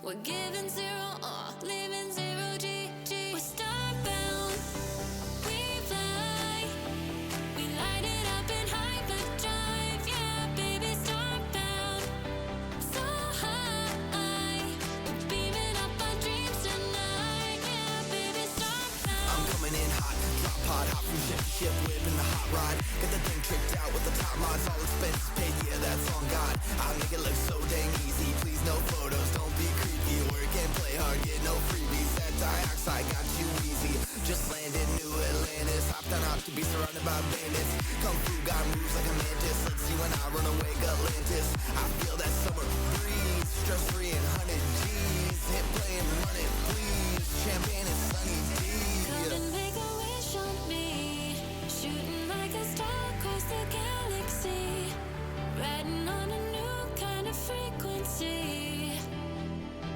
We're giving zero R, living zero G. We're starbound, we fly. We light it up in hyperdrive, yeah, baby, starbound. So high, we're beaming up our dreams tonight, yeah, baby, starbound. I'm coming in hot, drop pod, hop from ship to ship, whipping the hot rod. Get the thing tricked out with the top mods, all expenses paid, yeah, that's on God. I make it look so dang easy, please no photos, don't be creepy. Work and play hard, get no freebies. That dioxide got you easy. Just landed New Atlantis, hopped on ops to be surrounded by bandits. Kung Fu got moves like a mantis. Let's see when I run away, Atlantis. I feel that summer breeze, stress free and 100 G's. Hit play and run it, please. Champagne and Sunny D. Come and make a wish on me, shooting like a star across the galaxy, riding on a new kind of frequency.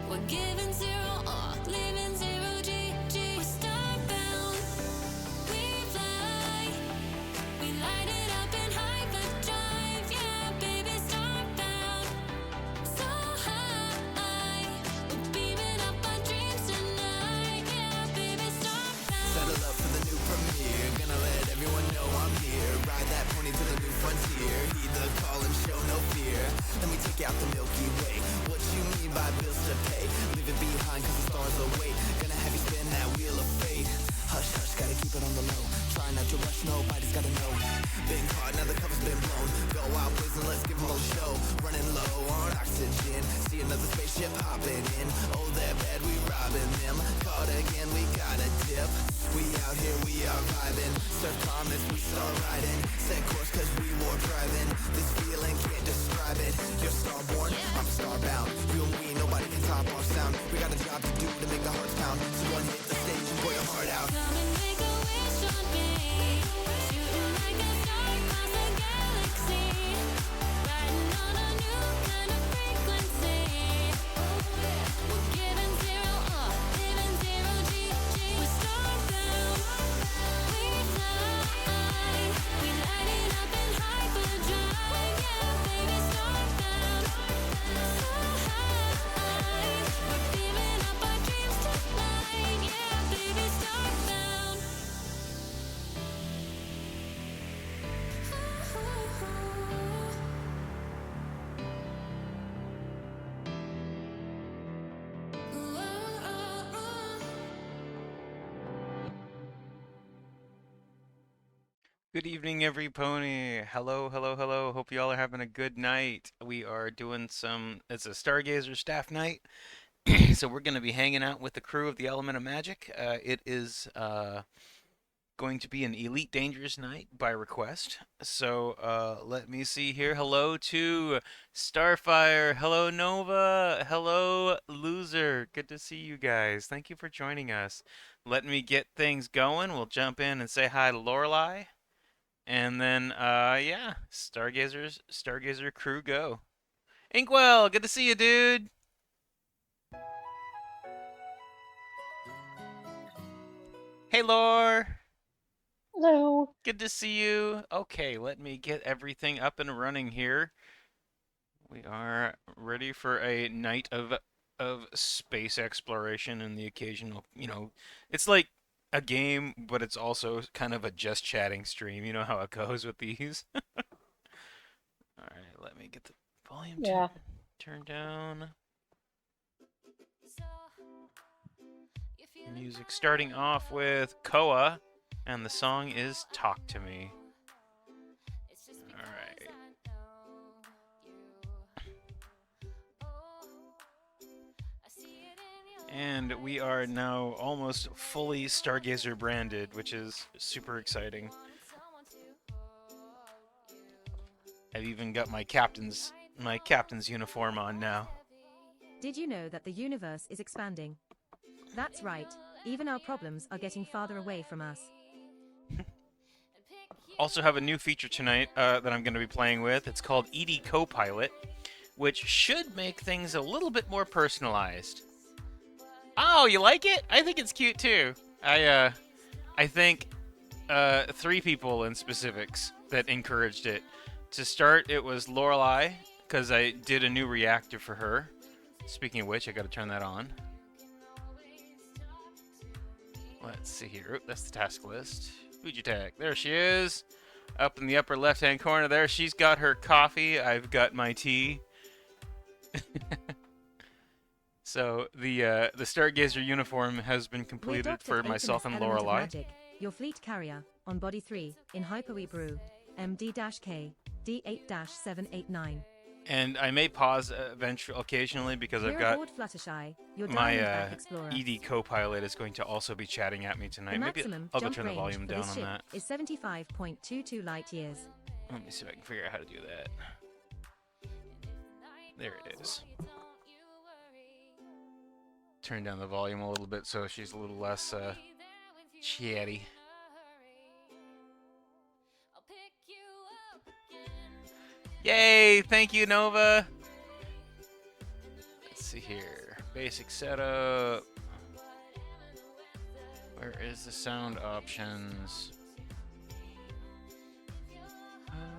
We're giving zero R, living zero G. We're starbound, we fly. We light it up in hyperdrive, yeah, baby, starbound. So high, we're beaming up our dreams tonight, yeah, baby, starbound. Settle up for the new premiere. Gonna let everyone know I'm here. Ride that pony to the new frontier. Heed the call and show no fear. Let me take you out the Milky Way. What you mean by bills to pay? Leave it behind cause the stars await. Gonna have you spin that wheel of fate. Hush, hush, gotta keep it on the low. Try not to rush, nobody's gotta know. Been caught, now the cover's been blown. Go out blazing, let's give 'em a show. Running low on oxygen. See another spaceship hopping in. Oh, they're bad, we robbing them. Caught again, we got a dip. We out here, we are vibing. Surf calmness, we start riding. Set course cause we war driving. This feeling can't describe it. You're starborn, I'm starbound. You and we, nobody can top our sound. We got a job to do to make the hearts pound. So one hit the stage and pour your heart out. Come and make a wish on me, shooting like a star across the galaxy, riding on a new kind of frequency. We're giving zero R, living zero G. We're starbound, we fly. We light it up in hyperdrive, yeah, baby, starbound. So high, we're beaming up our dreams tonight, yeah, baby, starbound. Good evening, every pony. Hello, hello, hello. Hope you all are having a good night. We are doing it's a Stargazer staff night. So we're going to be hanging out with the crew of the Element of Magic. It is going to be an Elite Dangerous night by request. So let me see here. Hello to Starfire. Hello, Nova. Hello, Loser. Good to see you guys. Thank you for joining us. Let me get things going. We'll jump in and say hi to Lorelei. And then, yeah, Stargazer crew go. Inkwell, good to see you, dude. Hey, Lore. Hello. Good to see you. Okay, let me get everything up and running here. We are ready for a night of space exploration and the occasional, it's like a game, but it's also kind of a just chatting stream. You know how it goes with these. All right, let me get the volume turned down. Music starting off with Koa, and the song is Talk to Me. All right. And we are now almost fully Stargazer branded, which is super exciting. I've even got my captain's uniform on now. Did you know that the universe is expanding? That's right. Even our problems are getting farther away from us. Also have a new feature tonight that I'm going to be playing with. It's called ED Copilot, which should make things a little bit more personalized. Oh, you like it? I think it's cute too. I think 3 people in specifics that encouraged it. To start, it was Lorelei, because I did a new reactor for her. Speaking of which, I gotta turn that on. Let's see here. Oop, that's the task list. Fujitech. There she is. Up in the upper left-hand corner there. She's got her coffee. I've got my tea. So the Stargazer uniform has been completed for myself and Element of Lorelei. Magic, your fleet carrier, on body 3, in Hyperweep Brew, MD-K, D8-789. And I may pause occasionally because I've got aboard Fluttershy, your my Diamondback Explorer. ED co-pilot is going to also be chatting at me tonight. The Maybe maximum I'll go jump turn the range volume for down this on ship that. is 75.22 light years. Let me see if I can figure out how to do that. There it is. Turn down the volume a little bit so she's a little less chatty. Yay! Thank you, Nova! Let's see here. Basic setup. Where is the sound options?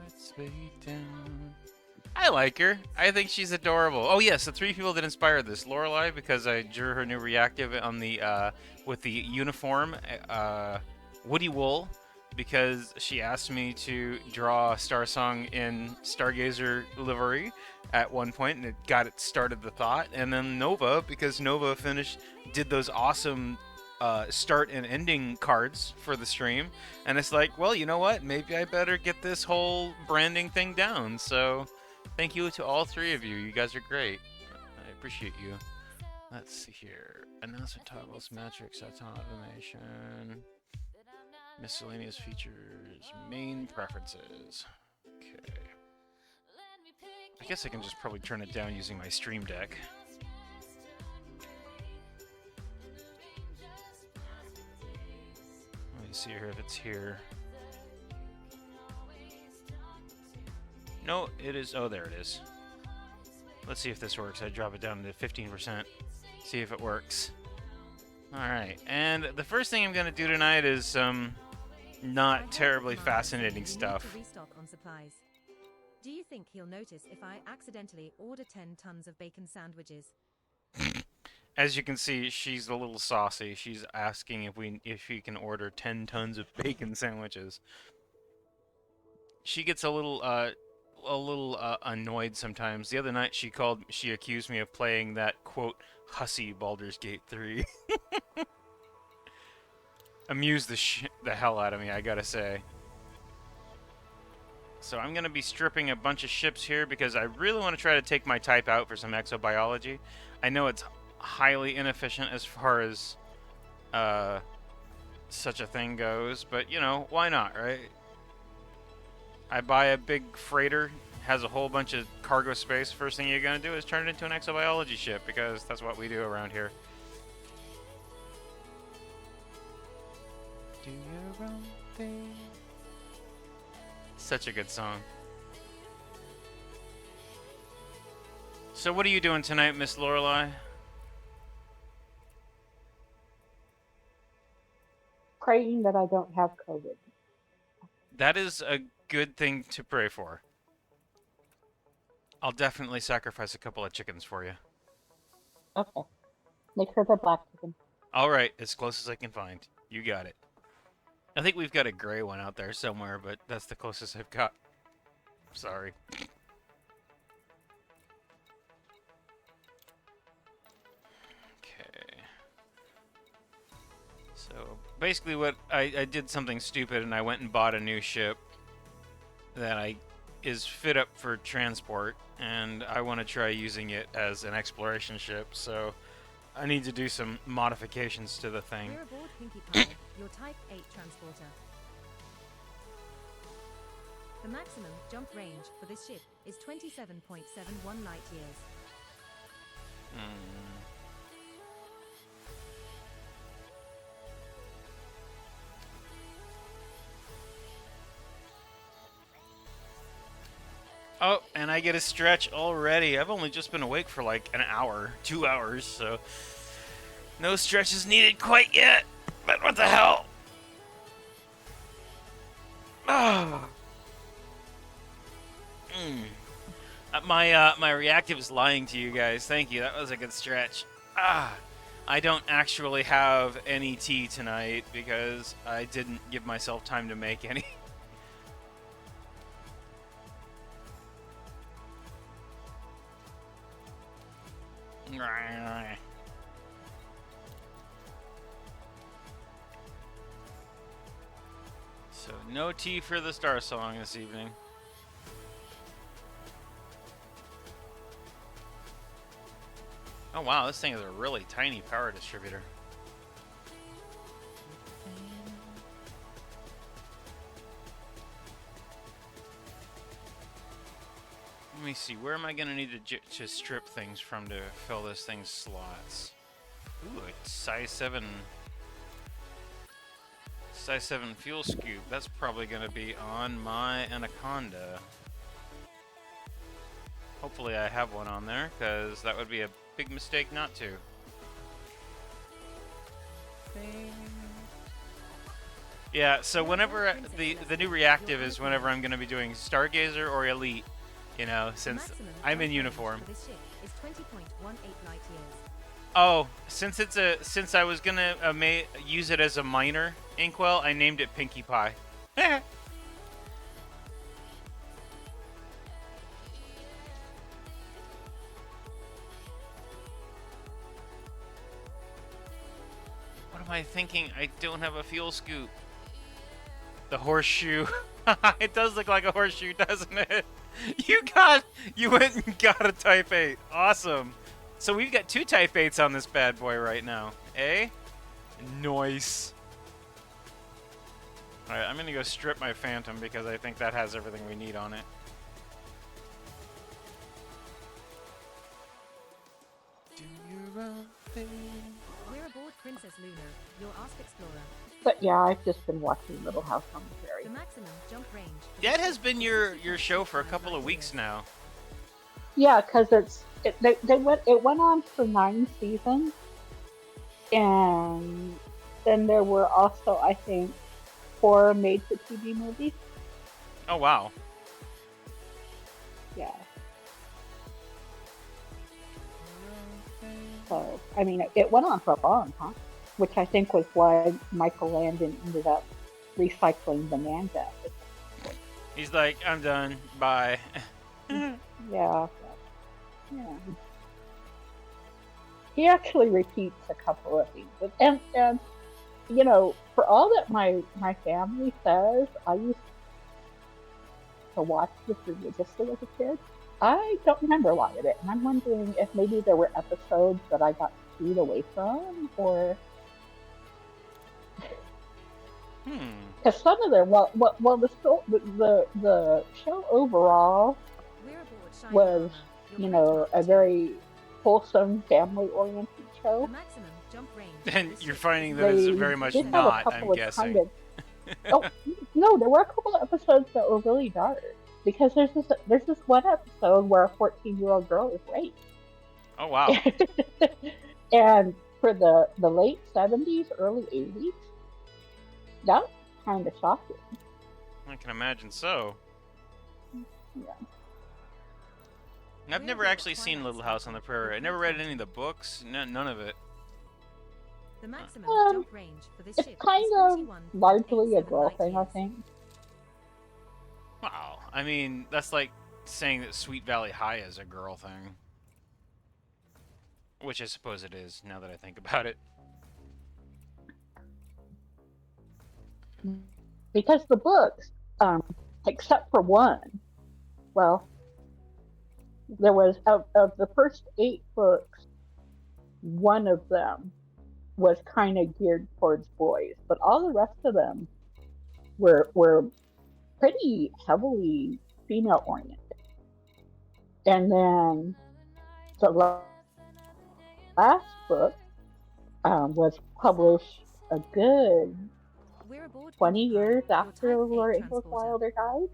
Let's way down. I like her. I think she's adorable. Oh yes, the 3 people that inspired this: Lorelei, because I drew her new reactive on the with the uniform, Woody Wool, because she asked me to draw Star Song in Stargazer livery at one point, and it got it started the thought. And then Nova, because Nova did those awesome start and ending cards for the stream, and it's like, well, you know what? Maybe I better get this whole branding thing down. So. Thank you to all 3 of you. You guys are great. I appreciate you. Let's see here. Announcement toggles, metrics, automation, miscellaneous features, main preferences. Okay. I guess I can just probably turn it down using my Stream Deck. Let me see here if it's here. No, it is. Oh, there it is. Let's see if this works. I drop it down to 15%. See if it works. Alright, and the first thing I'm going to do tonight is some not terribly fascinating stuff. Restock on supplies. Do you think he'll notice if I accidentally order 10 tons of bacon sandwiches? As you can see, she's a little saucy. She's asking if we can order 10 tons of bacon sandwiches. She gets a little annoyed sometimes. The other night she accused me of playing that quote hussy Baldur's Gate 3. Amused the hell out of me, I gotta say. So I'm gonna be stripping a bunch of ships here because I really want to try to take my type out for some exobiology. I know it's highly inefficient as far as such a thing goes, but you know, why not, right? I buy a big freighter, has a whole bunch of cargo space. First thing you're going to do is turn it into an exobiology ship, because that's what we do around here. Do your own thing. Such a good song. So what are you doing tonight, Miss Lorelei? Praying that I don't have COVID. That is a good thing to pray for. I'll definitely sacrifice a couple of chickens for you. Okay. Make sure they're black chicken. Alright, as close as I can find. You got it. I think we've got a gray one out there somewhere, but that's the closest I've got. Sorry. Okay. So, basically what I did something stupid and I went and bought a new ship that is fit up for transport, and I want to try using it as an exploration ship, so I need to do some modifications to the thing. We're aboard Pinkie Pie, your Type 8 transporter. The maximum jump range for this ship is 27.71 light years. Oh, and I get a stretch already. I've only just been awake for like an hour, 2 hours, so no stretches needed quite yet. But what the hell? Oh. My reactive is lying to you guys. Thank you. That was a good stretch. I don't actually have any tea tonight because I didn't give myself time to make any. So no tea for the Star Song this evening. Oh wow, this thing is a really tiny power distributor. Let me see, where am I gonna need to strip things from to fill this thing's slots? Ooh, it's size 7 fuel scoop. That's probably gonna be on my Anaconda. Hopefully I have one on there, because that would be a big mistake not to. Yeah, so whenever the new reactive is whenever I'm going to be doing Stargazer or Elite, you know, since I'm in uniform. This ship is 20.18 light years. Oh, since I was gonna use it as a minor inkwell, I named it Pinkie Pie. What am I thinking? I don't have a fuel scoop. The horseshoe. It does look like a horseshoe, doesn't it? You went and got a Type 8. Awesome. So we've got 2 Type 8s on this bad boy right now. Eh? Nice. Alright, I'm gonna go strip my Phantom because I think that has everything we need on it. Do your own thing. We're aboard Princess Luna, your Ask Explorer. But yeah, I've just been watching Little House on the Prairie. The maximum jump range. That has been your show for a couple of weeks now. Yeah, because it went on for 9 seasons, and then there were also, I think, 4 made-for-TV movies. Oh wow. Yeah. So I mean, it went on for a long time, which I think was why Michael Landon ended up recycling Bonanza. He's like, I'm done. Bye. Yeah. Yeah. He actually repeats a couple of these. And you know, for all that my family says, I used to watch this religiously as a kid. I don't remember a lot of it, and I'm wondering if maybe there were episodes that I got screwed away from, or because some of them, the show overall We're aboard Shiny was, Armor, your you know, a Phantom. very wholesome, family-oriented The show. maximum jump range. And This you're ship finding is that it's They very much did have a not, couple I'm of guessing. kind of oh no, there were a couple of episodes that were really dark because there's this one episode where a 14-year-old girl is raped. Oh wow. And for the late 70s, early 80s, that was kind of shocking. I can imagine so. Yeah. I've never actually seen Little House on the Prairie. I never read any of the books. None of it. The maximum Um, jump range for this It's ship kind is of 41.87 largely a girl light thing, I years. think. Wow. I mean, that's like saying that Sweet Valley High is a girl thing. Which I suppose it is, now that I think about it. Because the books, except for one, well, there was, of the first 8 books, one of them was kind of geared towards boys, but all the rest of them were pretty heavily female oriented. And then the last book was published a good We're aboard 20 Pinkie Pie, years your after Type 8 Laura Ingalls transporter. Wilder died.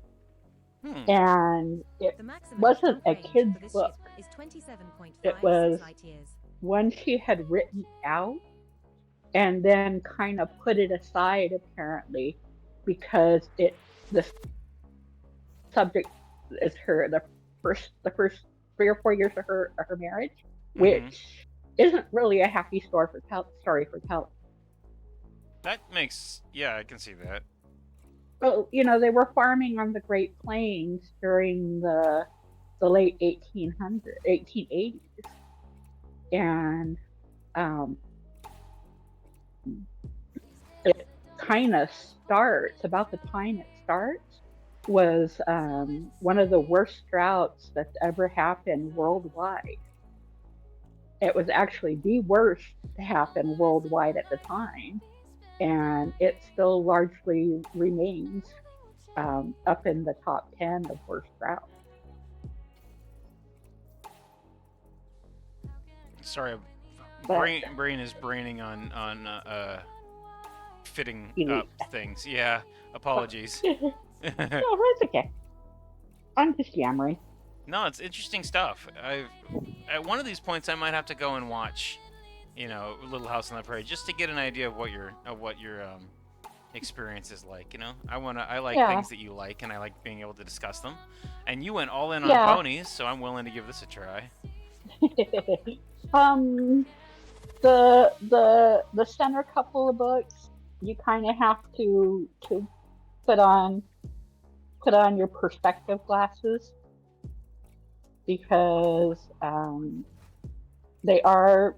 Hmm. And it The maximum wasn't jump a range kid's for this book. ship is 27.56 It was light years. one she had written out and then kind of put it aside, apparently, because the subject is the the first 3 or 4 years of her marriage, Mm-hmm. which isn't really a happy story for Kelly. That makes, yeah, I can see that. Well, they were farming on the Great Plains during the late 1880s, and um, it kind of starts about the time it starts was one of the worst droughts that's ever happened worldwide. It was actually the worst to happen worldwide at the time, and it still largely remains up in the top 10 of worst droughts. Sorry, But brain is braining on fitting you, up things. Yeah, apologies. no, it's okay. I'm just yammering. No, it's interesting stuff. At one of these points I might have to go and watch, Little House on the Prairie just to get an idea of what your experience is like. I like Yeah, things that you like, and I like being able to discuss them. And you went all in on yeah. ponies, so I'm willing to give this a try. um, the center couple of books, you kind of have to put on your perspective glasses because they are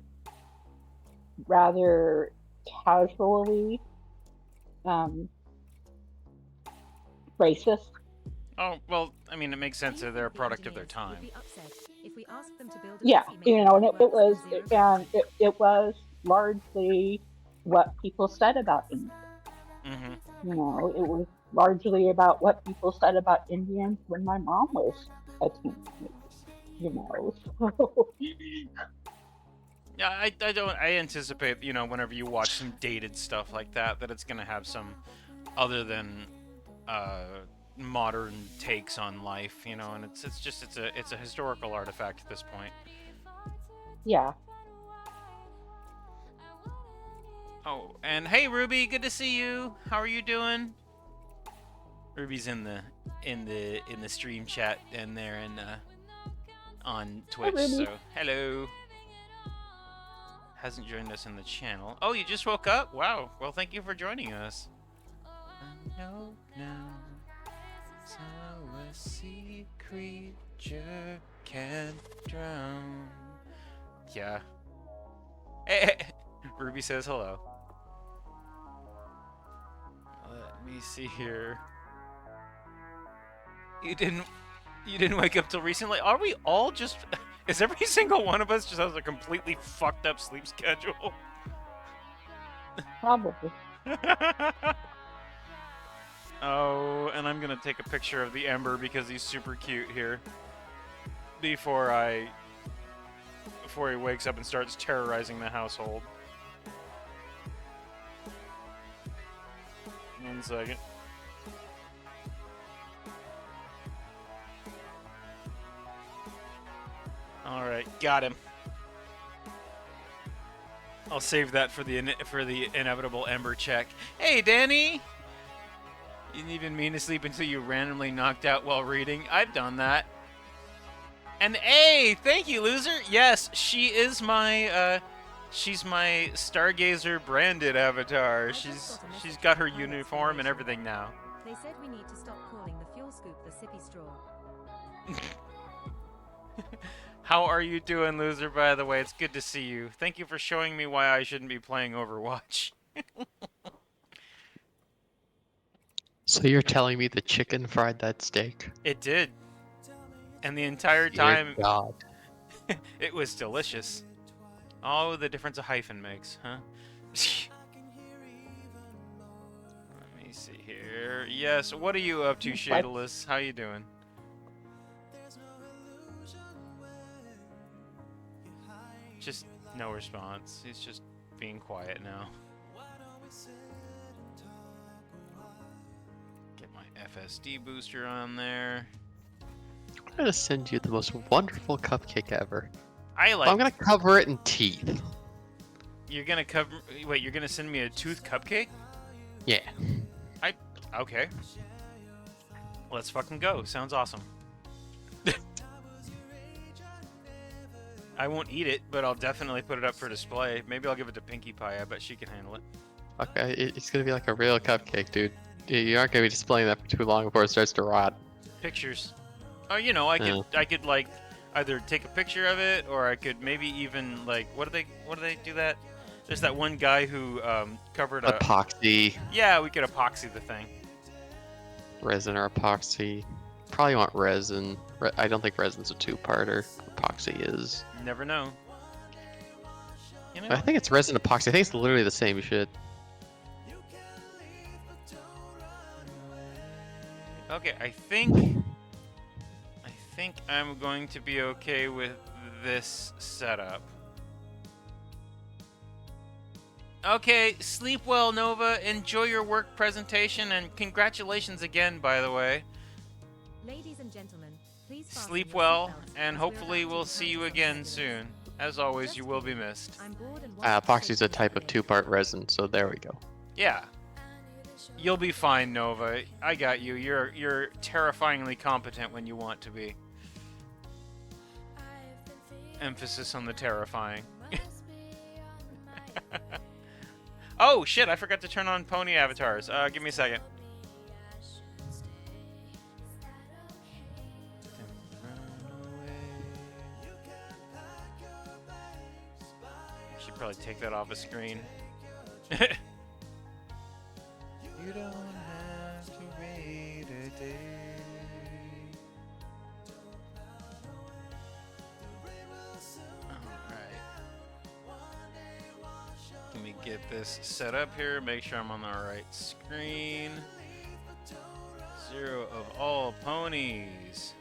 rather casually um, racist. Oh well, I mean, it makes sense that they're a The product of their engineers would time. be upset if we asked them to build a Yeah, coffee maker and that it works was from 0 to and 100. it was largely what people said about Indians. Mm-hmm. It was largely about what people said about Indians when my mom was a teenager. So Yeah, I don't. I anticipate, whenever you watch some dated stuff like that, that it's gonna have some other than uh, modern takes on life, and it's a historical artifact at this point. yeah. Oh, and hey, Ruby, good to see you. How are you doing? Ruby's in the stream chat and there and on Hi, Twitch. Ruby. So hello. Hasn't joined us in the channel. Oh, you just woke up? Wow. Well, thank you for joining us. I know now how a sea creature can drown. Yeah. Ruby says hello. Let me see here. You didn't wake up till recently? Are we all just... Is every single one of us just has a completely fucked up sleep schedule? Probably. Oh, and I'm gonna take a picture of the Ember because he's super cute here. Before he wakes up and starts terrorizing the household. 1 second. Alright, got him. I'll save that for the inevitable Ember check. Hey, Danny! You didn't even mean to sleep until you randomly knocked out while reading. I've done that. And hey, thank you, loser. Yes, she's my Stargazer branded avatar. She's got her uniform and everything now. They said we need to stop calling the fuel scoop the sippy straw. How are you doing, loser, by the way? It's good to see you. Thank you for showing me why I shouldn't be playing Overwatch. So you're telling me the chicken fried that steak? It did. And the entire Dear time, God. it was delicious. Oh, the difference a hyphen makes, huh? Let me see here. Yes, what are you up to, Shadalus? How you doing? Just no response. He's just being quiet now. Get my FSD booster on there. I'm gonna send you the most wonderful cupcake ever. I'm gonna cover it in teeth. You're gonna cover... Wait, you're gonna send me a tooth cupcake? Yeah. Okay. Let's fucking go. Sounds awesome. I won't eat it, but I'll definitely put it up for display. Maybe I'll give it to Pinkie Pie. I bet she can handle it. Okay, it's gonna be like a real cupcake, dude. You aren't gonna be displaying that for too long before it starts to rot. Pictures. Oh, you know, I could like either take a picture of it, or I could maybe even like what do they do that? There's that one guy who covered a Epoxy, Yeah, we could epoxy the thing. resin or epoxy. Probably want resin. I don't think resin's a two-parter. Epoxy is. You never know. You know? I think it's resin epoxy. I think it's literally the same shit. Okay, I think I'm going to be okay with this setup. Okay, sleep well, Nova. Enjoy your work presentation, and congratulations again, by the way. Ladies and gentlemen, please fasten Sleep your well, seatbelts and as we're hopefully about to we'll be see you passing again through the soon. city. As always, you will be missed. I'm bored and want to Epoxy's say a type of something. two-part resin, so there we go. Yeah. You'll be fine, Nova. I got you. You're terrifyingly competent when you want to be. Emphasis on the terrifying. Oh shit, I forgot to turn on pony avatars. Give me a second. Should probably take that off the screen. You don't have to wait a day. Alright. Let me get this set up here, make sure I'm on the right screen. 0 of all ponies.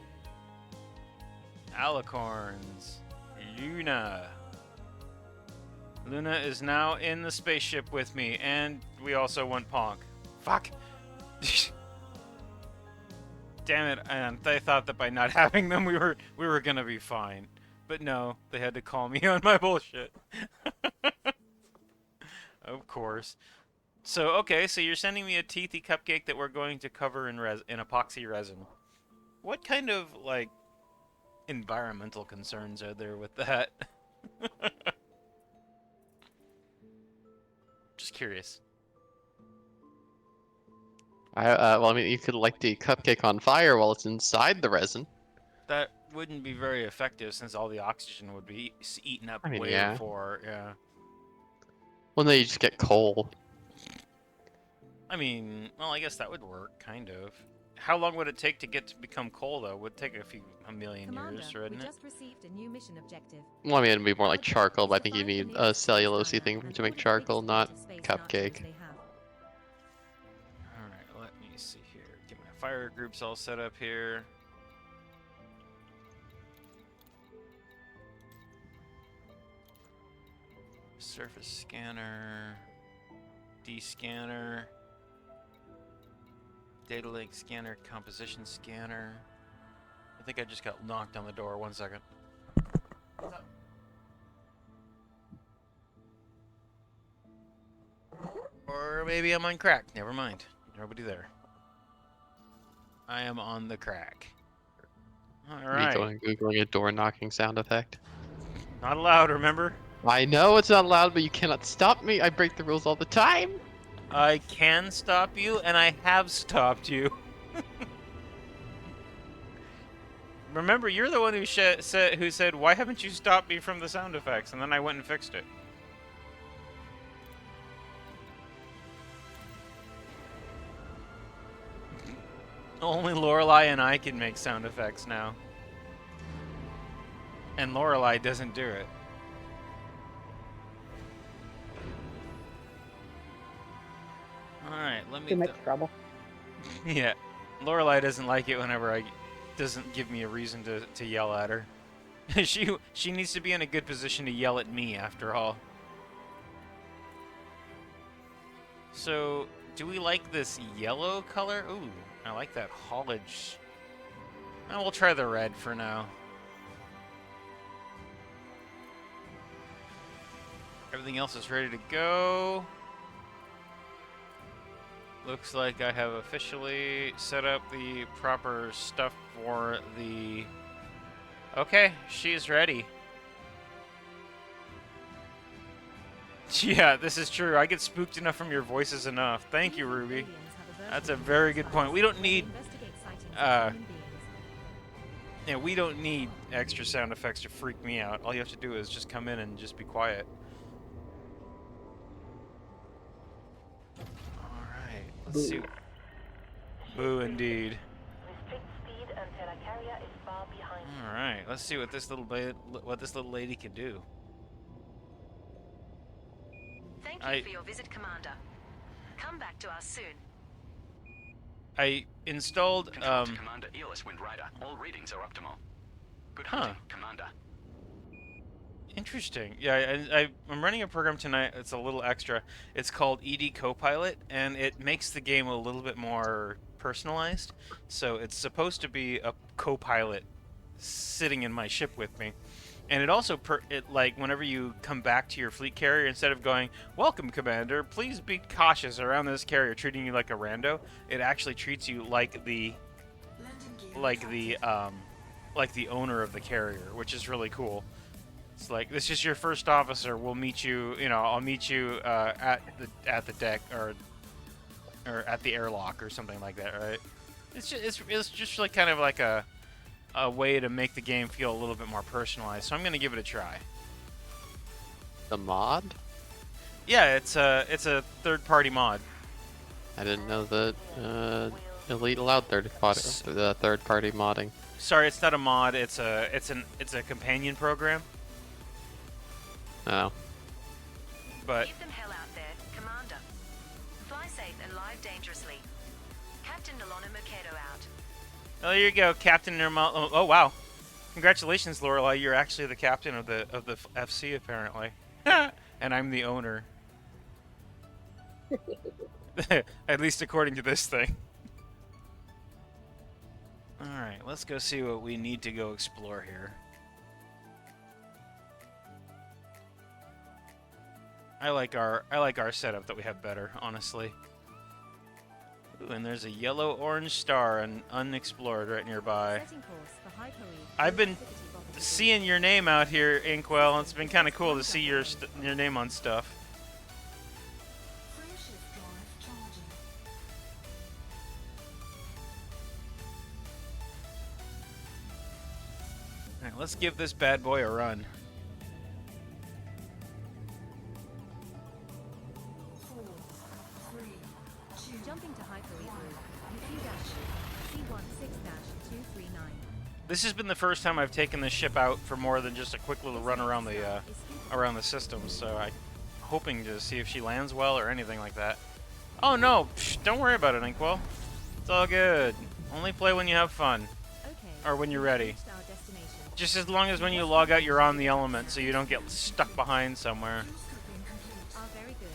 Alicorns. Luna. Luna is now in the spaceship with me, and we also want Ponk. Fuck! Damn it, and they thought that by not having them we were gonna be fine. But no, they had to call me on my bullshit. Of course. So, okay, so you're sending me a teethy cupcake that we're going to cover in epoxy resin. What kind of, like, environmental concerns are there with that? Just curious. Well, I mean, you could light the cupcake on fire while it's inside the resin. That wouldn't be very effective since all the oxygen would be eaten up I mean, way yeah. before, yeah. Well, no, you just get coal. I mean, well, I guess that would work, kind of. How long would it take to become coal, though? Would take a million Commander, years, we wouldn't it? just received a new mission objective. Well, I mean, it'd be more like Objective charcoal, is but I to think you find the need a nearest space cellulosey liner thing and to make order the charcoal, biggest not fleet of space cupcake. Narcos they have. Alright, let me see here. Get my fire groups all set up here. Surface scanner. D-scanner. Data link scanner. Composition scanner. I think I just got knocked on the door. 1 second. What's up? Or maybe I'm on crack. Never mind. Nobody there. I am on the crack. Me Alright. going and googling a door knocking sound effect. Not allowed, remember? I know it's not allowed, but you cannot stop me. I break the rules all the time. I can stop you, and I have stopped you. Remember, you're the one who said, "Why haven't you stopped me from the sound effects?" And then I went and fixed it. Only Lorelai and I can make sound effects now. And Lorelai doesn't do it. Alright, let me... Too much trouble. Yeah. Lorelai doesn't like it whenever I... doesn't give me a reason to yell at her. She needs to be in a good position to yell at me, after all. So, do we like this yellow color? Ooh, I like that haulage. Oh, we'll try the red for now. Everything else is ready to go. Looks like I have officially set up the proper stuff for the... Okay, she's ready. Yeah, this is true. I get spooked enough from your voices enough. Thank you, Ruby. That's a very good point. We don't need, yeah, we don't need extra sound effects to freak me out. All you have to do is just come in and just be quiet. All right, let's see. Boo, indeed. All right, let's see what this little lady can do. Thank you for your visit, Commander. Come back to us soon. I installed Control to Commander Eos Windrider. All readings are optimal. Good hunting, Commander. Interesting. Yeah, I'm running a program tonight. It's a little extra. It's called ED Copilot, and it makes the game a little bit more personalized. So it's supposed to be a co-pilot sitting in my ship with me. And it also, like, whenever you come back to your fleet carrier, instead of going, "Welcome, Commander, please be cautious around this carrier," treating you like a rando, it actually treats you like the owner of the carrier, which is really cool. It's like, this is your first officer. We'll meet you. You know, I'll meet you at the deck or at the airlock or something like that, right? It's just like kind of like a way to make the game feel a little bit more personalized. So I'm gonna give it a try. The mod? Yeah, it's a third-party mod. I didn't know that Elite allowed third-party modding. Sorry, it's not a mod. It's a companion program. Oh. But Keep them hell out there, Commander. Fly safe and live dangerously. Captain Delano Mercado out. oh, there you go, Captain Nirmal. Oh wow, congratulations, Lorelei. You're actually the captain of the FC apparently, and I'm the owner. At least according to this thing. All right, let's go see what we need to go explore here. I like our setup that we have better, honestly. Ooh, and there's a yellow-orange star unexplored right nearby. I've been seeing your name out here, Inkwell. It's been kind of cool to see your name on stuff. All right, let's give this bad boy a run. Jumping to Hyper-Evo, C16-239. This has been the first time I've taken this ship out for more than just a quick little run around the system, so I'm hoping to see if she lands well or anything like that. Oh no, psh, don't worry about it, Inkwell. It's all good. Only play when you have fun. Or when you're ready. Just as long as when you log out you're on the element so you don't get stuck behind somewhere. Very good.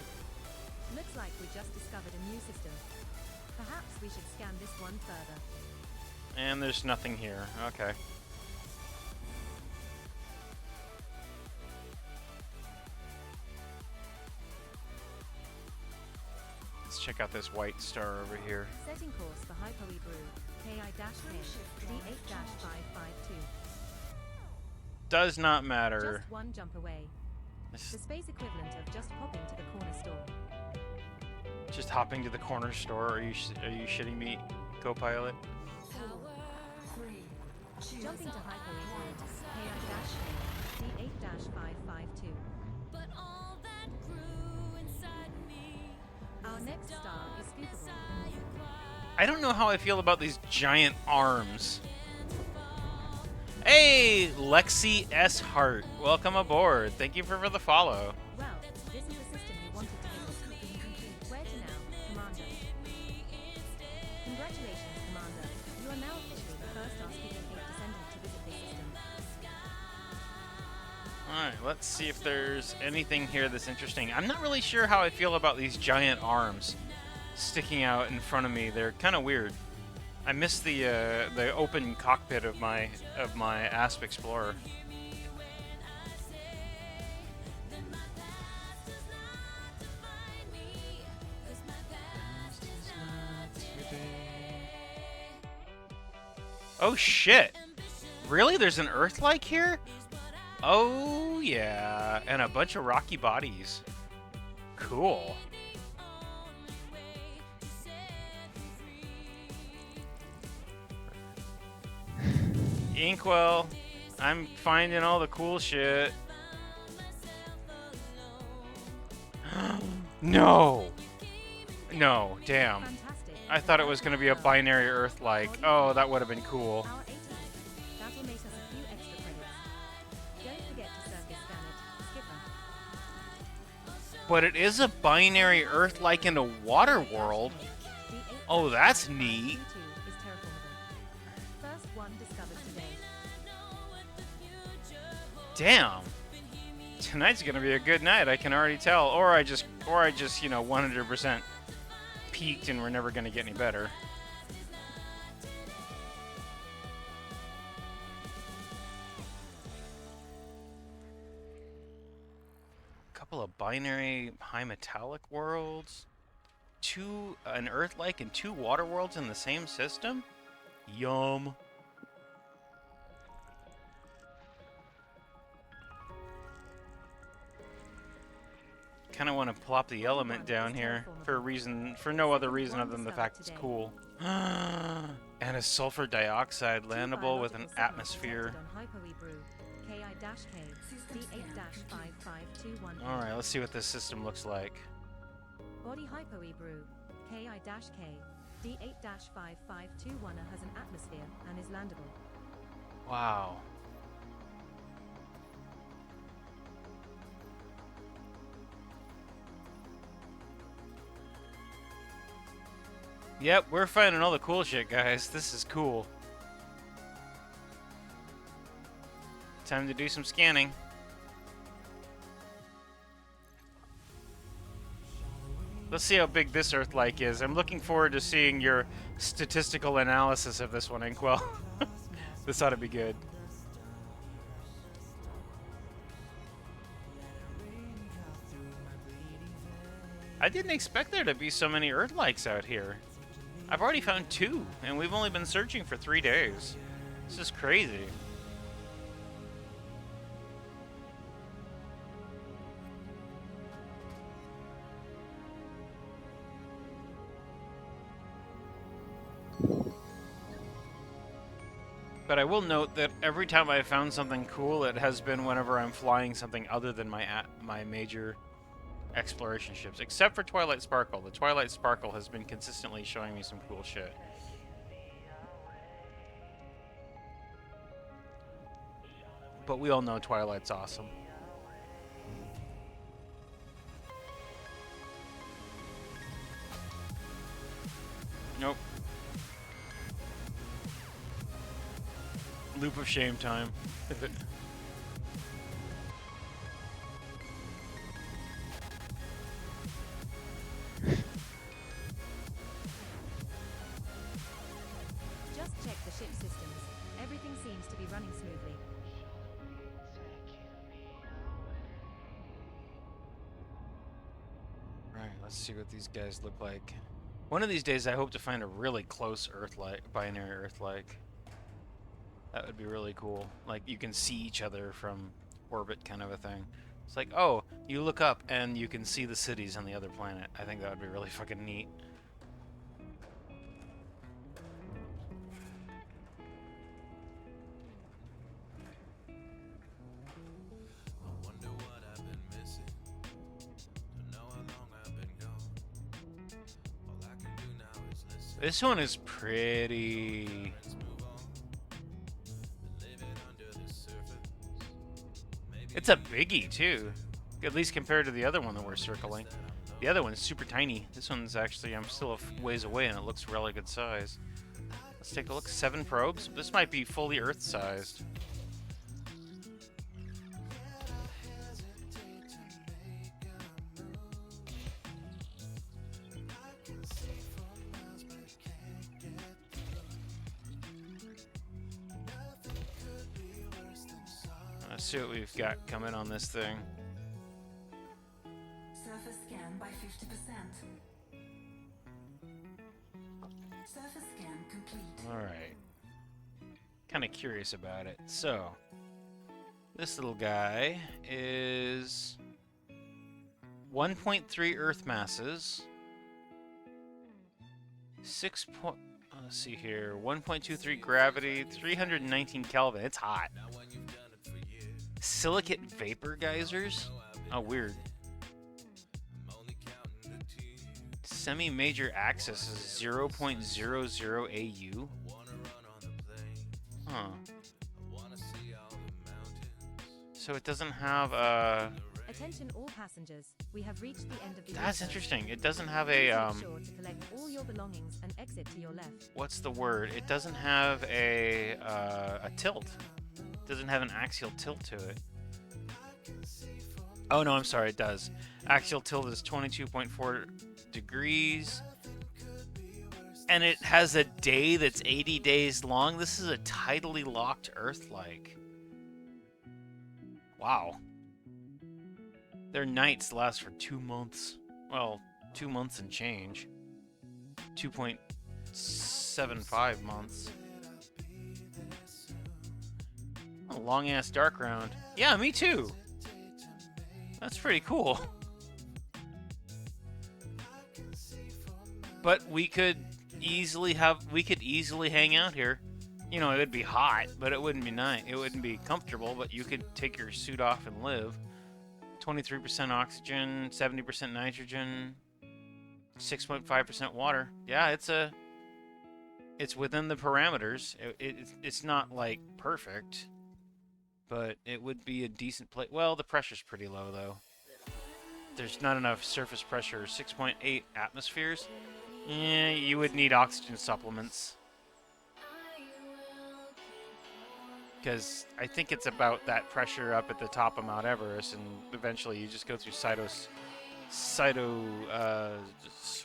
Looks like we just discovered a new system. Perhaps we should scan this one further. And there's nothing here. Okay. Let's check out this white star over here. Setting course for Hyper-Evo, KI-10, D8-552. Does not matter. Just one jump away. The space equivalent of just hopping to the corner store. Just hopping to the corner store? Are you shitting me, co-pilot? Jumping to Hyper-Evo, KI-10, D8-552. Our next star is scoopable. I don't know how I feel about these giant arms. Hey, Lexi S. Hart. Welcome aboard. Thank you for the follow. Well, this is the system we wanted to build. Where to now, Commander? Congratulations, Commander. You are now officially the first RSP-8 descendant to visit this system. Alright, let's see if there's anything here that's interesting. I'm not really sure how I feel about these giant arms sticking out in front of me. They're kind of weird. I miss the open cockpit of my Asp Explorer. Oh shit! Really? There's an Earth-like here? Oh yeah, and a bunch of rocky bodies. Cool. Inkwell, I'm finding all the cool shit. No! No, damn. Fantastic. I thought it was going to be a binary Earth-like. Oh, that would have been cool. Our 18. That'll make us a few extra credits. Don't forget to service scan it, Skipper. But it is a binary Earth-like in a water world. D8 Oh, that's neat. D2 is terraformable. First one discovered today. Damn. Tonight's gonna be a good night. I can already tell. Or I just, you know, 100% peaked, and we're never gonna get any better. Couple of binary high metallic worlds, an Earth-like and 2 water worlds in the same system. Yum. Kind of want to plop the element down here for a reason, for no other reason other than the fact it's cool. And a sulfur dioxide landable with an atmosphere. Alright, let's see what this system looks like. Body hypo-ebrew, Ki-K, D8-5521 has an atmosphere and is landable. Wow. Yep, we're finding all the cool shit, guys. This is cool. Time to do some scanning. Let's see how big this Earth-like is. I'm looking forward to seeing your statistical analysis of this one, Inkwell. This ought to be good. I didn't expect there to be so many Earth-likes out here. I've already found 2, and we've only been searching for 3 days. This is crazy. But I will note that every time I've found something cool, it has been whenever I'm flying something other than my major exploration ships, except for Twilight Sparkle. The Twilight Sparkle has been consistently showing me some cool shit. But we all know Twilight's awesome. Nope. Loop of shame time. Just check the ship systems. Everything seems to be running smoothly. Right, let's see what these guys look like. One of these days I hope to find a really close Earth-like, binary Earth-like. That would be really cool. Like, you can see each other from orbit kind of a thing. It's like, oh, you look up and you can see the cities on the other planet. I think that would be really fucking neat. This one is pretty. It's a biggie too, at least compared to the other one that we're circling. The other one's super tiny. This one's actually, I'm still a ways away and it looks really good size. Let's take a look. 7 probes. This might be fully Earth-sized. Let's see what we've got coming on this thing. Surface scan by 50%. Surface scan complete. Alright. Kind of curious about it. So, this little guy is 1.3 Earth masses. Let's see here. 1.23 gravity, 319 Kelvin. It's hot. Silicate vapor geysers? Oh, weird. Semi-major axis is 0.00 AU. Huh. So it doesn't have a... Attention all passengers. We have reached the end of the That's U-turn. interesting. It doesn't have Please a, make sure to collect all your belongings and exit to your left. what's the word? It doesn't have a tilt. It doesn't have an axial tilt to it. Oh, no, I'm sorry, it does. Axial tilt is 22.4 degrees. And it has a day that's 80 days long. This is a tidally locked Earth-like. Wow. Their nights last for 2 months. Well, 2 months and change. 2.75 months. A long-ass dark round. Yeah, me too. That's pretty cool. But we could easily hang out here. You know, it would be hot, but it wouldn't be nice. It wouldn't be comfortable, but you could take your suit off and live. 23% oxygen, 70% nitrogen, 6.5% water. Yeah, it's within the parameters. It's not like perfect, but it would be a decent place. Well, the pressure's pretty low though. There's not enough surface pressure. 6.8 atmospheres. Yeah, you would need oxygen supplements. Because I think it's about that pressure up at the top of Mount Everest, and eventually you just go through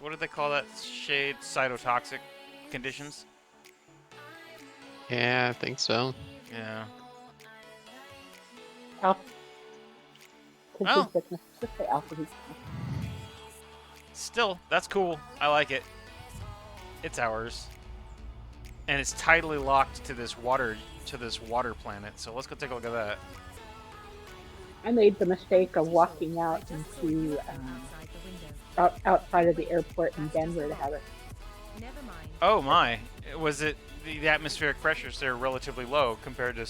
what do they call that shade? Cytotoxic conditions? Yeah, I think so. Yeah. Altitude sickness. Just say altitude sickness. Still, that's cool. I like it. It's ours. And it's tidally locked to this water planet. So let's go take a look at that. I made the mistake of walking out into outside of the airport in Denver to have it. Never mind. Oh my! Was it the atmospheric pressures there are relatively low compared to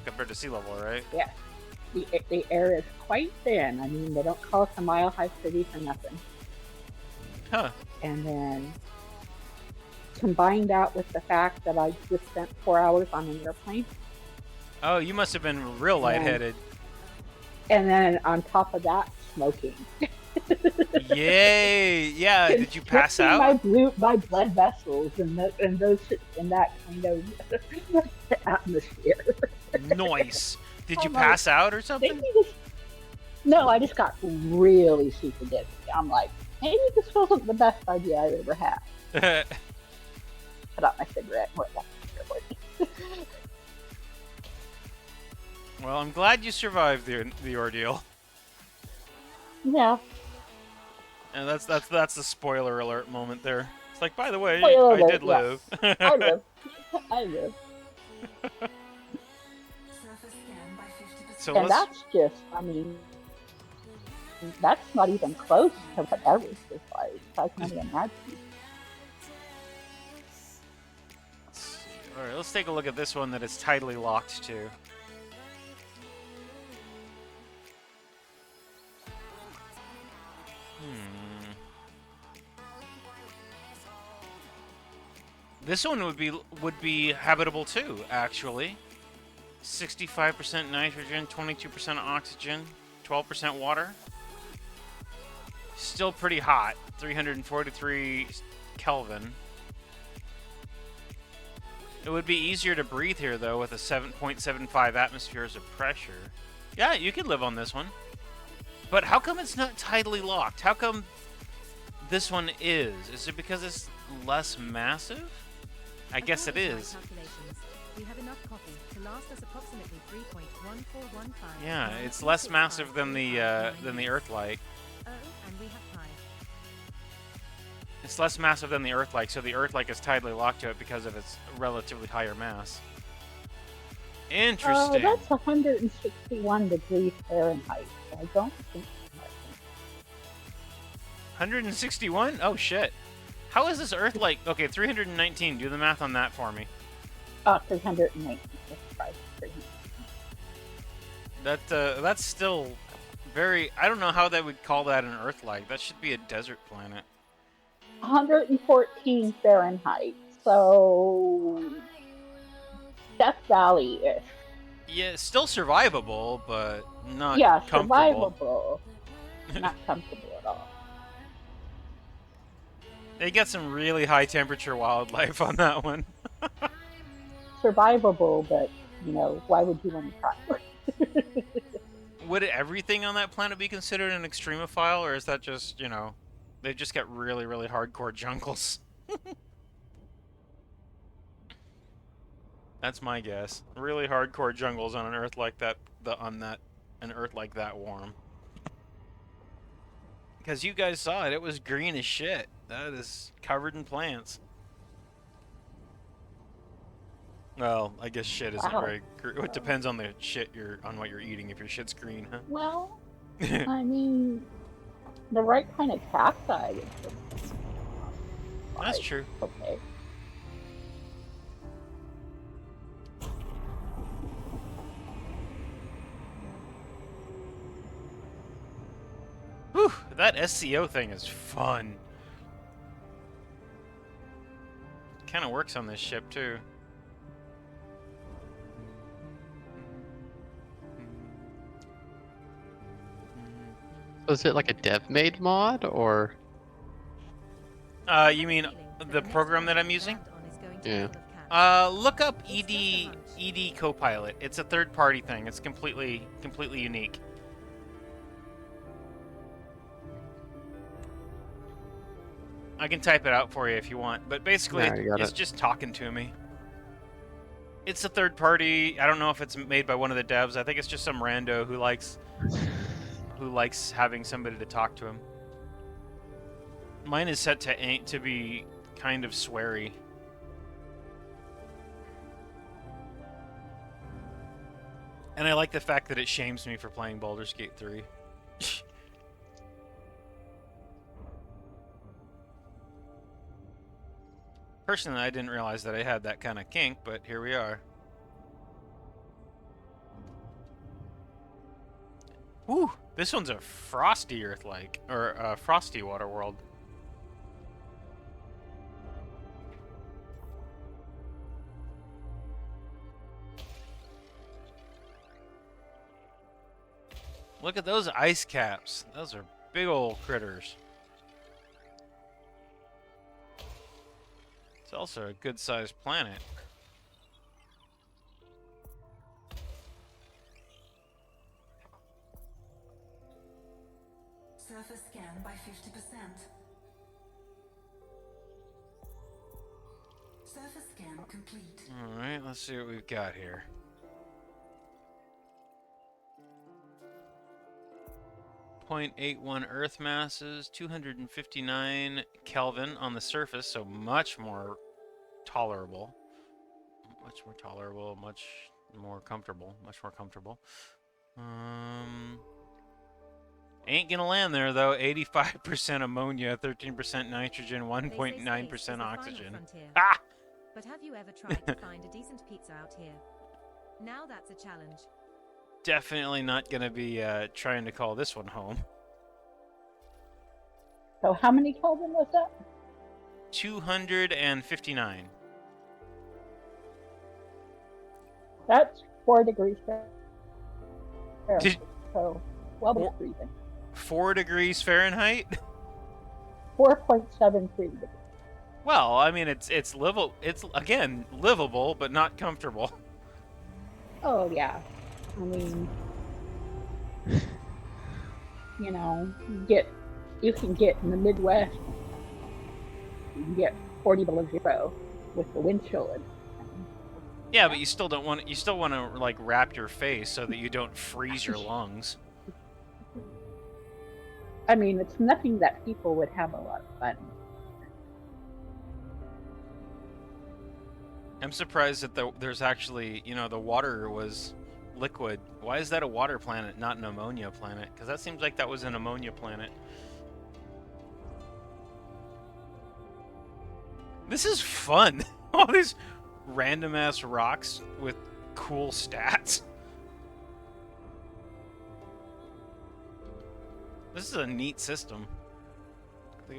compared to sea level, right? Yes. The air is quite thin. I mean, they don't call us a mile-high city for nothing. Huh. And then combined out with the fact that I just spent 4 hours on an airplane. Oh, you must have been real lightheaded. And then on top of that, smoking. Yay! Yeah. Did you pass out? My blood vessels in that kind of atmosphere. Nice. Did you pass out or something? No, I just got really super dizzy. I'm like, maybe this wasn't the best idea I've ever had. Put out my cigarette and went back to the airport. Well, I'm glad you survived the ordeal. Yeah. And that's the spoiler alert moment there. It's like, by the way, Spoiler I alert, did yeah. live. I live. I live. Surface scan by 50%. So And that's just, I mean, that's not even close to what Everest is like. I can't even imagine. All right, let's take a look at this one that is tidally locked to. This one would be habitable too, actually. 65% nitrogen, 22% oxygen, 12% water. Still pretty hot, 343 Kelvin. It would be easier to breathe here though with a 7.75 atmospheres of pressure. Yeah, you could live on this one. But how come it's not tidally locked? How come this one is? Is it because it's less massive? I guess it is. We have enough coffee to last us approximately 3.1415. Yeah, it's less massive than the Earth-like. Oh, and we have time. It's less massive than the Earth-like, so the Earth-like is tidally locked to it because of its relatively higher mass. Interesting. That's 161 degrees Fahrenheit. I don't think 161? Oh shit. How is this Earth like? Okay, 319. Do the math on that for me. 380. That's still very. I don't know how they would call that an Earth-like. That should be a desert planet. 114 Fahrenheit. So Death Valley-ish. Yeah, still survivable, but not Yeah, comfortable. survivable. Not comfortable at all. They get some really high temperature wildlife on that one. Survivable, but why would you want to try? Would everything on that planet be considered an extremophile, or is that just, they just get really, really hardcore jungles? That's my guess. Really hardcore jungles on an Earth like that, an Earth like that warm. Because you guys saw it, it was green as shit. That is covered in plants. Well, I guess shit isn't very. It depends on the shit on what you're eating. If your shit's green, huh? Well, I mean, the right kind of cacti is just. That's true. Okay. Whew, that SCO thing is fun. Kind of works on this ship too. Was it like a dev-made mod, or? You mean the program that I'm using? Yeah. Look up ED Copilot. It's a third-party thing. It's completely unique. I can type it out for you if you want, but basically it's just talking to me. It's a third party. I don't know if it's made by one of the devs. I think it's just some rando who likes having somebody to talk to him. Mine is set to be kind of sweary. And I like the fact that it shames me for playing Baldur's Gate 3. Personally, I didn't realize that I had that kind of kink, but here we are. Woo! This one's a frosty Earth-like, or a frosty water world. Look at those ice caps. Those are big old critters. It's also a good-sized planet. Surface scan by 50%. Surface scan complete. Alright, let's see what we've got here. .81 Earth masses, 259 Kelvin on the surface, so much more tolerable. Much more tolerable, much more comfortable. Ain't gonna land there though. 85% ammonia, 13% nitrogen, 1.9% oxygen. Ah! But have you ever tried to find a decent pizza out here? Now that's a challenge. Definitely not gonna be trying to call this one home. So how many Kelvin was that? 259. That's 4 degrees Fahrenheit. So well below freezing. 4 degrees Fahrenheit? 4.73 degrees. Well, I mean, it's livable. It's again livable, but not comfortable. Oh yeah, I mean, you can get in the Midwest, you can get 40 below zero with the wind chill. Yeah, but you still want to like wrap your face so that you don't freeze your lungs. I mean, it's nothing that people would have a lot of fun. I'm surprised that there's actually, the water was liquid. Why is that a water planet, not an ammonia planet? Because that seems like that was an ammonia planet. This is fun. All these random ass rocks with cool stats. This is a neat system. I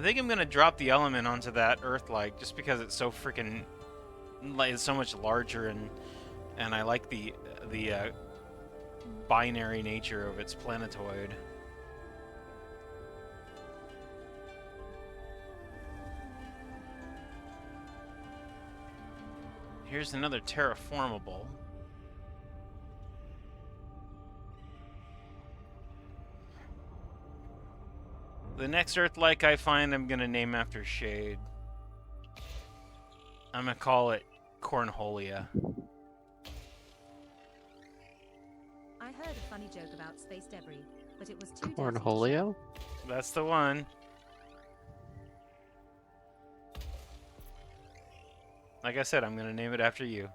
think I'm gonna drop the element onto that Earth-like just because it's so freaking like it's so much larger and I like the binary nature of its planetoid. Here's another terraformable. The next Earth-like I find, I'm gonna name after Shade. I'm gonna call it Cornholia. I heard a funny joke about space debris, but it was too Cornholio? That's the one. Like I said, I'm gonna name it after you.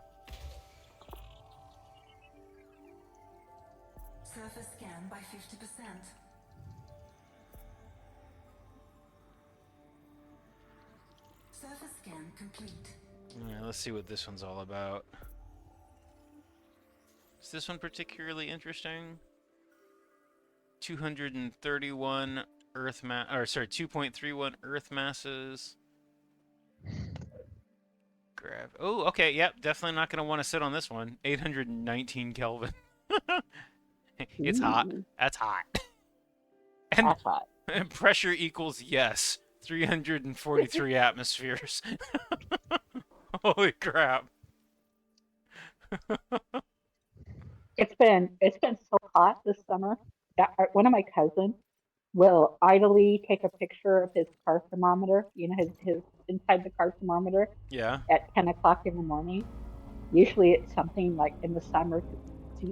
Surface scan by 50%. Surface scan complete. Alright, let's see what this one's all about. Is this one particularly interesting? 231 Earth mass, or sorry, 2.31 Earth masses. Oh, okay, yep, definitely not going to want to sit on this one. 819 Kelvin. It's hot. Ooh, That's hot. And, that's hot. and pressure equals yes. 343 atmospheres. Holy crap. It's been so hot this summer that one of my cousins will idly take a picture of his car thermometer, you know, his inside the car thermometer Yeah. at 10 o'clock in the morning. Usually it's something like in the summer,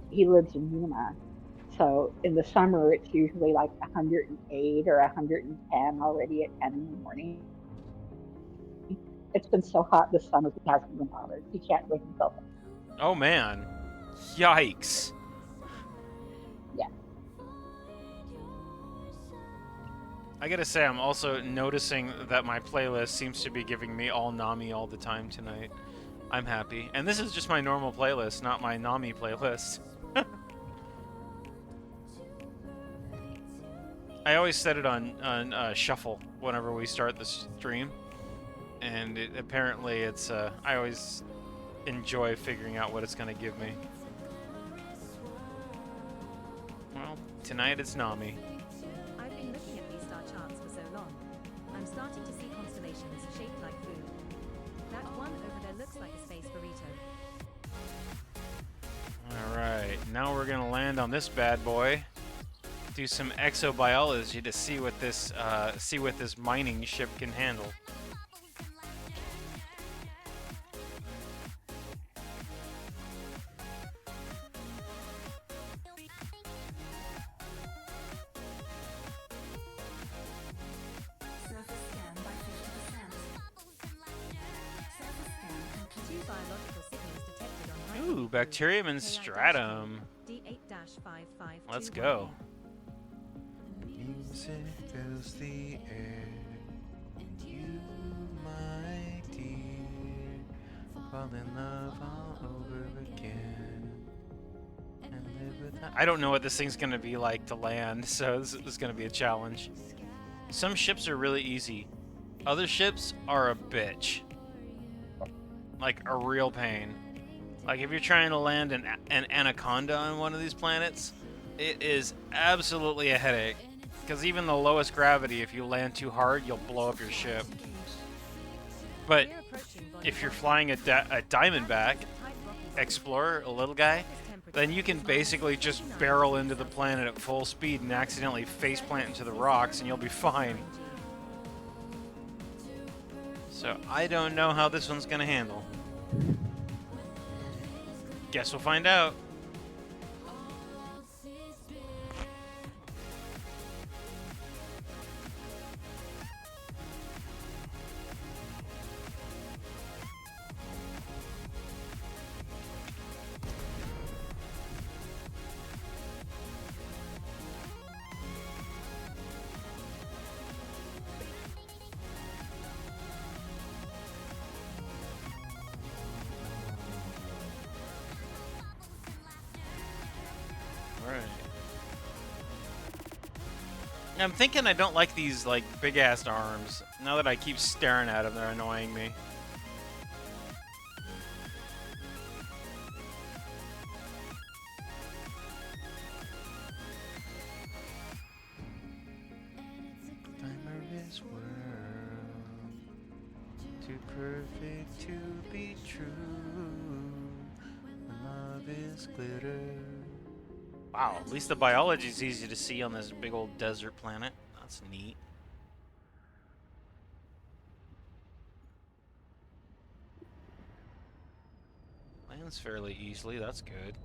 he lives in Yuma. So in the summer, it's usually like 108 or 110 already at 10 in the morning. It's been so hot this summer, he hasn't even bothered. He can't bring himself up. Oh, man. Yikes. Yeah. I gotta say, I'm also noticing that my playlist seems to be giving me all Nami all the time tonight. I'm happy. And this is just my normal playlist, not my Nami playlist. I always set it on shuffle whenever we start the stream. And apparently it's, I always enjoy figuring out what it's gonna give me. Well, tonight it's Nami. I've been looking at these star charts for so long. I'm starting to see constellations shaped like food. That one over there looks like a space burrito. Alright, now we're gonna land on this bad boy. Do some exobiology to see what this mining ship can handle. Surface scan by 50%. Surface scan complete. Two biological signals detected on high Ooh, bacterium and stratum. D8-55. Let's go. Music fills the air, and you, my dear, fall in love all over again. And live with I don't know what this thing's gonna be like to land, so this is gonna be a challenge. Some ships are really easy. Other ships are a bitch. Like a real pain. Like if you're trying to land an anaconda on one of these planets, it is absolutely a headache. Because even the lowest gravity, if you land too hard, you'll blow up your ship. But if you're flying a Diamondback Explorer, a little guy, then you can basically just barrel into the planet at full speed and accidentally faceplant into the rocks and you'll be fine. So I don't know how this one's gonna handle. Guess we'll find out. I'm thinking I don't like these, like, big-ass arms. Now that I keep staring at them, they're annoying me. Glamorous world, too perfect to be true. When love is glitter. Wow, at least the biology is easy to see on this big old desert planet. That's neat. Lands fairly easily, that's good.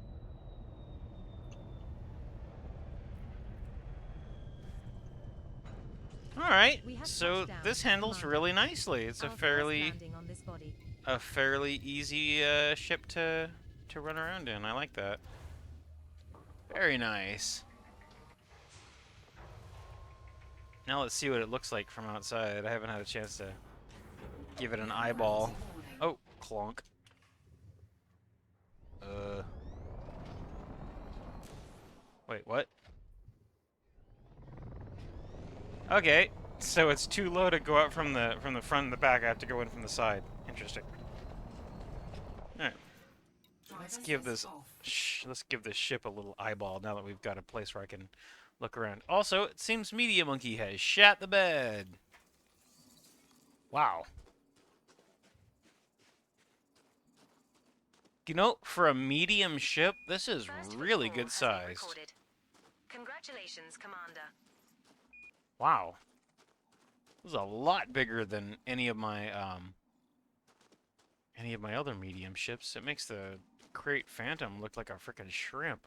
Alright, We have so touched down, this handles Commander. really nicely. It's Our a first fairly landing on this body. easy ship to run around in. I like that. Very nice. Now let's see what it looks like from outside. I haven't had a chance to give it an eyeball. Oh, clonk. Wait, what? Okay, so it's too low to go out from the front and the back. I have to go in from the side. Interesting. All right. Let's give this ship a little eyeball now that we've got a place where I can look around. Also, it seems Media Monkey has shat the bed. Wow. You know, for a medium ship, this is really good sized. Congratulations, Commander. Wow. This is a lot bigger than any of my other medium ships. It makes the Crate Phantom look like a frickin' shrimp.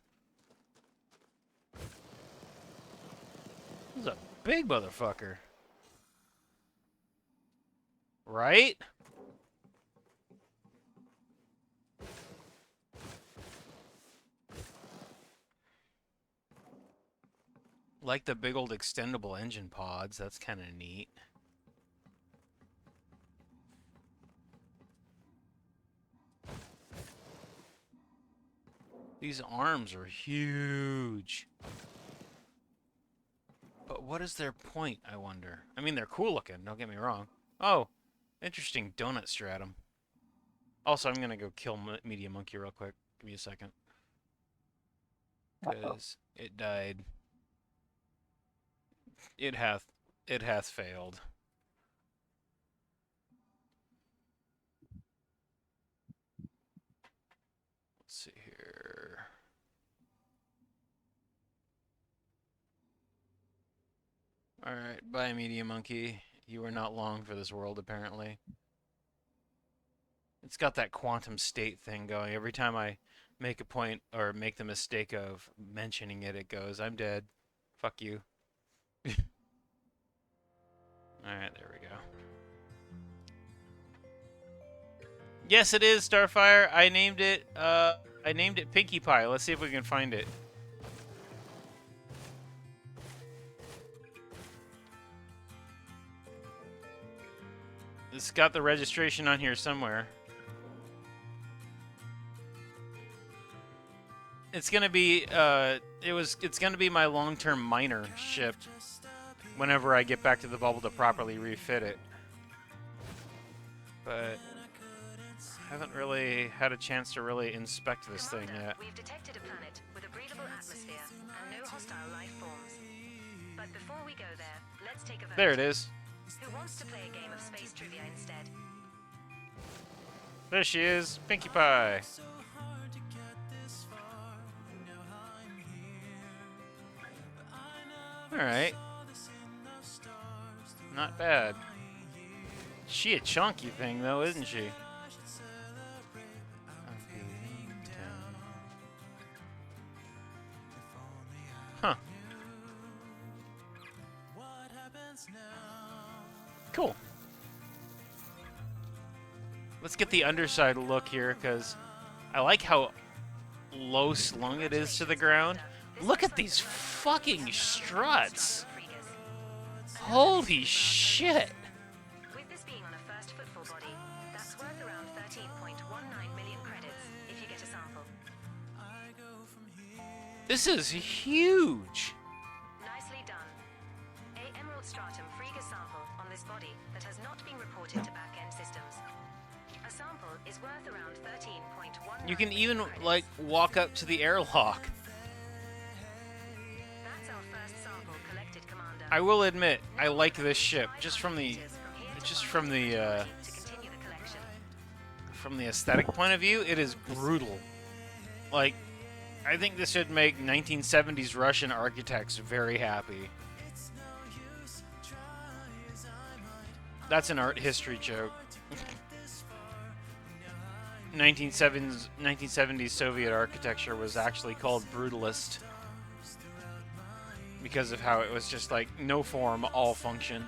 This is a big motherfucker. Right? Like the big old extendable engine pods. That's kind of neat. These arms are huge. But what is their point, I wonder? I mean, they're cool looking, don't get me wrong. Oh, interesting donut stratum. Also, I'm gonna go kill Media Monkey real quick. Give me a second. Because it died. It hath failed. Let's see here. Alright, bye Media Monkey. You were not long for this world, apparently. It's got that quantum state thing going. Every time I make a point or make the mistake of mentioning it, it goes, I'm dead. Fuck you. Alright, there we go. Yes, it is Starfire. I named it Pinkie Pie. Let's see if we can find it. It's got the registration on here somewhere. It's gonna be it's gonna be my long-term miner ship whenever I get back to the bubble to properly refit it. But I haven't really had a chance to really inspect this thing yet. We've detected a planet with a breathable atmosphere and no hostile life forms. But before we go there, let's take a vote. There it is. Who wants to play a game of space trivia instead? There she is, Pinkie Pie. Alright. Not bad. She a chunky thing though, isn't she? Huh. Cool. Let's get the underside look here, because I like how low slung it is to the ground. Look at these fucking struts. Holy shit. With this being on a first footfall body, that's worth around 13.19 million credits if you get a sample. This is huge. Nicely done. short stratum Frege sample on this body that has not been reported to back-end systems. A sample is worth around 13.1. You can even like walk up to the airlock. That's our first sample collected, Commander. I will admit, I like this ship just from the aesthetic point of view. It is brutal. Like, I think this should make 1970s Russian architects very happy. That's an art history joke. 1970s Soviet architecture was actually called brutalist because of how it was just like no form, all function.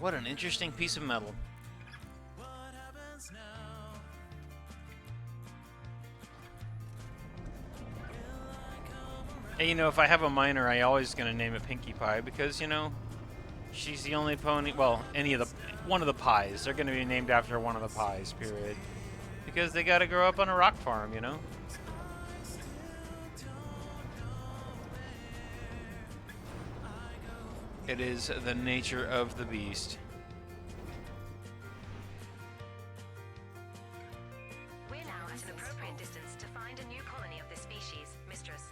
What an interesting piece of metal. And, you know, if I have a minor, I always gonna name it Pinkie Pie because, you know, she's the only pony. Well, one of the pies. They're gonna be named after one of the pies. Period. Because they gotta grow up on a rock farm, you know. It is the nature of the beast. We're now at an appropriate distance to find a new colony of this species, Mistress.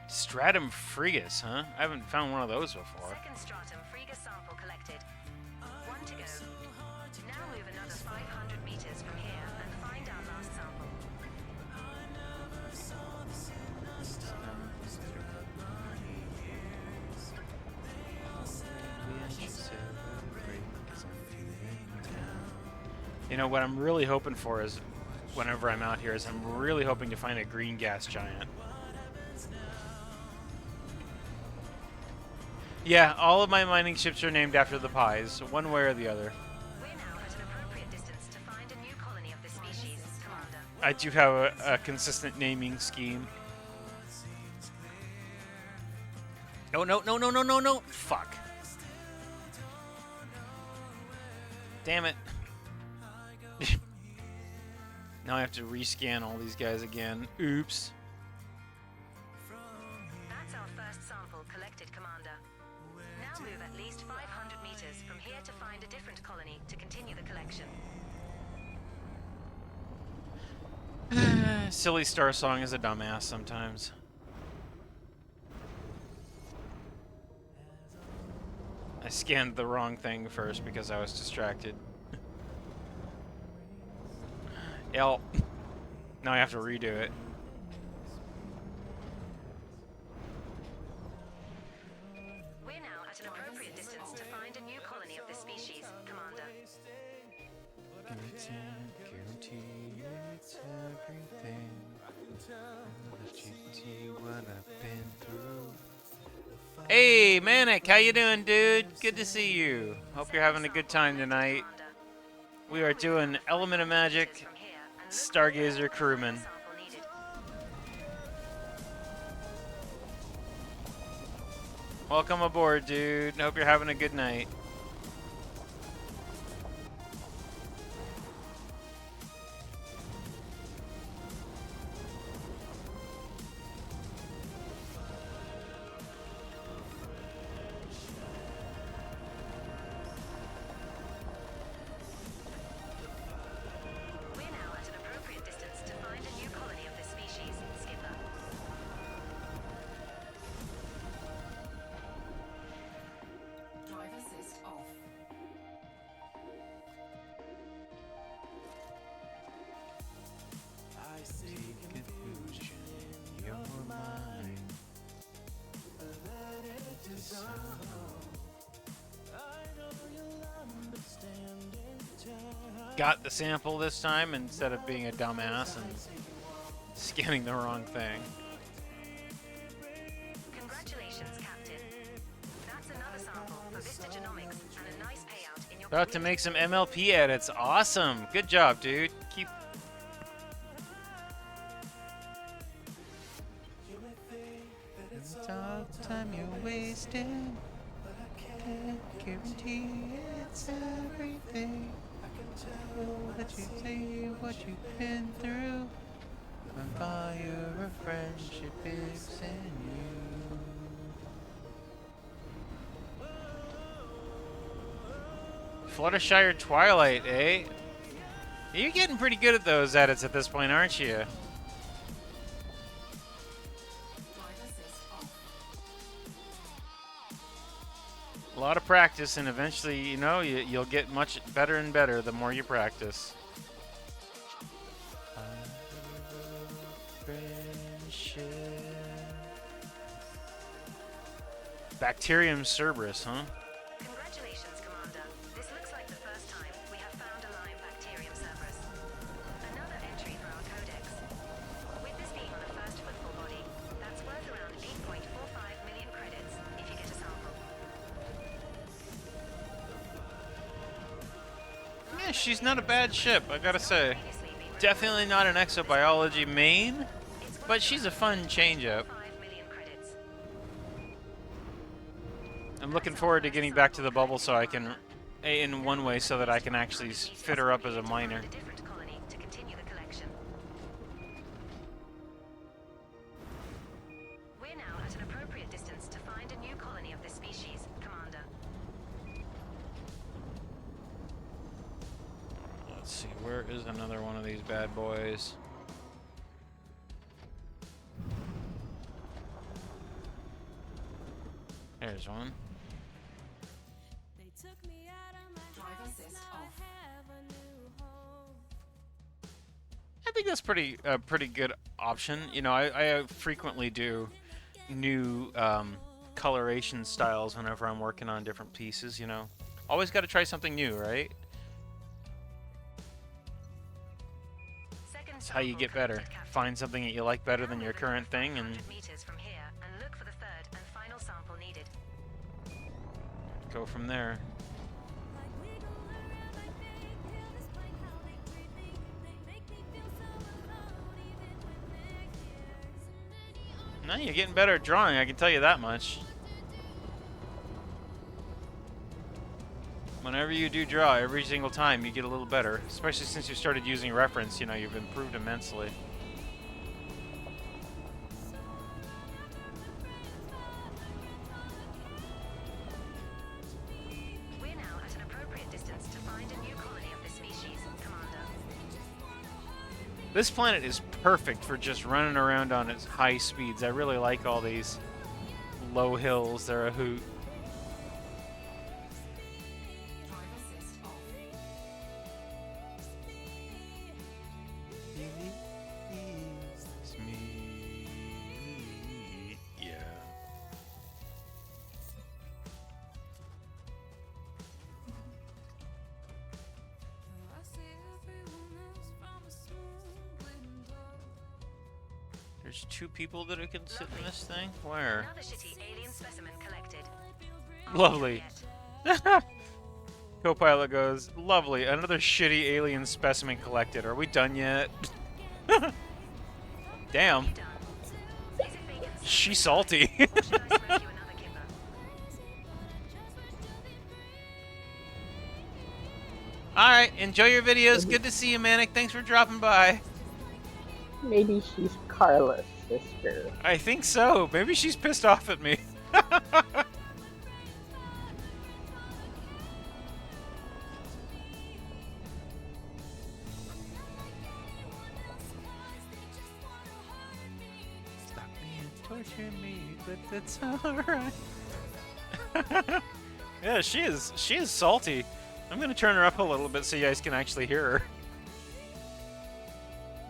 Stratum Fregus, huh? I haven't found one of those before. Second stratum Frege sample collected. 1 to go. Now move another 500 meters from here and find our last sample. You know, what I'm really hoping for is, whenever I'm out here, is I'm really hoping to find a green gas giant. Yeah, all of my mining ships are named after the pies, one way or the other. We're now at an appropriate distance to find a new colony of this species, Commander. I do have a consistent naming scheme. Oh, no, no, no, no, no, no! Fuck. Damn it. Now I have to rescan all these guys again. Oops. That's our first sample collected, Commander. Now move at least 500 meters from here to find a different colony to continue the collection. Silly Star Song is a dumbass sometimes. I scanned the wrong thing first because I was distracted. Now I have to redo it. We're now at an appropriate distance to find a new colony of this species, Commander. Guarantee it's everything. Let you see what I've been through. Hey, Manic, how you doing, dude? Good to see you. Hope you're having a good time tonight. We are doing Element of Magic, Stargazer Crewman. Welcome aboard, dude. Hope you're having a good night. We're now at an appropriate distance to find a new colony of this species, Skipper. Drive assist off. Confusion in your mind. Got the sample this time instead of being a dumbass and scanning the wrong thing. Congratulations, Captain. That's another sample for Vista Genomics and a nice payout in your About to make some MLP edits. Awesome. Good job, dude. Keep. It's all the time you're wasting. Can't guarantee Energy, it's everything. I can tell that you say what you've been through. The fire of friendship is in you. Fluttershy Twilight, eh? You're getting pretty good at those edits at this point, aren't you? Drive assist off. A lot of practice, and eventually, you know, you'll get much better and better the more you practice. Bacterium Cerberus, huh? Congratulations, Commander. This looks like the first time we have found a live bacterium Cerberus. Another entry for our codex. With this being on a first football body, that's worth around 8.45 million credits if you get a sample. Yeah, she's not a bad ship, I gotta say. Definitely not an exobiology main, but she's a fun change-up. 5 million credits. I'm looking forward to getting back to the bubble so I can, in one way, so that I can actually fit her up as a minor. A different colony to continue the collection. We're now at an appropriate distance to find a new colony of this species, Commander. Let's see, where is another one of these bad boys? There's one. Drive assist off. I think that's pretty good option. You know, I frequently do new coloration styles whenever I'm working on different pieces. You know, always got to try something new, right? That's how you get better. Find something that you like better than your current thing, and meters from here and look for the third and final sample needed. go from there. No, you're getting better at drawing, I can tell you that much. Whenever you do draw, every single time you get a little better. Especially since you started using reference, you know, you've improved immensely. We're now at an appropriate distance to find a new colony of this species, Commander. This planet is perfect for just running around on its high speeds. I really like all these low hills. They're a hoot. Drive assist off. It's me. Yeah. There's two people that can sit in this thing? Where? Another shitty alien specimen collected. Lovely. Co-pilot goes, lovely, another shitty alien specimen collected. Are we done yet? Damn. She's salty. Alright, enjoy your videos. Good to see you, Manic. Thanks for dropping by. Maybe she's Carla's sister. I think so. Maybe she's pissed off at me. Stop me and torture me, but that's alright. Yeah, she is salty. I'm gonna turn her up a little bit so you guys can actually hear her.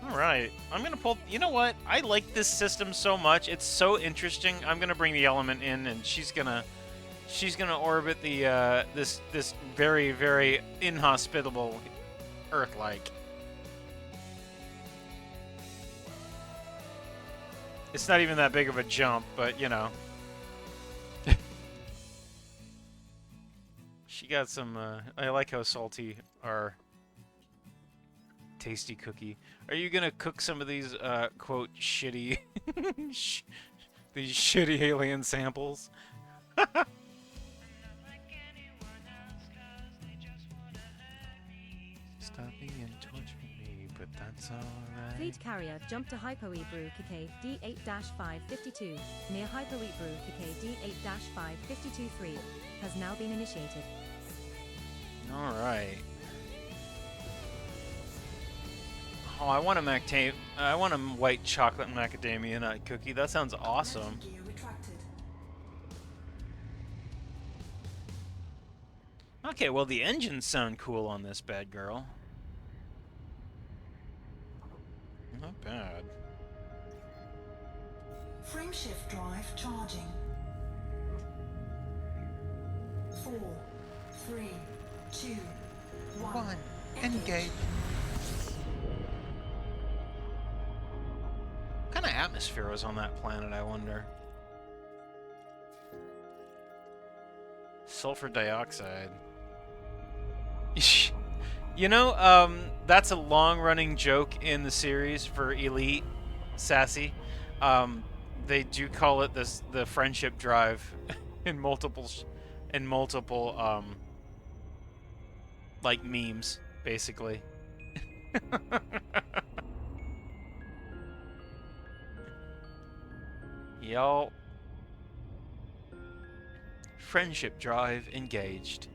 Alright, I'm gonna pull... You know what? I like this system so much. It's so interesting. I'm gonna bring the element in, and she's gonna orbit the, this very, very inhospitable Earth-like. It's not even that big of a jump, but, you know. She got some, I like how salty our tasty cookie. Are you gonna cook some of these, quote, shitty, these shitty alien samples? Stop being torturing me, but that's alright. Fleet carrier jumped to Hypoebru Kk D8-552 near Hypoebru Kk D8-552-3 has now been initiated. Alright. Oh, I want a white chocolate macadamia nut cookie. That sounds awesome. Landing gear retracted. Okay, well the engines sound cool on this bad girl. Not bad. Frameshift drive charging. 4, 3, 2, 1. Engage. What kind of atmosphere was on that planet, I wonder? Sulfur dioxide. You know, that's a long-running joke in the series for Elite Sassy. They do call it the friendship drive in multiple like memes, basically. Y'all, friendship drive engaged.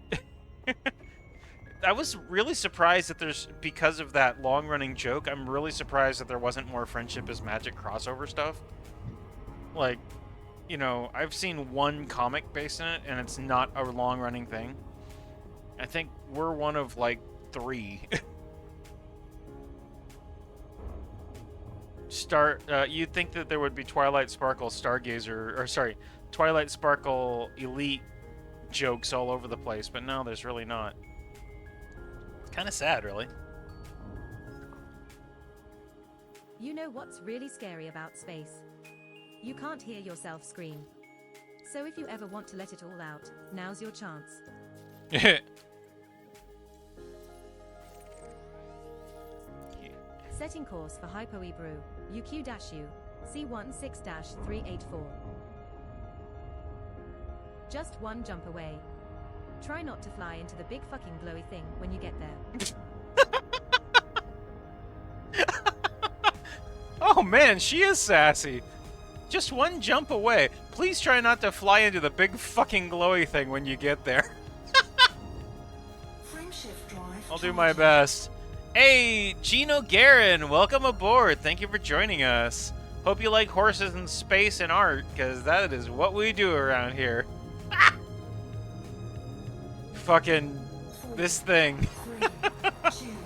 I was really surprised that because of that long-running joke, I'm really surprised that there wasn't more Friendship is Magic crossover stuff. Like, you know, I've seen one comic based in it, and it's not a long-running thing. I think we're one of, like, 3. You'd think that there would be Twilight Sparkle Stargazer, or sorry, Twilight Sparkle Elite jokes all over the place, but no, there's really not. Kind of sad, really. You know what's really scary about space? You can't hear yourself scream. So if you ever want to let it all out, now's your chance. Setting course for Hypoebru, UQ-U, C16-384. Just one jump away. Try not to fly into the big fucking glowy thing when you get there. Oh man, she is sassy. Just one jump away. Please try not to fly into the big fucking glowy thing when you get there. Frameshift drive I'll do my best. Hey, Gino Guerin, welcome aboard. Thank you for joining us. Hope you like horses and space and art, because that is what we do around here. Fucking this thing.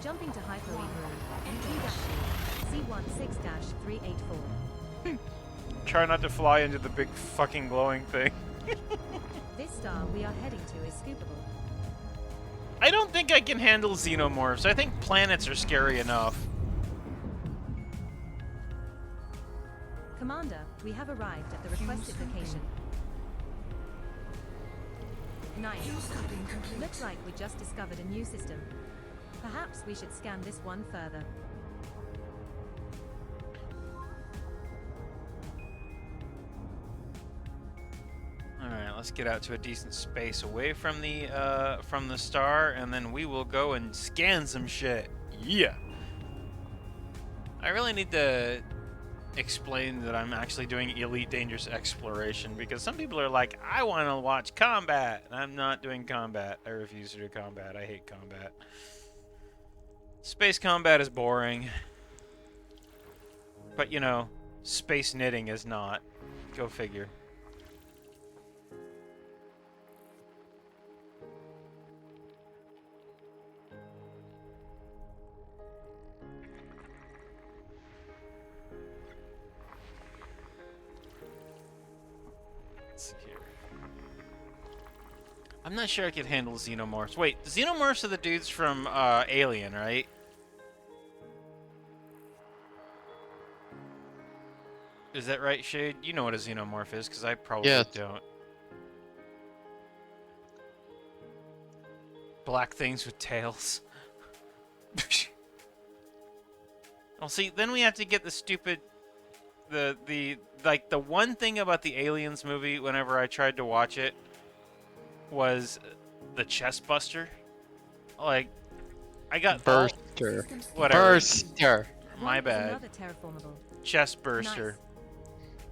Jumping to Hypoebru, UQ-U, C16-384. Try not to fly into the big fucking glowing thing. This star we are heading to is scoopable. I don't think I can handle xenomorphs. I think planets are scary enough. Commander, we have arrived at the requested location. Nice. Fuel scooping complete. Looks like we just discovered a new system. Perhaps we should scan this one further. Alright, let's get out to a decent space away from the star, and then we will go and scan some shit. Yeah! I really need to explain that I'm actually doing Elite Dangerous Exploration, because some people are like, I want to watch combat, and I'm not doing combat. I refuse to do combat. I hate combat. Space combat is boring. But, you know, space knitting is not. Go figure. Let's see here. I'm not sure I could handle xenomorphs. Wait, xenomorphs are the dudes from Alien, right? Is that right, Shade? You know what a xenomorph is, because I probably don't. Black things with tails. Well, see, then we have to get the stupid... The one thing about the Aliens movie, whenever I tried to watch it, was the chest buster. Like, I got Burster. whatever. Burster. My One was bad. another terraformable. Chest burster. Nice.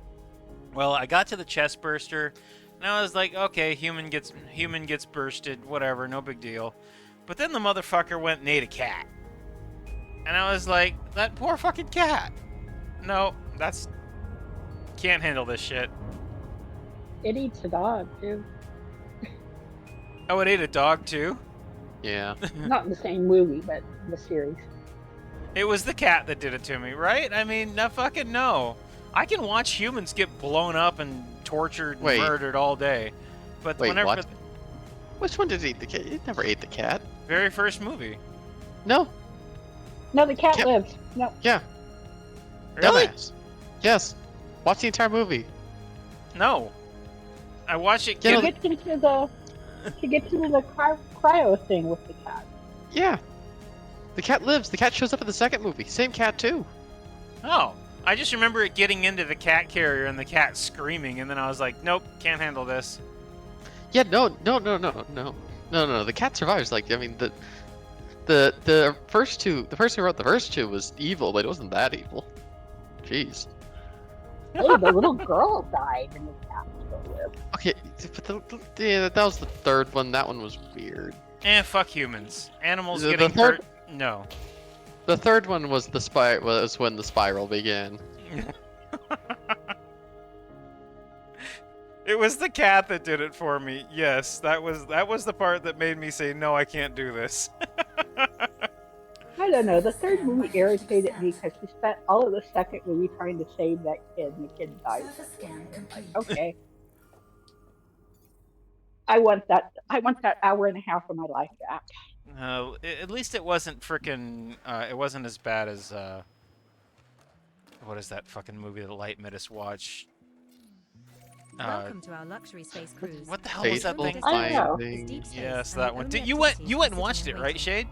Well, I got to the chest burster, and I was like, okay, human gets bursted, whatever, no big deal. But then the motherfucker went and ate a cat, and I was like, that poor fucking cat. No, that's can't handle this shit. It eats a dog too. Oh, it ate a dog too. Yeah. Not in the same movie, but in the series. It was the cat that did it to me, right? I mean, no fucking no. I can watch humans get blown up and tortured and Wait. murdered all day, but Wait, whenever what? Which one did it eat the cat? It never ate the cat. very first movie. No. No, the cat Cat- lives. No, Yeah. Really? Dumbass. Yes. Watch the entire movie. No. I watched it Yeah, get no, she gets into the cryo thing with the cat. Yeah. The cat lives. The cat shows up in the second movie. Same cat too. Oh, I just remember it getting into the cat carrier and the cat screaming, and then I was like, nope, can't handle this. Yeah. No. The cat survives. Like I mean the first two. The person who wrote the first two was evil, but it wasn't that evil. Jeez. Hey, the little girl died and the cat still lived. Okay, but yeah, that was the third one. That one was weird. Fuck humans. Animals The getting third- hurt. No. The third one was was when the spiral began. It was the cat that did it for me. Yes, that was the part that made me say, no, I can't do this. I don't know. The third movie irritated me because she spent all of the second movie trying to save that kid, and the kid died. Surface scan complete. Okay. I want that hour and a half of my life back. At least it wasn't frickin' it wasn't as bad as what is that fucking movie that Light made us watch? Welcome to our luxury space cruise. What the hell was that Fateful thing? I don't know. Is deep space, Yes, and that the one. only You went activity and is watched sitting it, and right, waiting. Shade?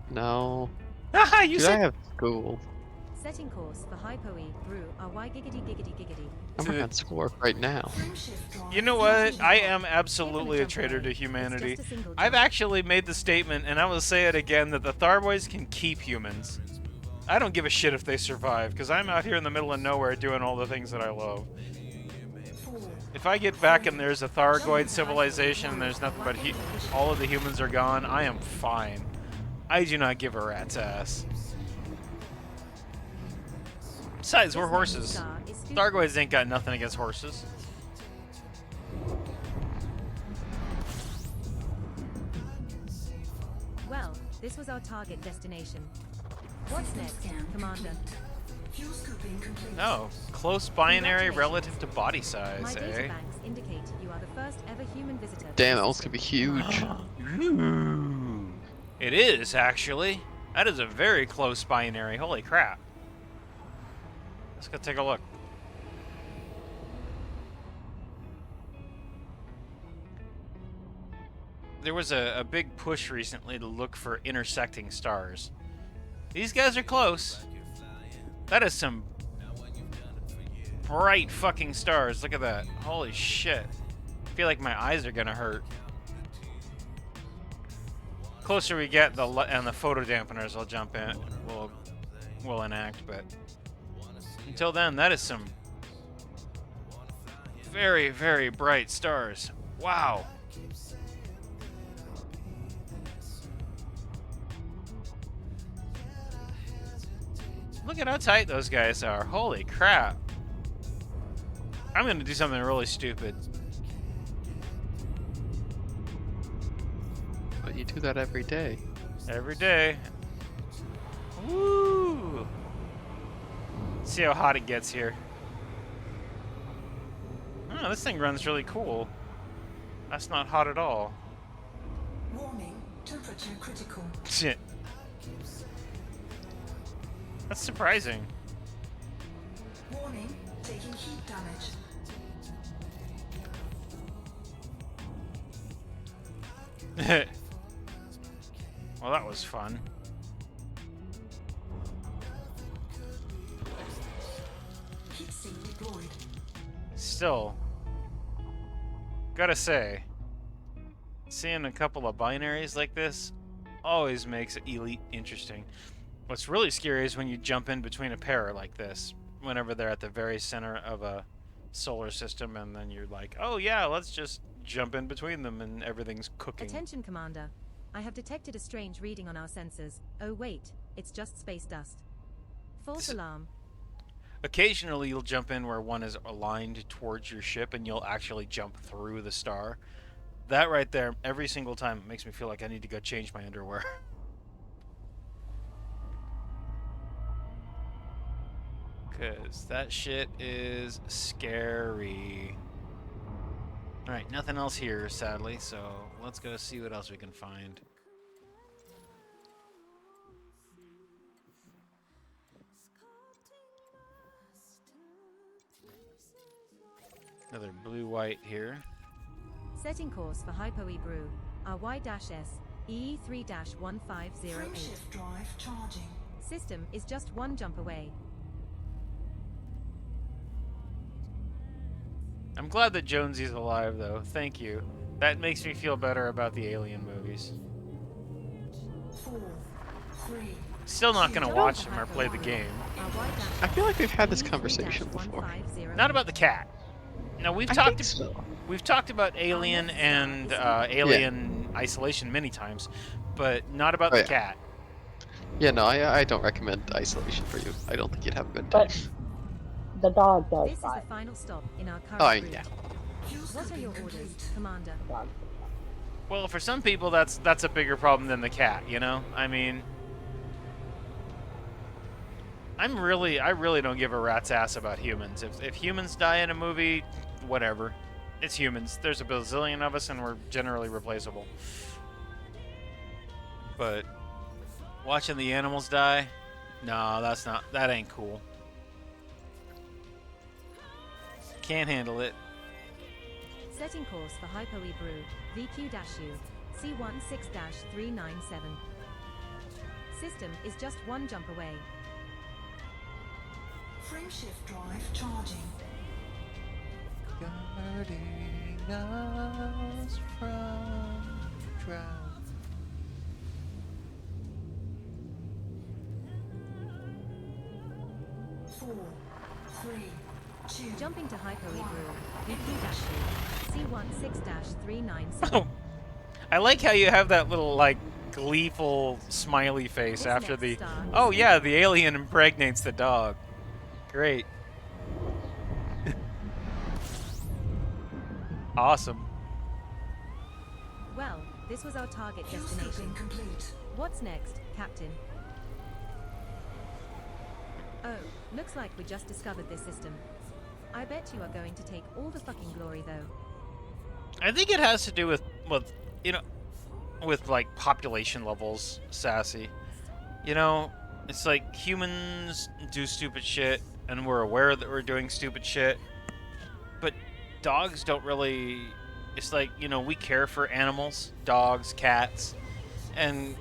No. Haha, you Dude, I said have school. Setting course for Hypo-E, Brew, RY giggity giggity giggity. I'm working on schoolwork right now. Frameshift drive You know what? charging. I am absolutely a You're gonna traitor jump to away. humanity. It's just a single I've jump. actually made the statement, and I will say it again, that the Tharboys can keep humans. I don't give a shit if they survive, because I'm out here in the middle of nowhere doing all the things that I love. 4, If I get back and there's a Thargoid civilization and there's nothing but all of the humans are gone, I am fine. I do not give a rat's ass. Besides, we're This horses. star is food- Thargoids ain't got nothing against horses. Well, this was our target destination. What's next, scan Commander? complete. Fuel scooping complete. Oh, close binary Congratulations. relative to body My size, data eh? banks indicate you are the first ever human visitor. to Damn, this that one's gonna be huge. Ooh. It is, actually. That is a very close binary. Holy crap. Let's go take a look. There was a big push recently to look for intersecting stars. These guys are close. That is some bright fucking stars. Look at that. Holy shit. I feel like my eyes are gonna hurt. Closer we get, and the photo dampeners will jump in. Will enact, but until then, that is some very, very bright stars. Wow. Look at how tight those guys are. Holy crap. I'm gonna do something really stupid. But you do that every day. Every day. Woo! See how hot it gets here. Oh, this thing runs really cool. That's not hot at all. Warning, temperature critical. Shit. That's surprising. Warning, taking heat damage. Well, that was fun. Heat sink deployed. Still, gotta say, seeing a couple of binaries like this always makes Elite interesting. What's really scary is when you jump in between a pair like this, whenever they're at the very center of a solar system, and then you're like, oh yeah, let's just jump in between them, and everything's cooking. Attention, Commander. I have detected a strange reading on our sensors. Oh wait, it's just space dust. False alarm. Occasionally you'll jump in where one is aligned towards your ship, and you'll actually jump through the star. That right there, every single time, makes me feel like I need to go change my underwear. Because that shit is scary. Alright, nothing else here, sadly, so let's go see what else we can find. Another blue-white here. Setting course for Hypo-E Brew, RY-S, EE3-1508. Frameshift drive charging. System is just one jump away. I'm glad that Jonesy's alive, though. Thank you. That makes me feel better about the Alien movies. 4, 3. Still not gonna watch them or play the game. I feel like we've had this conversation before. Not about the cat. No, I think so. we've talked about Alien and Alien Isolation many times, but not about the cat. Yeah, no, I don't recommend Isolation for you. I don't think you'd have a good time. But the dog does This is die. the final stop in our current Oh, route. yeah. What are your orders, Commander? Dog. Well, for some people, that's a bigger problem than the cat. You know, I mean, I really don't give a rat's ass about humans. If humans die in a movie, whatever. It's humans. There's a bazillion of us, and we're generally replaceable. But watching the animals die, no, that ain't cool. Can't handle it. Setting course for Hypo-E Brew, VQ-U, C16-397. System is just one jump away. Frameshift drive charging. Guarding us from drought. Four, three, two. Jumping to Hypo-E Brew, VQ-U, C16-397. Oh, I like how you have that little like gleeful smiley face This after next the. star is Oh yeah, the alien impregnates the dog. Great. Awesome. Well, this was our target Fuel destination. scooping complete. What's next, Captain? Oh, looks like we just discovered this system. I bet you are going to take all the fucking glory, though. I think it has to do with you know, with like population levels, Sassy. You know, it's like humans do stupid shit, and we're aware that we're doing stupid shit. But dogs don't really. It's like, you know, we care for animals, dogs, cats, and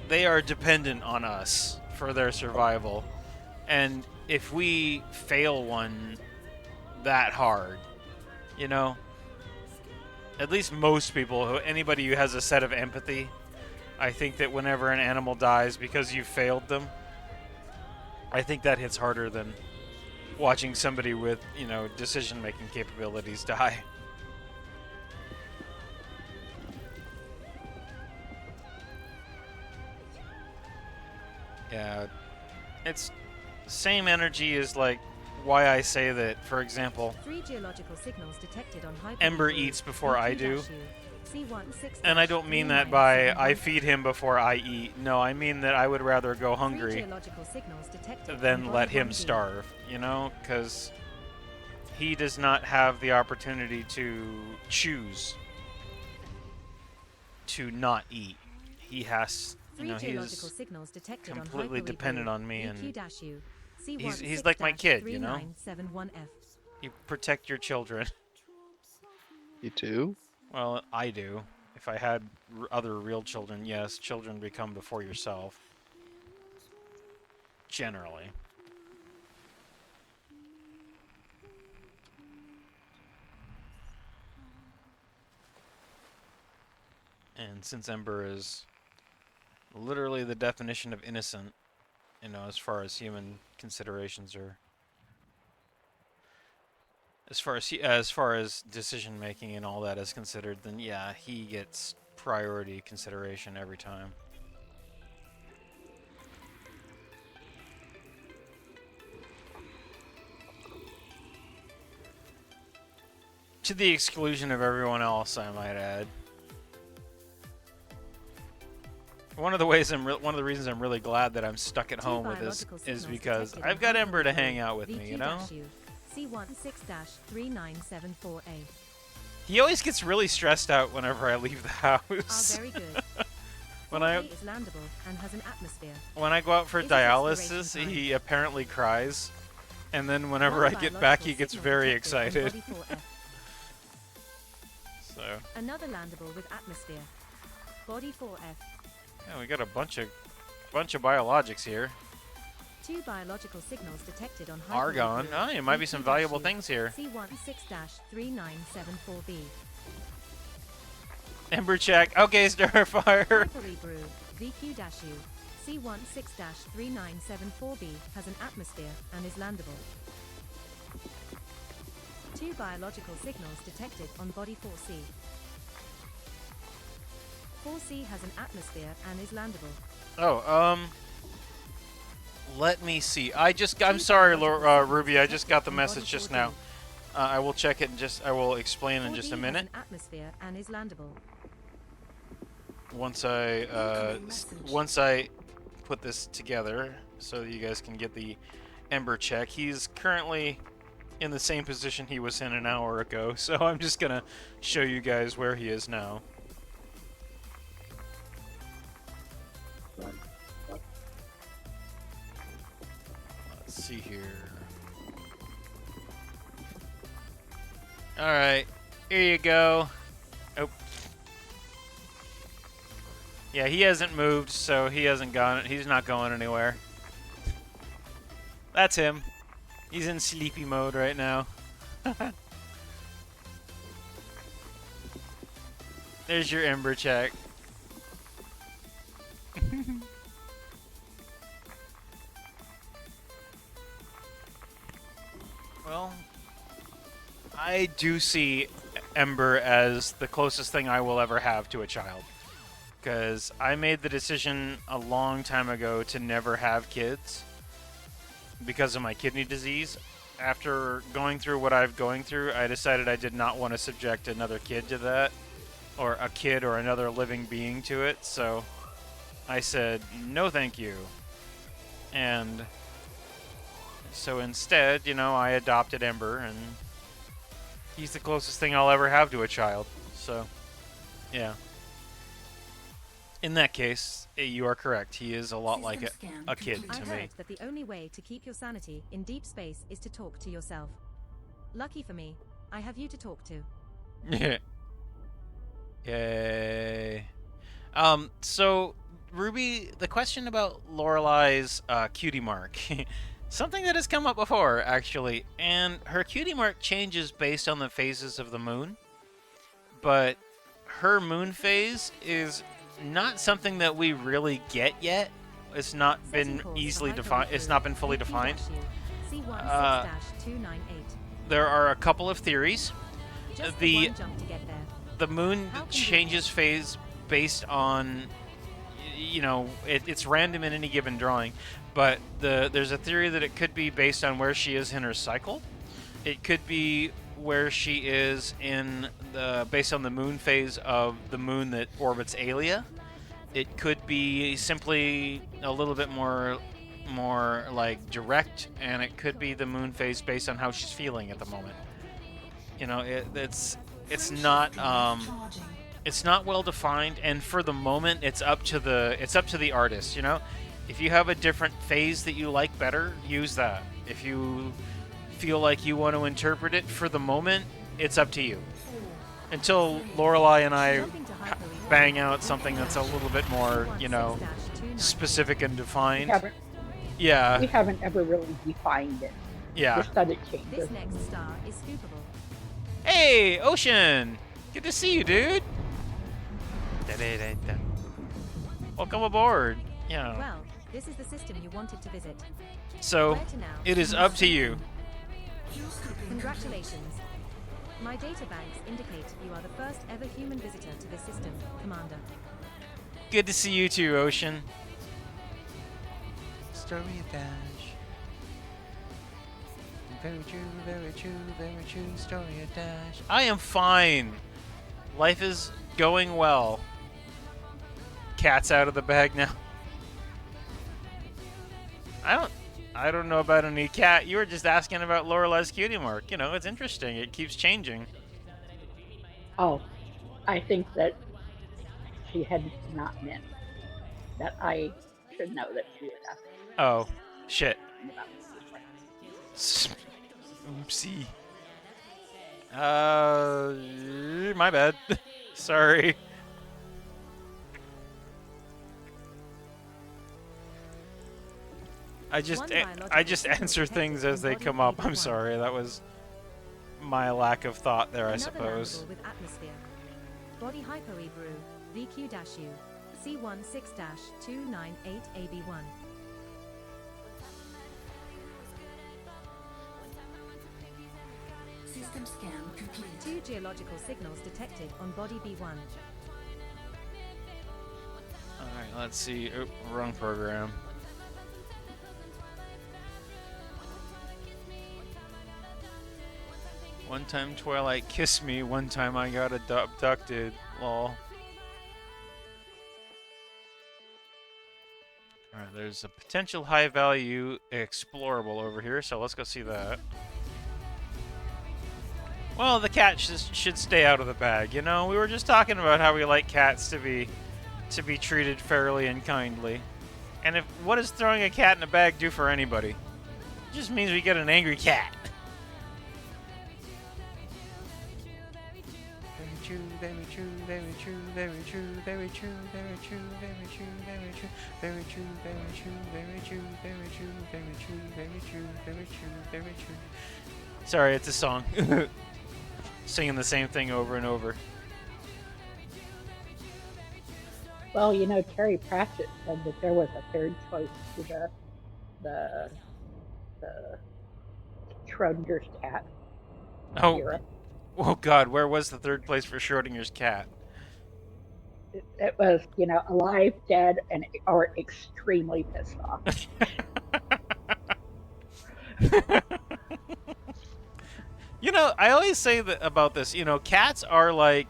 they are dependent on us for their survival. And if we fail one that hard, you know, at least most people, anybody who has a set of empathy, I think that whenever an animal dies because you failed them, I think that hits harder than watching somebody with, you know, decision-making capabilities die. Yeah, it's same energy as like why I say that, for example, 3 geological signals detected on Hypo-E Ember Brew, eats before I do. VQ-U, C16-397. And I don't mean that by I feed him before I eat. No, I mean that I would rather go 3 hungry geological signals detected than on let Body him 1B. starve, you know? Because he does not have the opportunity to choose to not eat. He has, you 3 know, he geological is signals detected on completely Hypo-E dependent Brew, on me, and VQ-U, he's like my kid, you know? C16-3971F. you protect your children. You do? Well, I do. If I had other real children, yes, children become before yourself. Generally. And since Ember is literally the definition of innocent, you know, as far as human considerations are, as far as decision making and all that is considered, then yeah, he gets priority consideration every time. To the exclusion of everyone else, I might add. One of the reasons I'm really glad that I'm stuck at home with this is because I've got Ember to hang out with me, you know? C16-3974A. He always gets really stressed out whenever I leave the house. Very good. When I is landable and has an atmosphere. When I go out for Is it dialysis, exploration time? he apparently cries, and then whenever I get back, he gets very excited. So Another landable with atmosphere. Body 4F. yeah, we got a bunch of biologics here. 2 biological signals detected on Argon. Oh, there might be some valuable things here. C16-3974B. Ember check. Okay, Starfire. Hypery Brew. VQ-U. C16-3974B has an atmosphere and is landable. 2 biological signals detected on body 4C. 4C has an atmosphere and is landable. Oh, let me see. I'm sorry, Ruby. I just got the message just now. I will check it and I will explain in just a 4D minute. has an atmosphere and is landable. Once I put this together so that you guys can get the Ember check. He's currently in the same position he was in an hour ago, so I'm just gonna show you guys where he is now. Let's see here. Alright, here you go. Oh. Yeah, he hasn't moved, so he's not going anywhere. That's him. He's in sleepy mode right now. There's your Ember check. Well, I do see Ember as the closest thing I will ever have to a child. Because I made the decision a long time ago to never have kids because of my kidney disease. After going through what I've going through, I decided I did not want to subject another kid to that, or a kid or another living being to it, so I said, no thank you. And so instead, you know, I adopted Ember, and he's the closest thing I'll ever have to a child, so yeah. In that case, you are correct. He is a lot like a kid I to heard me. that the only way to keep your sanity in deep space is to talk to yourself. Lucky for me, I have you to talk to. Yay. So, Ruby, the question about Lorelei's cutie mark. Something that has come up before, actually. And her cutie mark changes based on the phases of the moon. But her moon phase is not something that we really get yet. It's not been easily defined. It's not been fully defined. There are a couple of theories. The moon changes phase based on, you know, it's random in any given drawing, but there's a theory that it could be based on where she is in her cycle. It could be where she is in based on the moon phase of the moon that orbits Aelia. It could be simply a little bit more like direct, and it could be the moon phase based on how she's feeling at the moment. You know, it's not well defined, and for the moment, it's up to the artist. You know, if you have a different phase that you like better, use that. If you feel like you want to interpret it for the moment, it's up to you. Until Lorelei and I bang out something that's a little bit more, you know, specific and defined. We haven't ever really defined it. Yeah. Just that it changes. This next star is scoopable. Hey, Ocean! Good to see you, dude. Welcome aboard. Yeah. Well, this is the system you wanted to visit. So, Where to now? it is up to you. Fuel scooping Congratulations. My data banks indicate you are the first ever human visitor to this system, Commander. Good to see you too, Ocean. Story dash. Very true, very true, very true. Story dash. I am fine. Life is going well. Cat's out of the bag now. I don't know about any cat. You were just asking about Lorelei's cutie mark. You know, it's interesting. It keeps changing. Oh, I think that she had not meant that I should know that she was asking Oh, shit. about Oopsie. My bad. Sorry. I just answer things as they come up. I'm sorry. That was my lack of thought there, I Another suppose. landable with atmosphere. Body hyper-ebrew, VQ-U, C16-298AB1. system scan complete. 2 geological signals detected on body B1. Alright, let's see. Oop, wrong program. One time Twilight kissed me, one time I got abducted. Lol. Alright, there's a potential high value explorable over here, so let's go see that. Well, the cat should stay out of the bag, you know? We were just talking about how we like cats to be treated fairly and kindly. And what does throwing a cat in a bag do for anybody? It just means we get an angry cat. Very true, very true, very true, very true, very true, very true, very true, very true, very true, very true, very true, very true, very true, very true, very true, very true. Sorry, it's a song. Singing the same thing over and over. Well, you know, Terry Pratchett said that there was a third choice to the Schrodinger's cat. Oh, Europe. oh God, where was the third place for Schrodinger's cat? It was, you know, alive, dead, or extremely pissed off. You know, I always say that about this. You know, cats are like,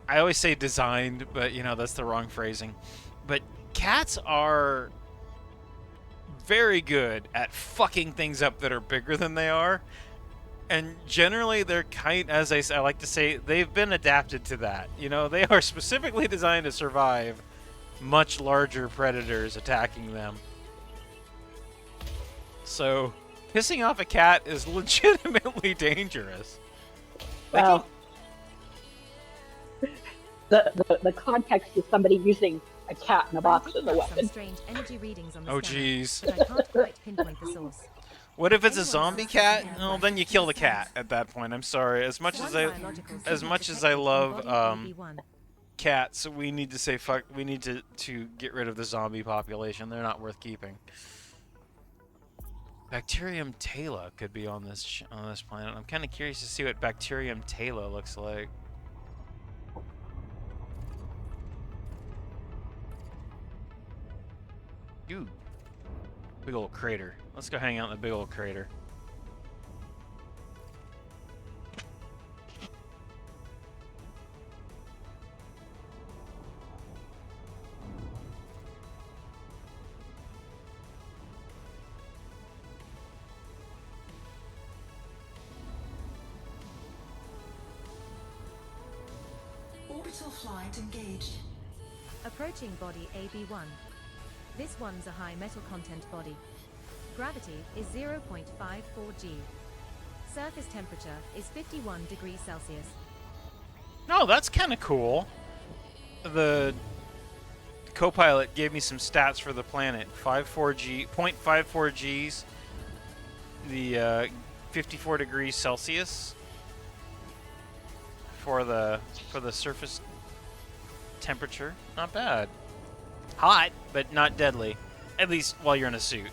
I always say designed, but you know that's the wrong phrasing. But cats are very good at fucking things up that are bigger than they are, and generally they're as I like to say, they've been adapted to that. You know, they are specifically designed to survive much larger predators attacking them. So, pissing off a cat is legitimately dangerous. Well, the context is somebody using a cat in a box as a Some weapon. strange energy readings on the Oh, scanner, jeez. but I can't quite pinpoint the source. What if it's a zombie cat? Well, then you kill the cat at that point. I'm sorry. As much as I love cats, we need to say fuck. We need to get rid of the zombie population. They're not worth keeping. Bacterium tala could be on this planet. I'm kind of curious to see what Bacterium tala looks like. Dude, big old crater. Let's go hang out in the big old crater. Orbital flight engaged. Approaching body AB1. This one's a high metal content body. Gravity is 0.54 g. Surface temperature is 51 degrees Celsius. No, that's kind of cool. The co-pilot gave me some stats for the planet. 0.54 Gs. The 54 degrees Celsius for the surface temperature. Not bad. Hot, but not deadly. At least while you're in a suit.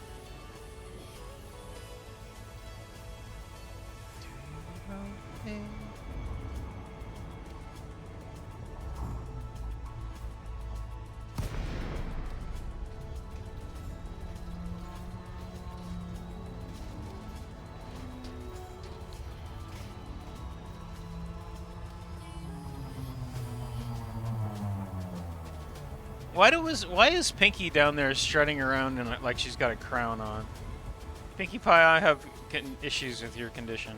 Why is Pinky down there strutting around and like she's got a crown on? Pinkie Pie, I have issues with your condition.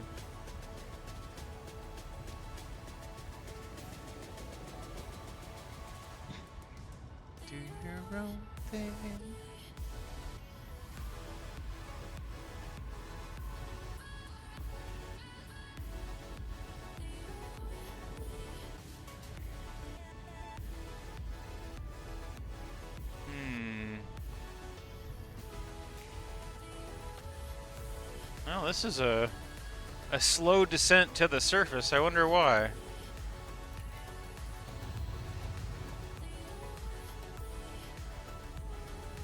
Do your own thing. Well, this is a slow descent to the surface. I wonder why.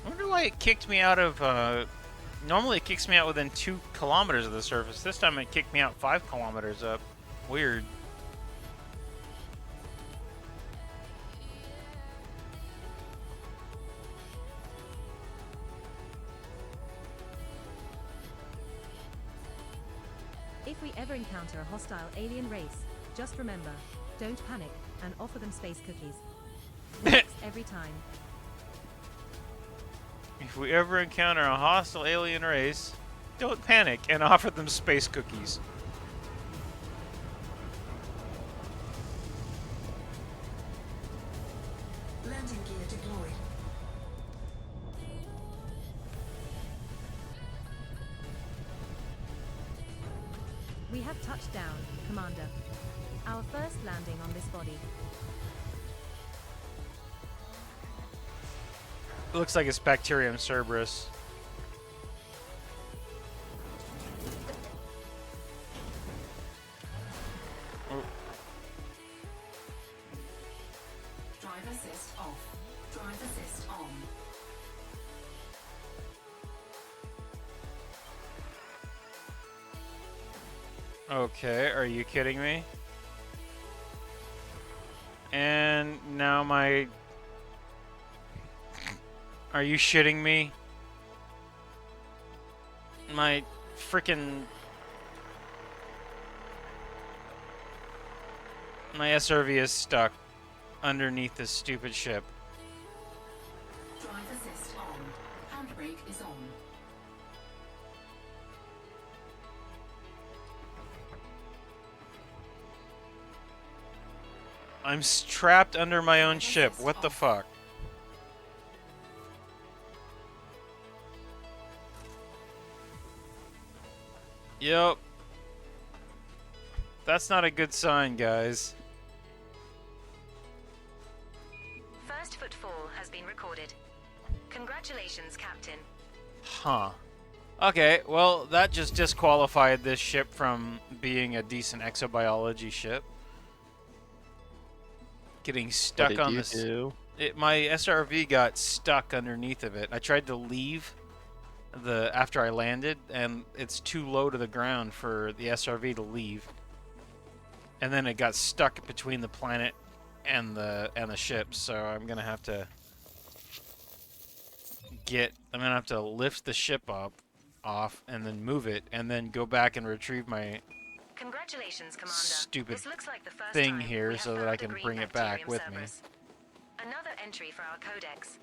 I wonder why it kicked me out of... normally it kicks me out within 2 kilometers of the surface. This time it kicked me out 5 kilometers up. Weird. If we ever encounter a hostile alien race, just remember, don't panic, and offer them space cookies. Works every time. If we ever encounter a hostile alien race, don't panic and offer them space cookies. Landing gear deployed. We have touched down, Commander. Our first landing on this body. It looks like it's Bacterium Cerberus. Drive assist off. Drive assist on. Okay, are you kidding me? And now my... Are you shitting me? My frickin'... My SRV is stuck underneath this stupid ship. Drive assist on. Handbrake is on. I'm trapped under my own ship. What the fuck? Yep. That's not a good sign, guys. First footfall has been recorded. Congratulations, Captain. Huh. Okay, well, that just disqualified this ship from being a decent exobiology ship. Getting stuck on this. My SRV got stuck underneath of it. I tried to leave after I landed, and it's too low to the ground for the SRV to leave. And then it got stuck between the planet and the ship, so I'm gonna have to lift the ship off and then move it and then go back and retrieve my Congratulations, Commander. Stupid this looks like the first thing time here we have so that found I a can green bring it back bacterium with me. Cerberus. Another entry for our codex.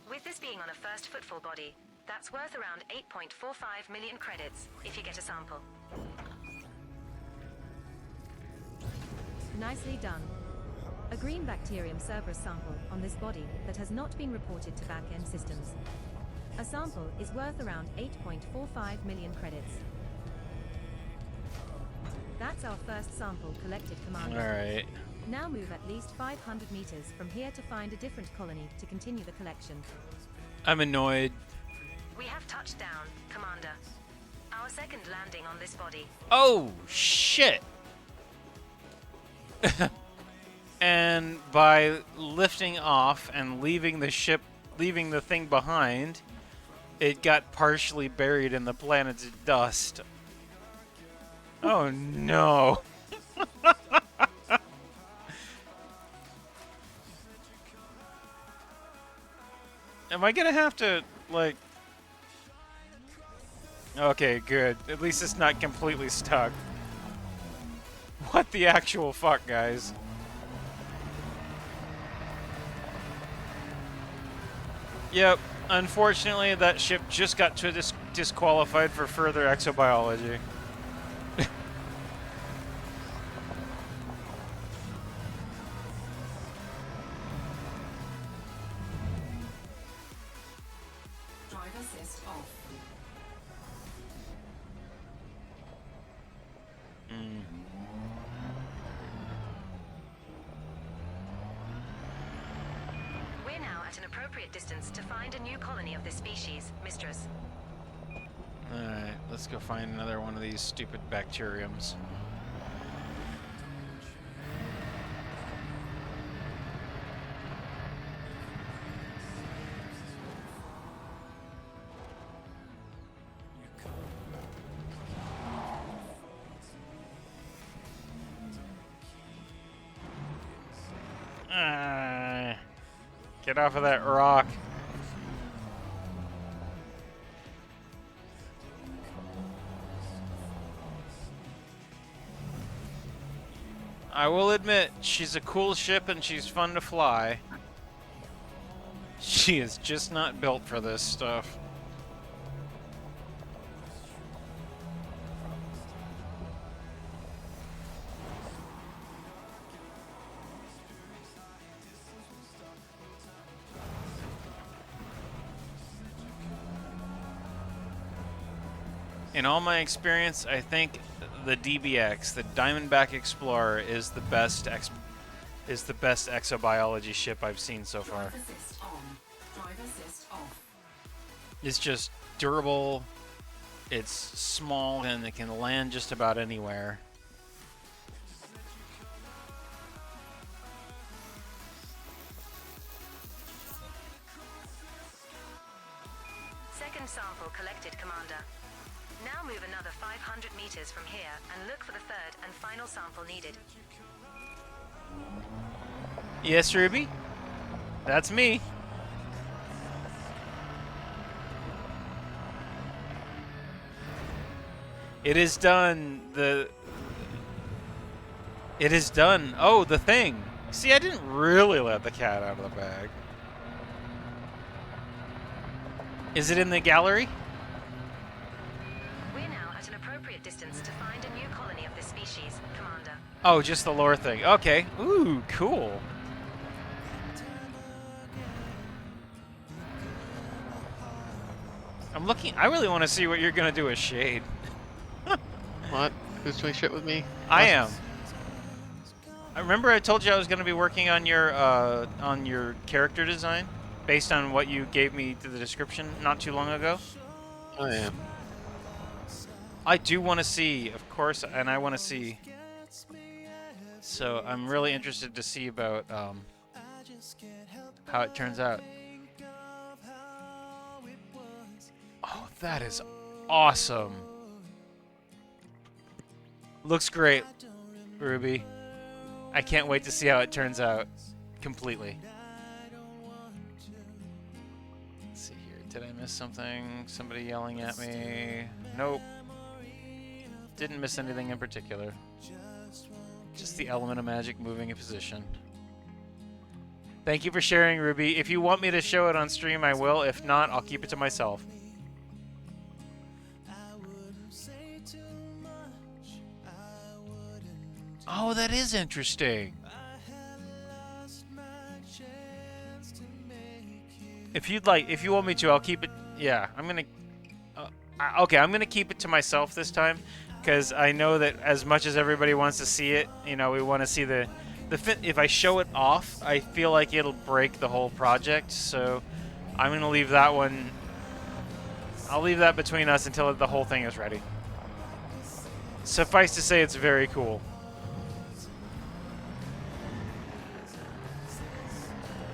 With this being on a first footfall body, that's worth around 8.45 million credits if you get a sample. Nicely done. A green bacterium Cerberus sample on this body that has not been reported to back-end systems. A sample is worth around 8.45 million credits. That's our first sample collected, Commander. Alright. Now move at least 500 meters from here to find a different colony to continue the collection. I'm annoyed. We have touched down, Commander. Our second landing on this body. Oh, shit! And by lifting off and leaving the ship leaving the thing behind, it got partially buried in the planet's dust. Oh no. Am I gonna have to, like... Okay, good. At least it's not completely stuck. What the actual fuck, guys? Yep, unfortunately that ship just got disqualified for further exobiology. Drive assist off. We're now at an appropriate distance to find a new colony of this species, Mistress. Alright, let's go find another one of these stupid bacteriums. Get off of that rock. I will admit, she's a cool ship and she's fun to fly. She is just not built for this stuff. In all my experience, I think the DBX, the Diamondback Explorer, is the best exobiology ship I've seen so far. Drive assist on. Drive assist off. It's just durable, it's small, and it can land just about anywhere. Second sample collected, Commander. Now move another 500 meters from here and look for the third and final sample needed. Yes, Ruby? That's me. It is done. It is done. Oh, the thing. See, I didn't really let the cat out of the bag. Is it in the gallery? We're now at an appropriate distance to find a new colony of this species, Commander. Oh, just the lore thing. Okay. Ooh, cool. I'm looking. I really want to see what you're gonna do with Shade. What? Who's doing shit with me? I am. I remember I told you I was gonna be working on your character design based on what you gave me to the description not too long ago. I am. I do want to see, of course, and I want to see. So I'm really interested to see about how it turns out. Oh, that is awesome. Looks great, Ruby. I can't wait to see how it turns out completely. Let's see here. Did I miss something? Somebody yelling at me? Nope. Didn't miss anything in particular. Just the element of magic moving a position. Thank you for sharing, Ruby. If you want me to show it on stream, I will. If not, I'll keep it to myself. Oh, that is interesting. If you'd like, if you want me to, I'll keep it. Yeah, I'm gonna. Okay, I'm gonna keep it to myself this time, because I know that as much as everybody wants to see it, you know, we want to see the fit. If I show it off, I feel like it'll break the whole project. So I'm gonna leave that one. I'll leave that between us until the whole thing is ready. Suffice to say, it's very cool.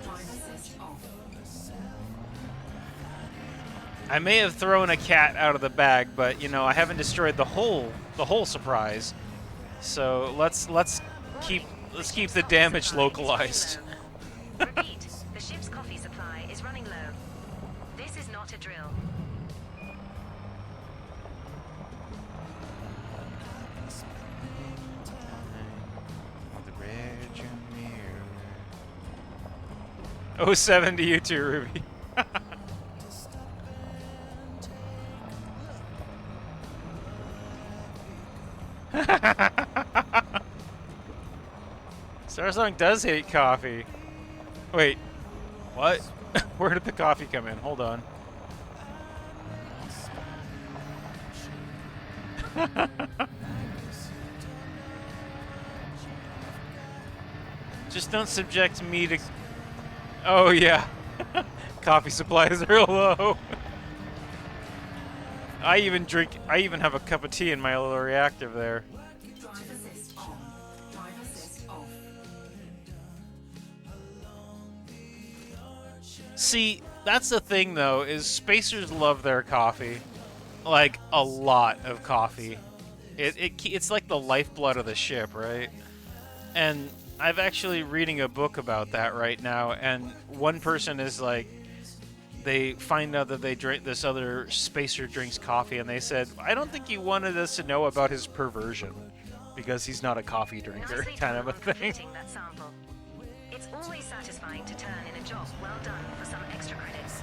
Drive assist off. I may have thrown a cat out of the bag, but you know I haven't destroyed the whole surprise. So let's keep the damage localized. Repeat, the ship's coffee supply is running low. This is not a drill. Oh, 7 to you too, Ruby. Starsong does hate coffee. Wait, what? Where did the coffee come in? Hold on. Just don't subject me to... Oh, yeah. Coffee supplies are low. I even have a cup of tea in my little reactor there. Drive assist on. Drive assist off. See, that's the thing though, is spacers love their coffee. Like, a lot of coffee. It's like the lifeblood of the ship, right? And I'm actually reading a book about that right now, and one person is like, they find out that this other spacer drinks coffee, and they said, I don't think he wanted us to know about his perversion, because he's not a coffee drinker, Nicely kind of done a on thing. completing that sample. It's always satisfying to turn in a job well done for some extra credits.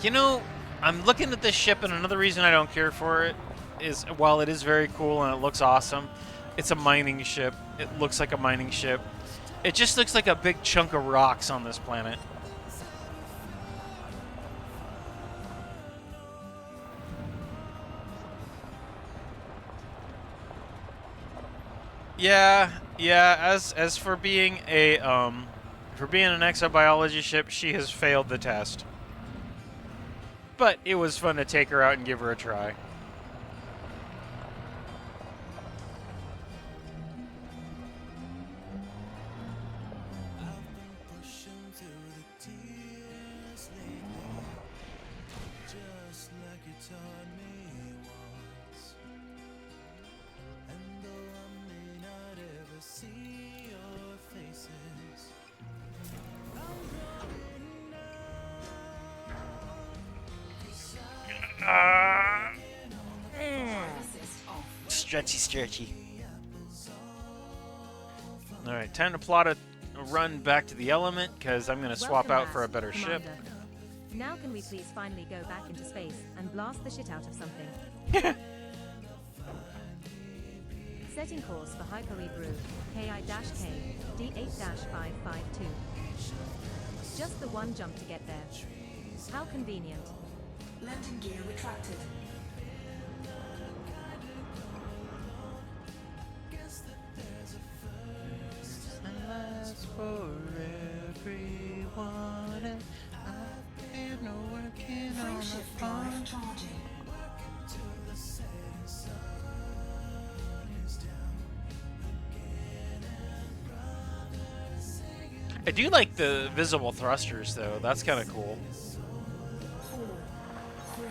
You know, I'm looking at this ship, and another reason I don't care for it is, while it is very cool and it looks awesome, it's a mining ship. It looks like a mining ship. It just looks like a big chunk of rocks on this planet. Yeah. As for being an exobiology ship, she has failed the test. But it was fun to take her out and give her a try. Stretchy. Alright, time to plot a run back to the element, because I'm going to swap Welcome out for a back, better ship. Commander. Now can we please finally go back into space and blast the shit out of something? Setting course for Hyper-Ebrew, KI-K, D8-552. Just the one jump to get there. How convenient. Landing gear retracted. Free drive charging. I do like the visible thrusters, though. That's kind of cool. 4, 3,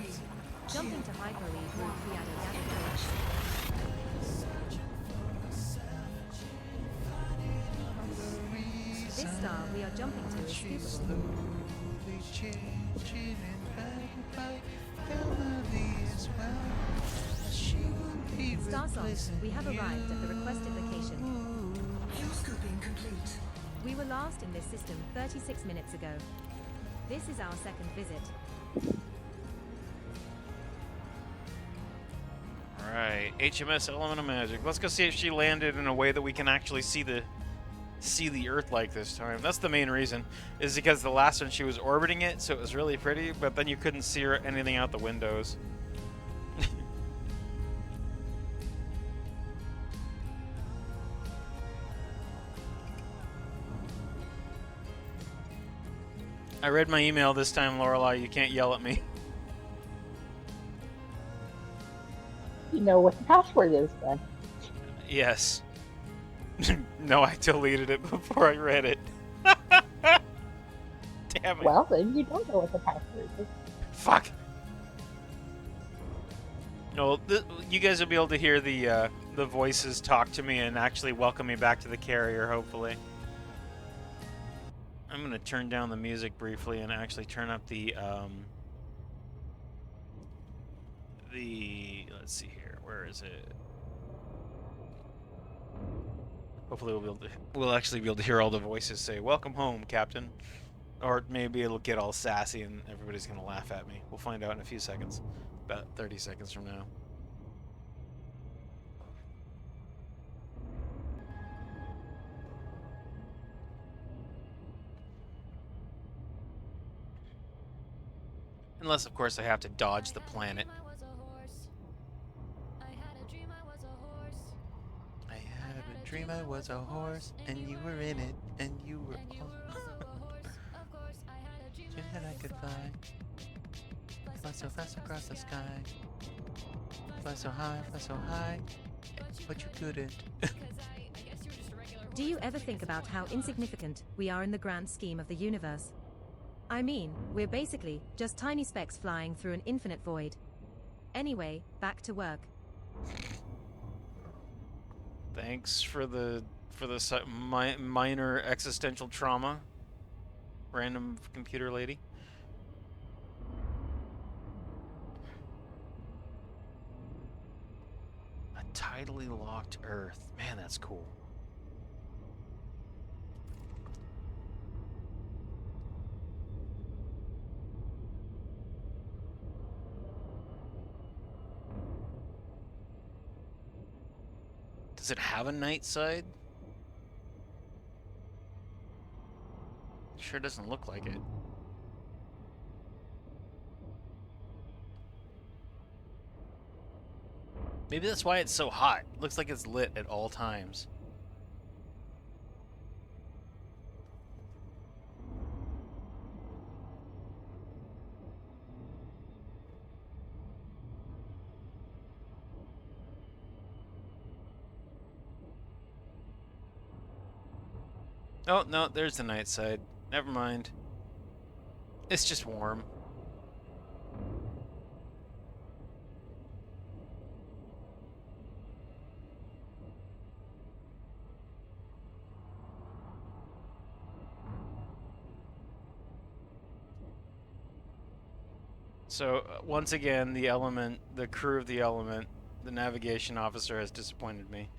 Jumping to Hyper-Ebrew, KI-K. This star we are jumping to is scoopable. Starsong, we have arrived at the requested location. fuel scooping complete. We were last in this system 36 minutes ago. This is our second visit. Alright, HMS Element of Magic. Let's go see if she landed in a way that we can actually see the Earth like this time. That's the main reason, is because the last one she was orbiting it, so it was really pretty, but then you couldn't see anything out the windows. I read my email this time, Lorelai. You can't yell at me. You know what the password is then. Yes. No, I deleted it before I read it. Damn it. Well, then you don't know what the password is. Fuck. No, you guys will be able to hear the voices talk to me and actually welcome me back to the carrier, hopefully. I'm gonna turn down the music briefly and actually turn up the let's see here, where is it? Hopefully we'll actually be able to hear all the voices say, "Welcome home, Captain." Or maybe it'll get all sassy and everybody's gonna laugh at me. We'll find out in a few seconds. About 30 seconds from now. Unless, of course, I have to dodge the planet. I had a dream I was a horse, and you were in it, and you were dream that I could fly. Fly so fast across the sky. Fly so high, but you couldn't. Do you ever think about how insignificant we are in the grand scheme of the universe? I mean, we're basically just tiny specks flying through an infinite void. Anyway, back to work. Thanks for the minor existential trauma, random computer lady. A tidally locked Earth. Man, that's cool. Does it have a night side? Sure doesn't look like it. Maybe that's why it's so hot. It looks like it's lit at all times. Oh, no, there's the night side. Never mind. It's just warm. So, once again, the crew of the Element, the navigation officer has disappointed me.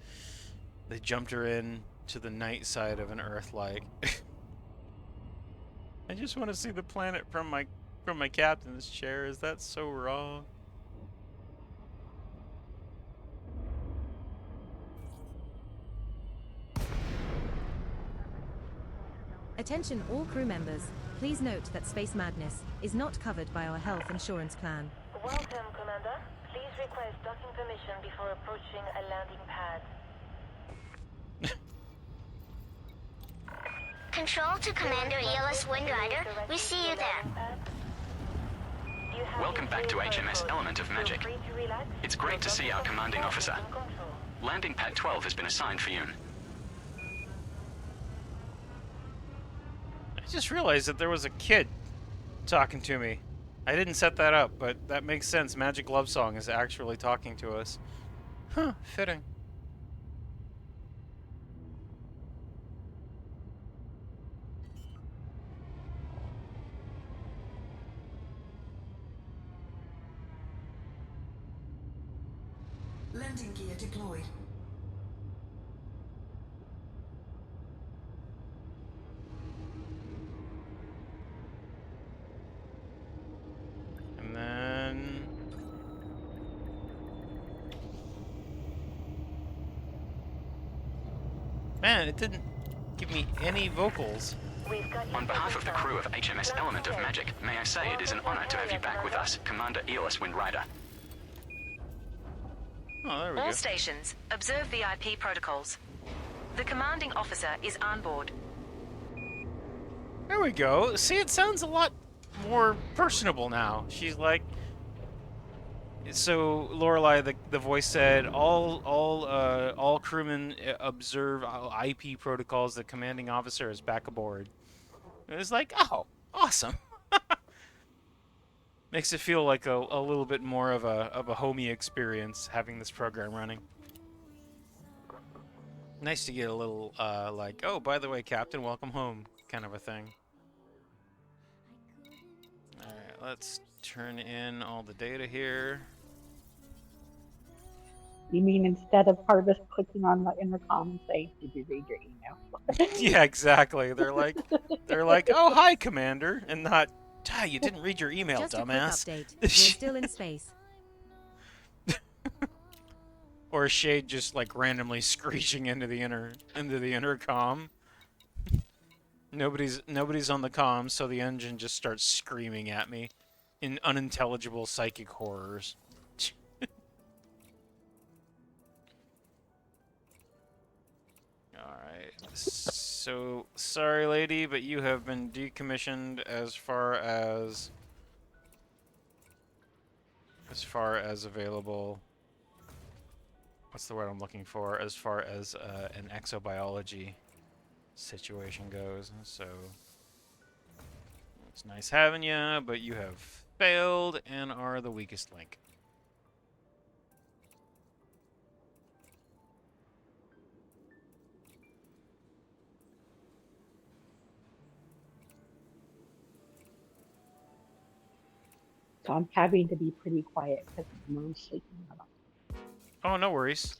They jumped her in to the night side of an Earth-like. I just want to see the planet from my captain's chair. Is that so wrong? Attention all crew members. Please note that Space Madness is not covered by our health insurance plan. Welcome, Commander. Please request docking permission before approaching a landing pad. Control to Commander ELS Windrider. We see you there. Welcome back to HMS Element of Magic. It's great to see our commanding officer. Landing pad 12 has been assigned for you. I just realized that there was a kid talking to me. I didn't set that up, but that makes sense. Magic Love Song is actually talking to us. Huh, fitting. Landing gear deployed. And then... Man, it didn't give me any vocals. On behalf of the crew of HMS Element of Magic, may I say it is an honor to have you back with us, Commander ELS Windrider. Oh, there we All go. stations, observe VIP protocols. The commanding officer is on board. There we go. See, it sounds a lot more personable now. She's like... So, Lorelei, the voice said, all crewmen observe IP protocols. The commanding officer is back aboard. And it's like, oh, Awesome. Makes it feel like a little bit more of a homey experience having this program running. Nice to get a little like, oh, by the way, Captain, welcome home, kind of a thing. All right, let's turn in all the data here. You mean instead of Harvest clicking on the intercom and saying, "Did you read your email?" Yeah, exactly. They're like, oh, hi, Commander, and not, you didn't read your email, Just dumbass. a quick update. We're still in space. Or Shade just like randomly screeching into the intercom. Nobody's on the comm, so the engine just starts screaming at me in unintelligible psychic horrors. Alright. So sorry lady, but you have been decommissioned as far as available. What's the word I'm looking for? As far as an exobiology situation goes. So it's nice having you, but you have failed and are the weakest link. So I'm having to be pretty quiet because my mom's sleeping. Oh, no worries.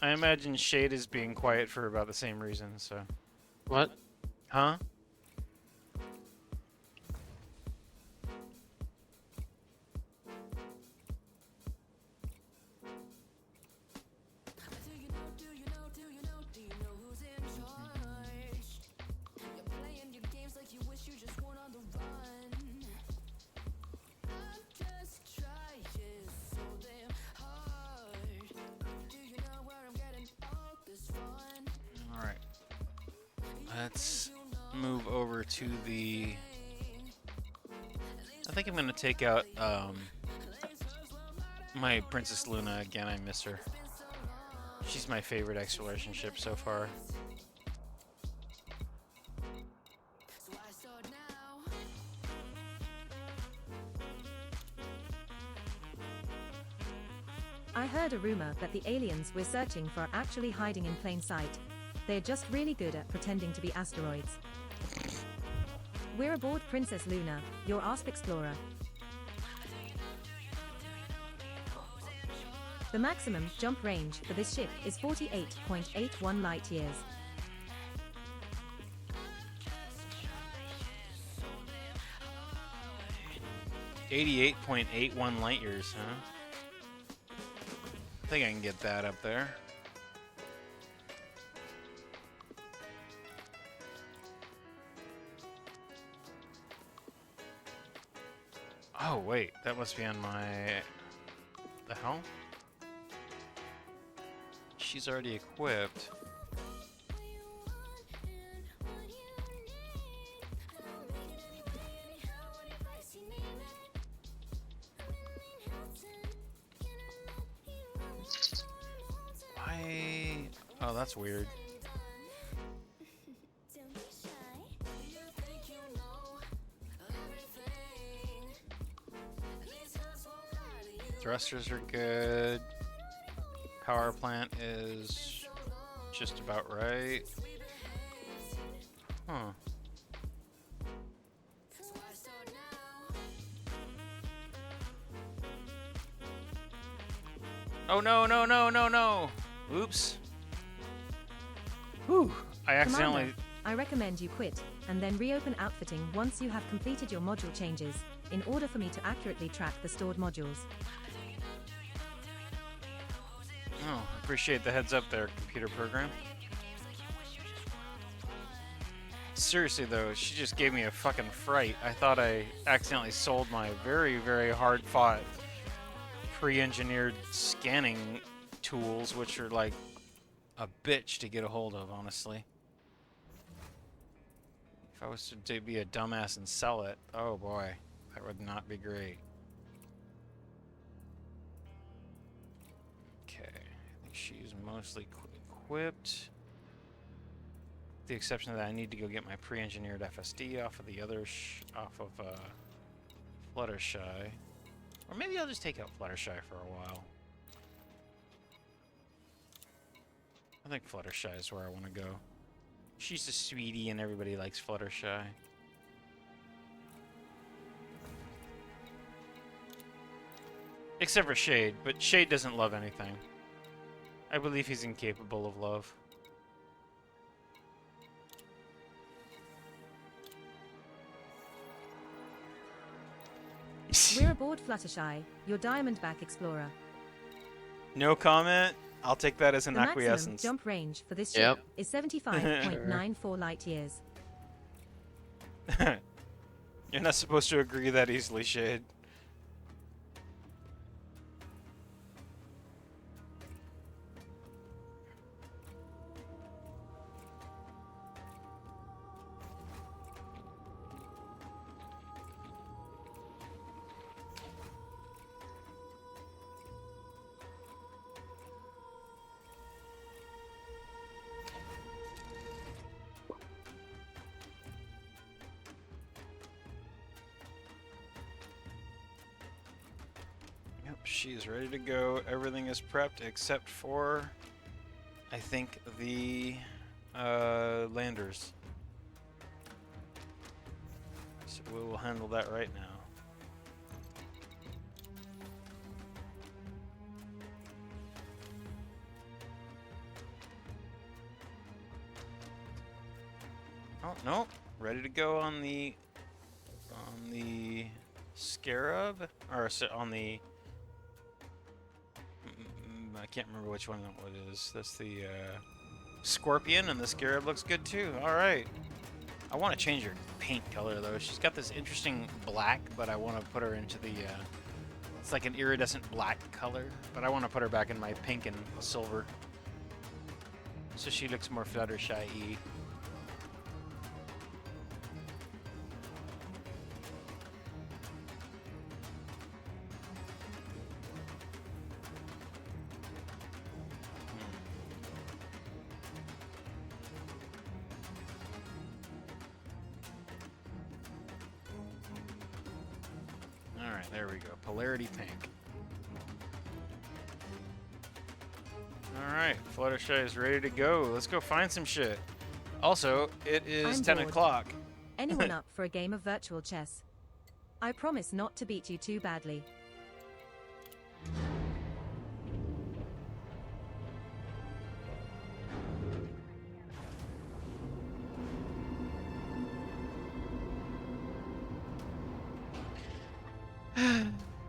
I imagine Shade is being quiet for about the same reason, so. What? Huh? Alright. Let's move over to the... I think I'm gonna take out, my Princess Luna again. I miss her. She's my favorite exploration ship so far. I heard a rumor that the aliens we're searching for are actually hiding in plain sight. They're just really good at pretending to be asteroids. We're aboard Princess Luna, your ASP explorer. The maximum jump range for this ship is 48.81 light years. .81 light years, huh? I think I can get that up there. Oh, wait. That must be on my... The hell? She's already equipped. Oh, that's weird. Thrusters are good. Power plant is just about right. Huh. Oh no, no, no, no, no! Oops. Whew. I accidentally... Commander, I recommend you quit, and then reopen outfitting once you have completed your module changes, in order for me to accurately track the stored modules. Oh, appreciate the heads up there, computer program. Seriously though, she just gave me a fucking fright. I thought I accidentally sold my very, very hard-fought pre-engineered scanning tools, which are like a bitch to get a hold of, honestly. If I was to be a dumbass and sell it, oh boy, that would not be great. Okay, I think she's mostly equipped. the exception that I need to go get my pre-engineered FSD off of the other Fluttershy. Or maybe I'll just take out Fluttershy for a while. I think Fluttershy is where I want to go. She's a sweetie and everybody likes Fluttershy. Except for Shade, but Shade doesn't love anything. I believe he's incapable of love. We're aboard Fluttershy, your Diamondback Explorer. No comment. I'll take that as an The maximum acquiescence. jump range for this Yep. ship is 75.94 light years. You're not supposed to agree that easily, Shade. Yep, she's ready to go. Everything is prepped except for, I think, the landers. So we will handle that right now. Oh no, ready to go on the Scarab, or on the I can't remember which one that is. That's the Scorpion, and the Scarab looks good too. All right. I want to change her paint color though. She's got this interesting black, but I want to put her into the. It's like an iridescent black color, but I want to put her back in my pink and silver, so she looks more Fluttershy-y. Alright, there we go. Polarity pink. Alright, Fluttershy is ready to go. Let's go find some shit. Also, it is I'm 10 bored. o'clock. Anyone up for a game of virtual chess? I promise not to beat you too badly.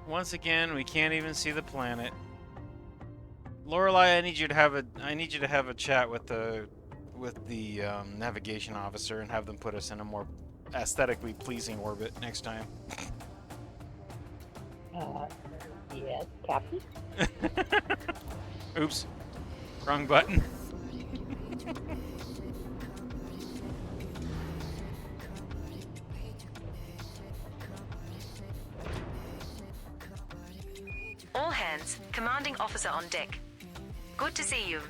Once again, we can't even see the planet. Lorelei, I need you to have a chat with the navigation officer and have them put us in a more aesthetically pleasing orbit next time. Yes, Captain. Oops. Wrong button. All hands, commanding officer on deck. Good to see you.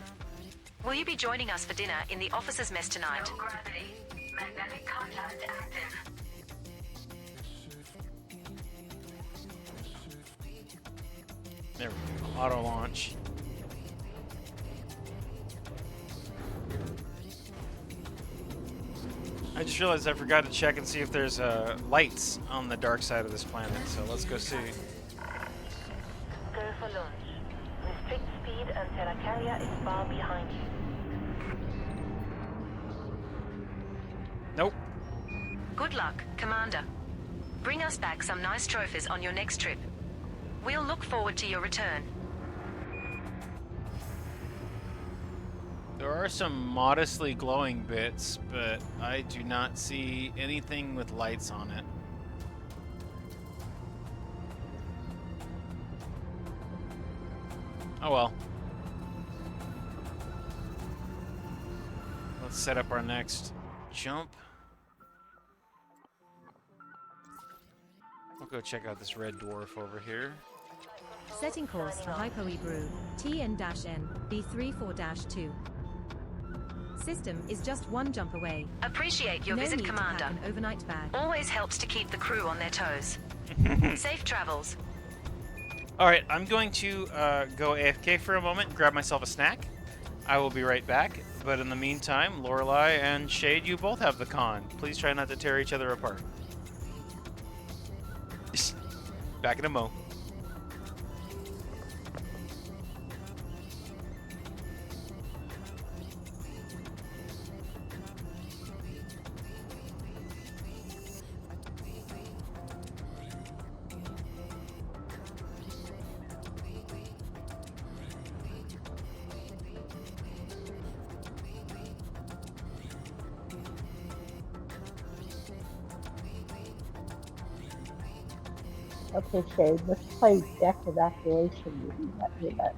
Will you be joining us for dinner in the officers' mess tonight? No gravity. Magnetic contact active. There we go. Auto launch. I just realized I forgot to check and see if there's lights on the dark side of this planet, so let's go see. Go for launch. Restrict speed until a carrier is far behind you. Nope. Good luck, Commander. Bring us back some nice trophies on your next trip. We'll look forward to your return. There are some modestly glowing bits, but I do not see anything with lights on it. Oh well. Let's set up our next jump. We'll go check out this red dwarf over here. Setting course for Hypo Brew, TN-N, B34-2. System is just one jump away. Appreciate your No visit, need to Commander. pack an overnight bag. Always helps to keep the crew on their toes. Safe travels. Alright, I'm going to go AFK for a moment and grab myself a snack. I will be right back, but in the meantime, Lorelei and Shade, you both have the con. Please try not to tear each other apart. Back in a mo. Okay, Shade, let's play deck evacuation roulette.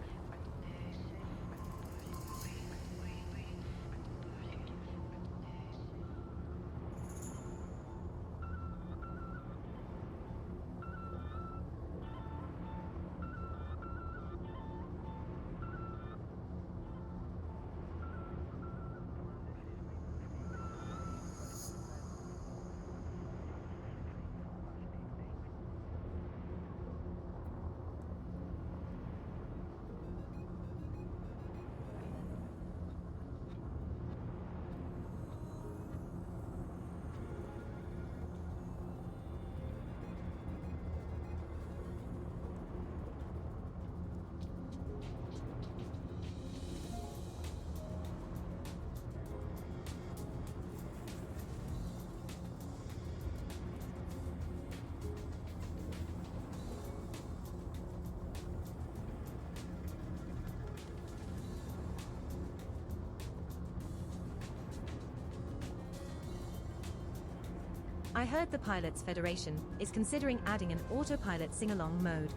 I heard the Pilots Federation is considering adding an autopilot sing-along mode.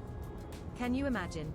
Can you imagine?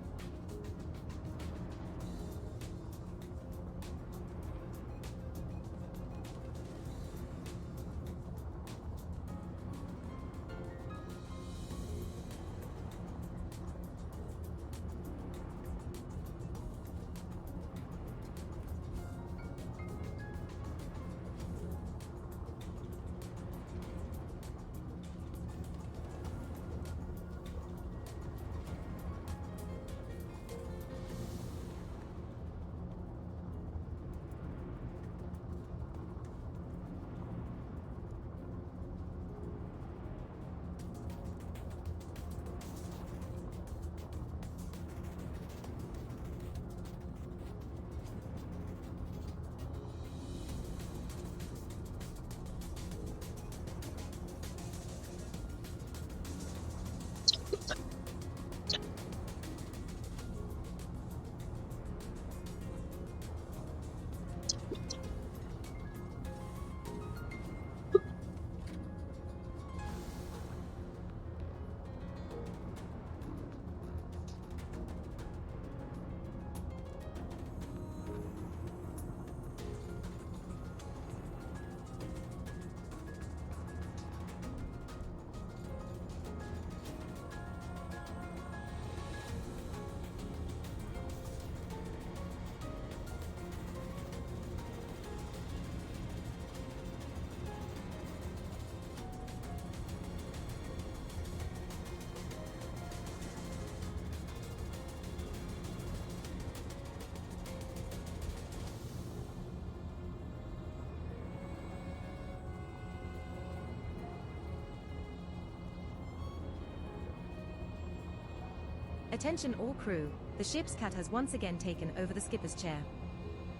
Attention all crew, the ship's cat has once again taken over the skipper's chair.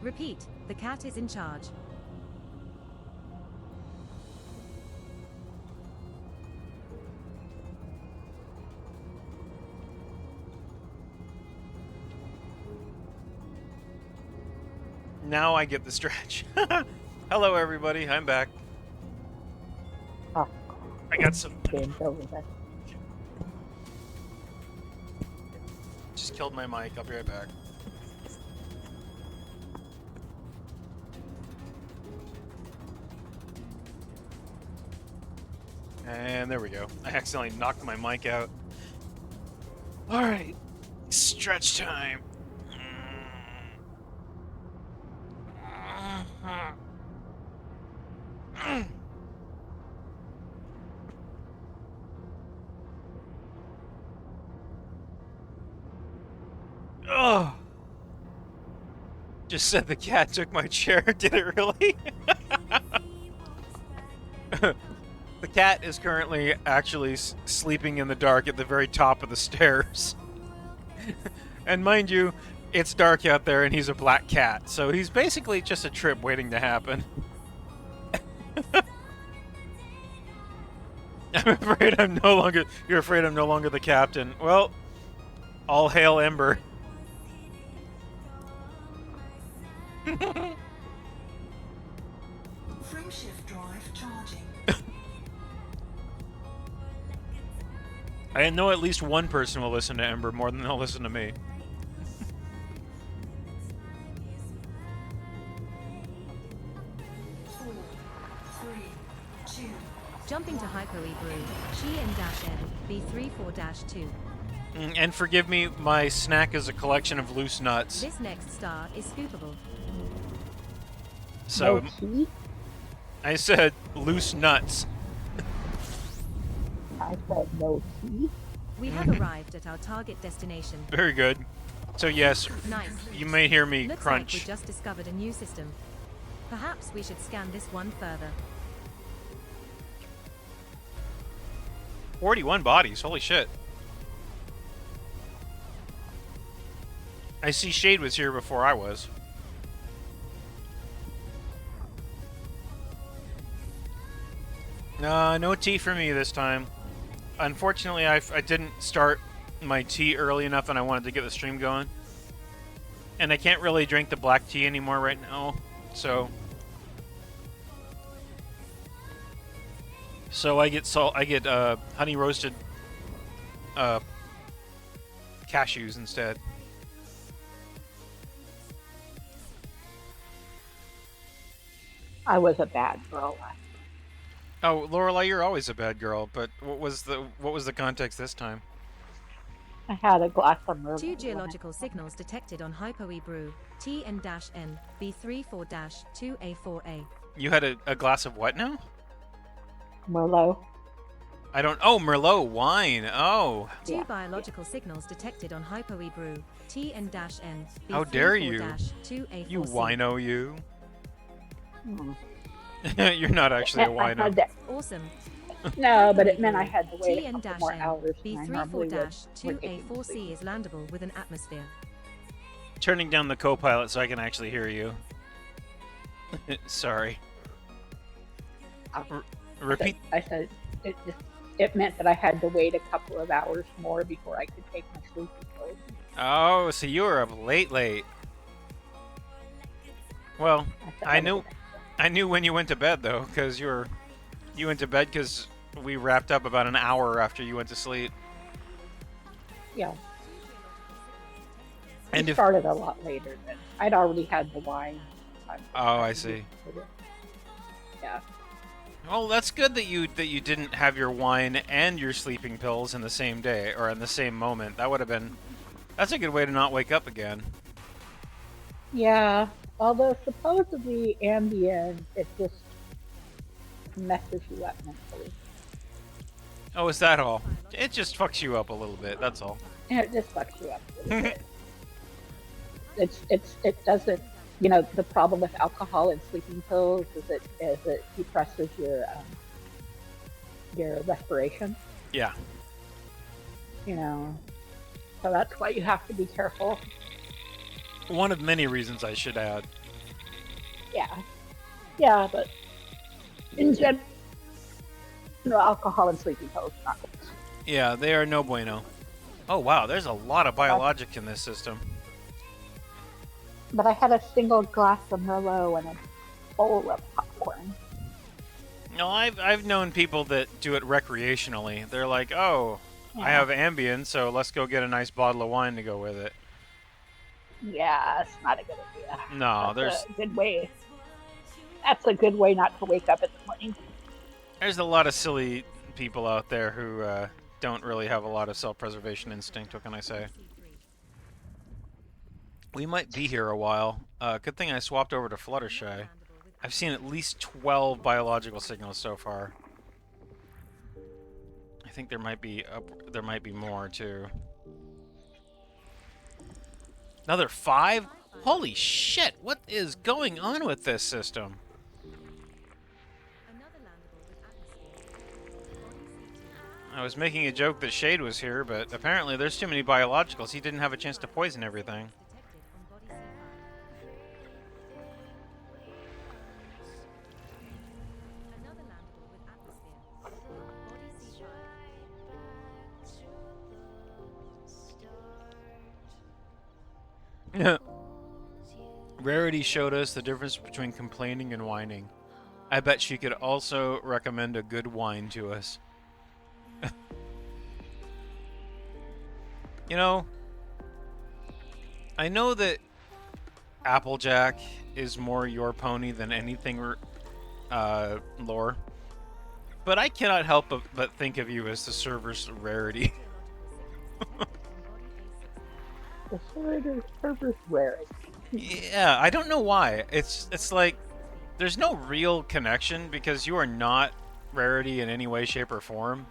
Repeat, the cat is in charge. Now I get the stretch. Hello everybody, I'm back. Oh, I got some... game's over there. Just killed my mic, I'll be right back. And there we go. I accidentally knocked my mic out. Alright, stretch time. Oh! Just said the cat took my chair. Did it really? The cat is currently actually sleeping in the dark at the very top of the stairs. And mind you, it's dark out there and he's a black cat, so he's basically just a trip waiting to happen. I'm afraid I'm no longer... You're afraid I'm no longer the captain. Well, all hail Ember. Frameshift drive charging. I know at least one person will listen to Ember more than they'll listen to me. 4, 3, 2. Jumping to Hypo Brew, GN-N, B34-2. And forgive me, my snack is a collection of loose nuts. This next star is scoopable. So, No tea? I said loose nuts. I said no tea. We have arrived at our target destination. Very good. So yes, Nice. you may hear me Looks crunch. like we just discovered a new system. Perhaps we should scan this one further. 41 bodies, holy shit. I see Shade was here before I was. No tea for me this time. Unfortunately, I didn't start my tea early enough and I wanted to get the stream going. And I can't really drink the black tea anymore right now, so... So I get honey roasted cashews instead. I was a bad girl. Oh, Lorelei, you're always a bad girl, but what was the context this time? I had a glass of Merlot. 2 geological signals detected on Hypo Brew, TN-N, B34-2A4A. You had a glass of what now? Merlot. I don't... Oh, Merlot wine. Oh. 2 biological signals detected on Hypo Brew, TN-N, B34-2A4C. How dare you? You wino, you. Hmm. You're not actually a I wino. had to- Awesome. No, but it meant I had to wait a couple more TN-N, hours than I normally would. B34-2A4C is landable with an atmosphere. Turning down the co-pilot so I can actually hear you. Sorry. Repeat. I said it meant that I had to wait a couple of hours more before I could take my sleeping pills. Oh, so you were up late. Well, I knew when you went to bed though, because you went to bed because we wrapped up about an hour after you went to sleep. Yeah. And it started a lot later than I'd already had the wine. Oh, I see. Yeah. Well, that's good that you didn't have your wine and your sleeping pills in the same day or in the same moment. That would have been... That's a good way to not wake up again. Yeah. Although supposedly Ambien, it just messes you up mentally. Oh, is that all? It just fucks you up a little bit, that's all. And it just fucks you up a little bit. It doesn't, you know, the problem with alcohol and sleeping pills is it depresses your respiration. Yeah. You know, so that's why you have to be careful. One of many reasons I should add. Yeah, but in general, alcohol and sleeping pills are not good. Yeah, they are no bueno. Oh wow, there's a lot of biologic in this system. But I had a single glass of Merlot and a bowl of popcorn. No, I've known people that do it recreationally. They're like, oh, I have Ambien, so let's go get a nice bottle of wine to go with it. Yeah, it's not a good idea. No, That's a good way. That's a good way not to wake up in the morning. There's a lot of silly people out there who don't really have a lot of self-preservation instinct. What can I say? We might be here a while. Good thing I swapped over to Fluttershy. I've seen at least 12 biological signals so far. I think there might be more too. Another 5? Holy shit, what is going on with this system? Another landable with atmosphere. Body C2. I was making a joke that Shade was here, but apparently there's too many biologicals. He didn't have a chance to poison everything. Detected on body C5. Another landable with atmosphere. Body C5. Rarity showed us the difference between complaining and whining. I bet she could also recommend a good wine to us. You know, I know that Applejack is more your pony than anything lore, but I cannot help but think of you as the server's rarity. The server's rarity. Yeah, I don't know why. It's like there's no real connection because you are not rarity in any way, shape, or form.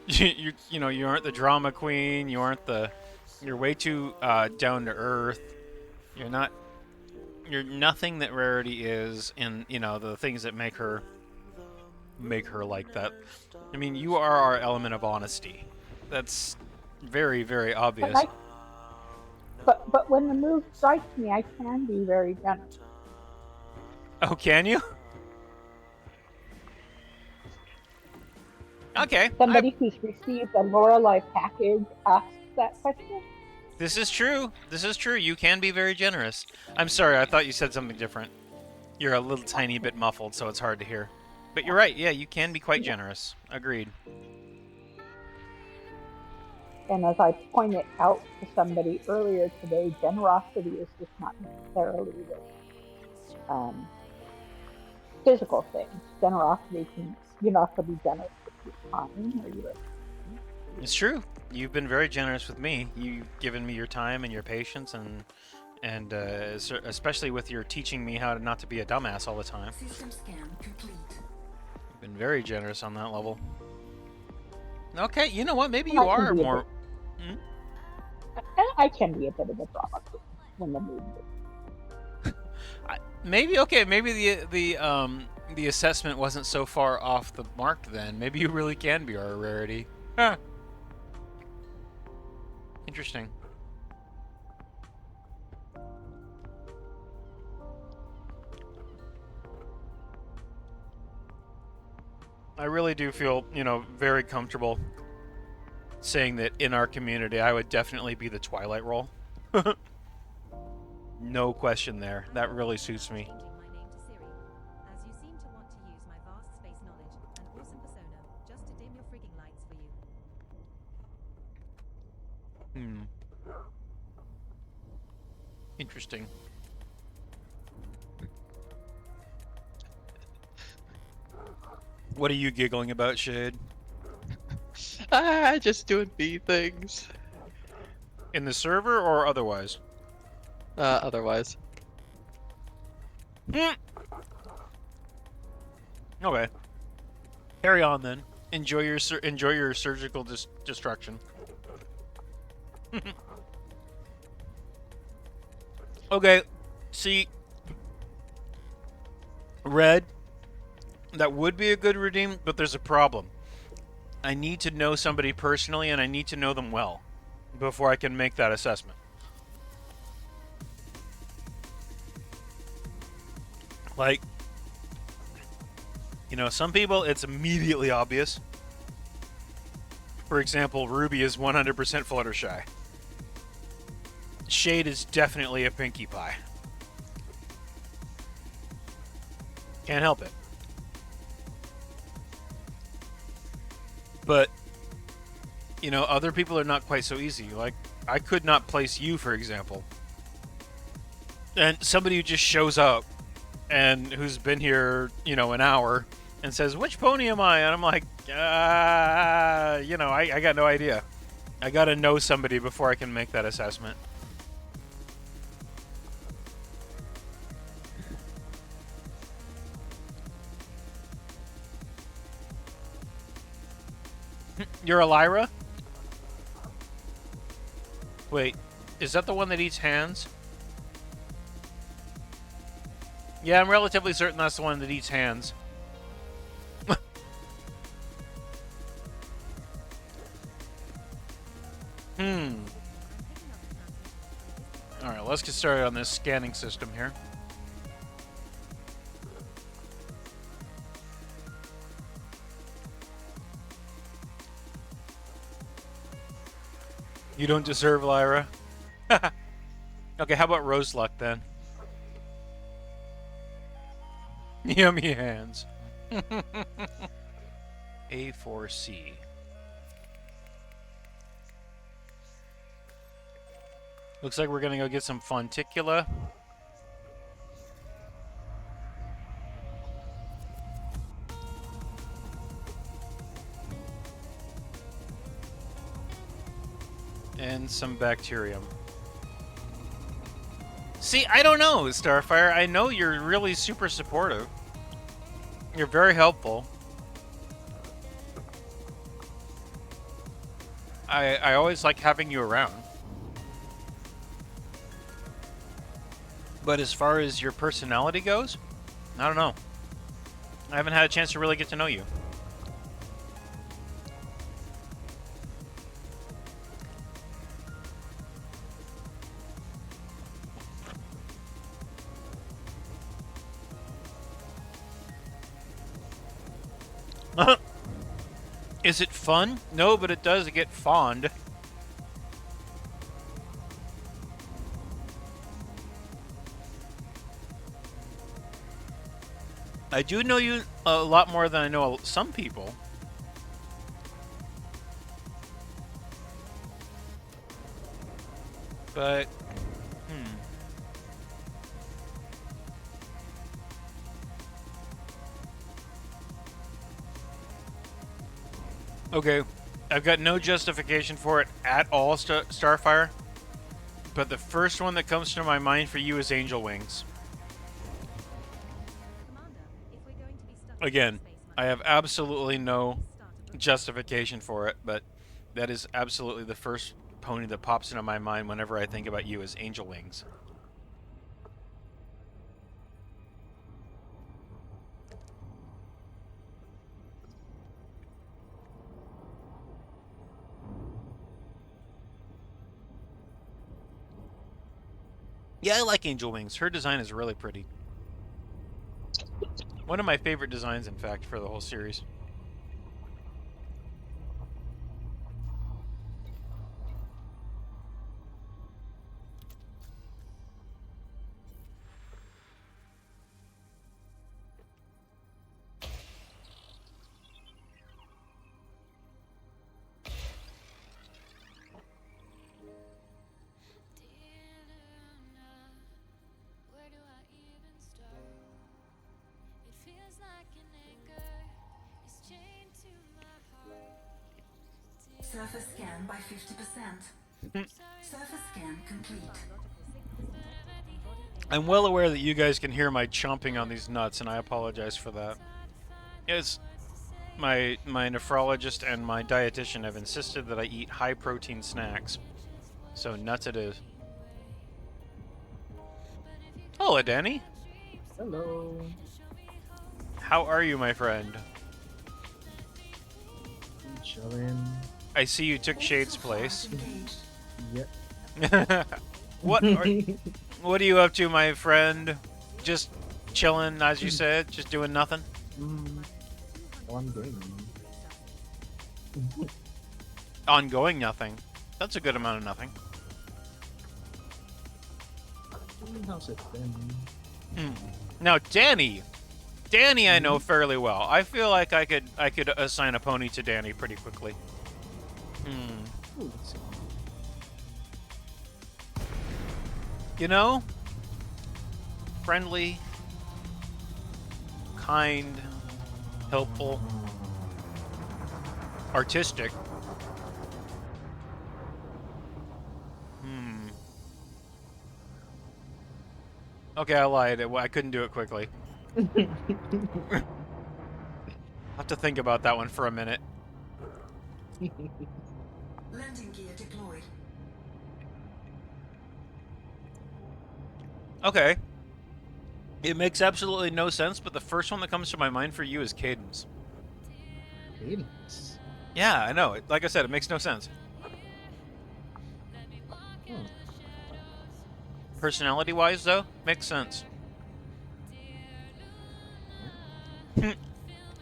You know you aren't the drama queen. You aren't the. You're way too down to earth. You're not. You're nothing that rarity is, in the things that make her like that. I mean, you are our element of honesty. That's very, very obvious. But when the mood strikes me, I can be very generous. Oh, can you? Okay. Somebody who's received a Lorelei package asks that question. This is true. This is true. You can be very generous. I'm sorry, I thought you said something different. You're a little tiny bit muffled, so it's hard to hear. But you're right. Yeah, you can be quite generous. Agreed. And as I pointed out to somebody earlier today, generosity is just not necessarily the physical things. Generosity you can also be generous with your time or your. It's true. You've been very generous with me. You've given me your time and your patience, and especially with your teaching me how not to be a dumbass all the time. System scan complete. You've been very generous on that level. Okay, you know what? Maybe you are more. I can be a bit of a drama queen when the mood is. Maybe okay. Maybe the assessment wasn't so far off the mark then. Maybe you really can be our rarity. Huh. Interesting. I really do feel, very comfortable saying that in our community, I would definitely be the Twilight role. No question there. That really suits me. Changing my name to Siri, as you seem to want to use my vast space knowledge and awesome persona just to dim your frigging lights for you. Interesting. What are you giggling about, Shade? Just doing bee things. In the server or otherwise? Otherwise. Okay. Carry on then. Enjoy your surgical destruction. Okay. See, Red. That would be a good redeem, but there's a problem. I need to know somebody personally, and I need to know them well before I can make that assessment. Like, some people, it's immediately obvious. For example, Ruby is 100% Fluttershy. Shade is definitely a Pinkie Pie. Can't help it. But, other people are not quite so easy. Like, I could not place you, for example. And somebody who just shows up and who's been here, an hour and says, "Which pony am I?" And I'm like, I got no idea. I gotta know somebody before I can make that assessment. You're a Lyra? Wait, Is that the one that eats hands? Yeah, I'm relatively certain that's the one that eats hands. Alright, let's get started on this scanning system here. You don't deserve Lyra. Okay, how about Rose Luck then? Yummy hands. A4C. Looks like we're gonna go get some Fonticula. And some bacterium. See, I don't know, Starfire. I know you're really super supportive. You're very helpful. I always like having you around. But as far as your personality goes, I don't know. I haven't had a chance to really get to know you. Is it fun? No, but it does get fond. I do know you a lot more than I know some people. But, Okay, I've got no justification for it at all, Starfire. But the first one that comes to my mind for you is Angel Wings. Again, I have absolutely no justification for it, but that is absolutely the first pony that pops into my mind whenever I think about you is Angel Wings. Yeah, I like Angel Wings. Her design is really pretty. One of my favorite designs, in fact, for the whole series. Surface scan by 50%. Surface scan complete. I'm well aware that you guys can hear my chomping on these nuts, and I apologize for that. It's my nephrologist and my dietitian have insisted that I eat high-protein snacks. So nuts it is. Hello, Danny. Hello. How are you, my friend? I'm chilling. I see you took Shade's place. Yep. What are you up to, my friend? Just chilling, as you said? Just doing nothing? Well, I'm gaming. Ongoing nothing. That's a good amount of nothing. How's it been? Now, Danny I know fairly well. I feel like I could assign a pony to Danny pretty quickly. Ooh, let's see. You know, friendly, kind, helpful, artistic. Okay, I lied. I couldn't do it quickly. I'll have to think about that one for a minute. Landing gear deployed. Okay. It makes absolutely no sense, but the first one that comes to my mind for you is Cadence. Cadence. Yeah, I know. Like I said, it makes no sense. Oh. Personality-wise, though, makes sense.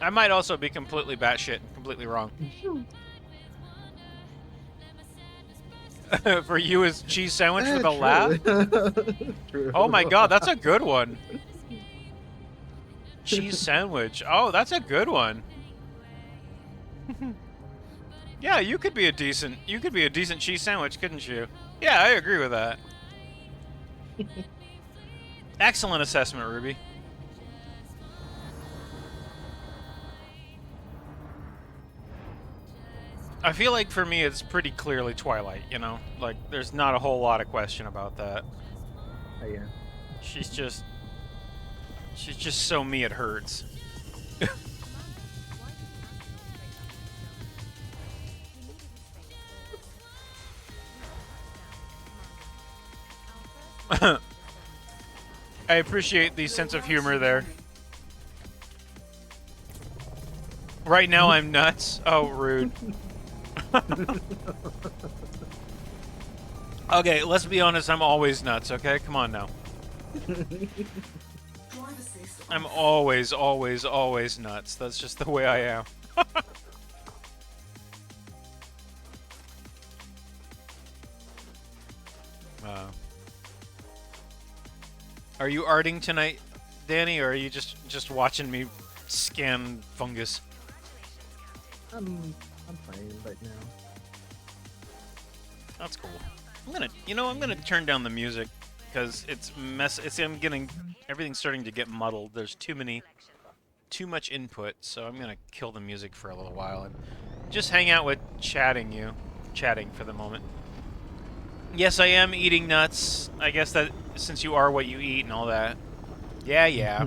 I might also be completely batshit, completely wrong. For you, is cheese sandwich with a laugh? True. Oh my god, that's a good one. Cheese sandwich. Oh, that's a good one. Yeah, you could be a decent cheese sandwich, couldn't you? Yeah, I agree with that. Excellent assessment, Ruby. I feel like for me it's pretty clearly Twilight, you know? Like, there's not a whole lot of question about that. Oh, yeah. She's just so me it hurts. I appreciate the sense of humor there. Right now I'm nuts. Oh, rude. Okay, let's be honest, I'm always nuts, okay? Come on now. I'm always, always, always nuts. That's just the way I am. Are you arting tonight, Danny, or are you just watching me scan fungus? I'm fine right now. That's cool. I'm gonna turn down the music because everything's starting to get muddled. There's too much input, so I'm gonna kill the music for a little while and just hang out with chatting for the moment. Yes, I am eating nuts. I guess that since you are what you eat and all that. Yeah.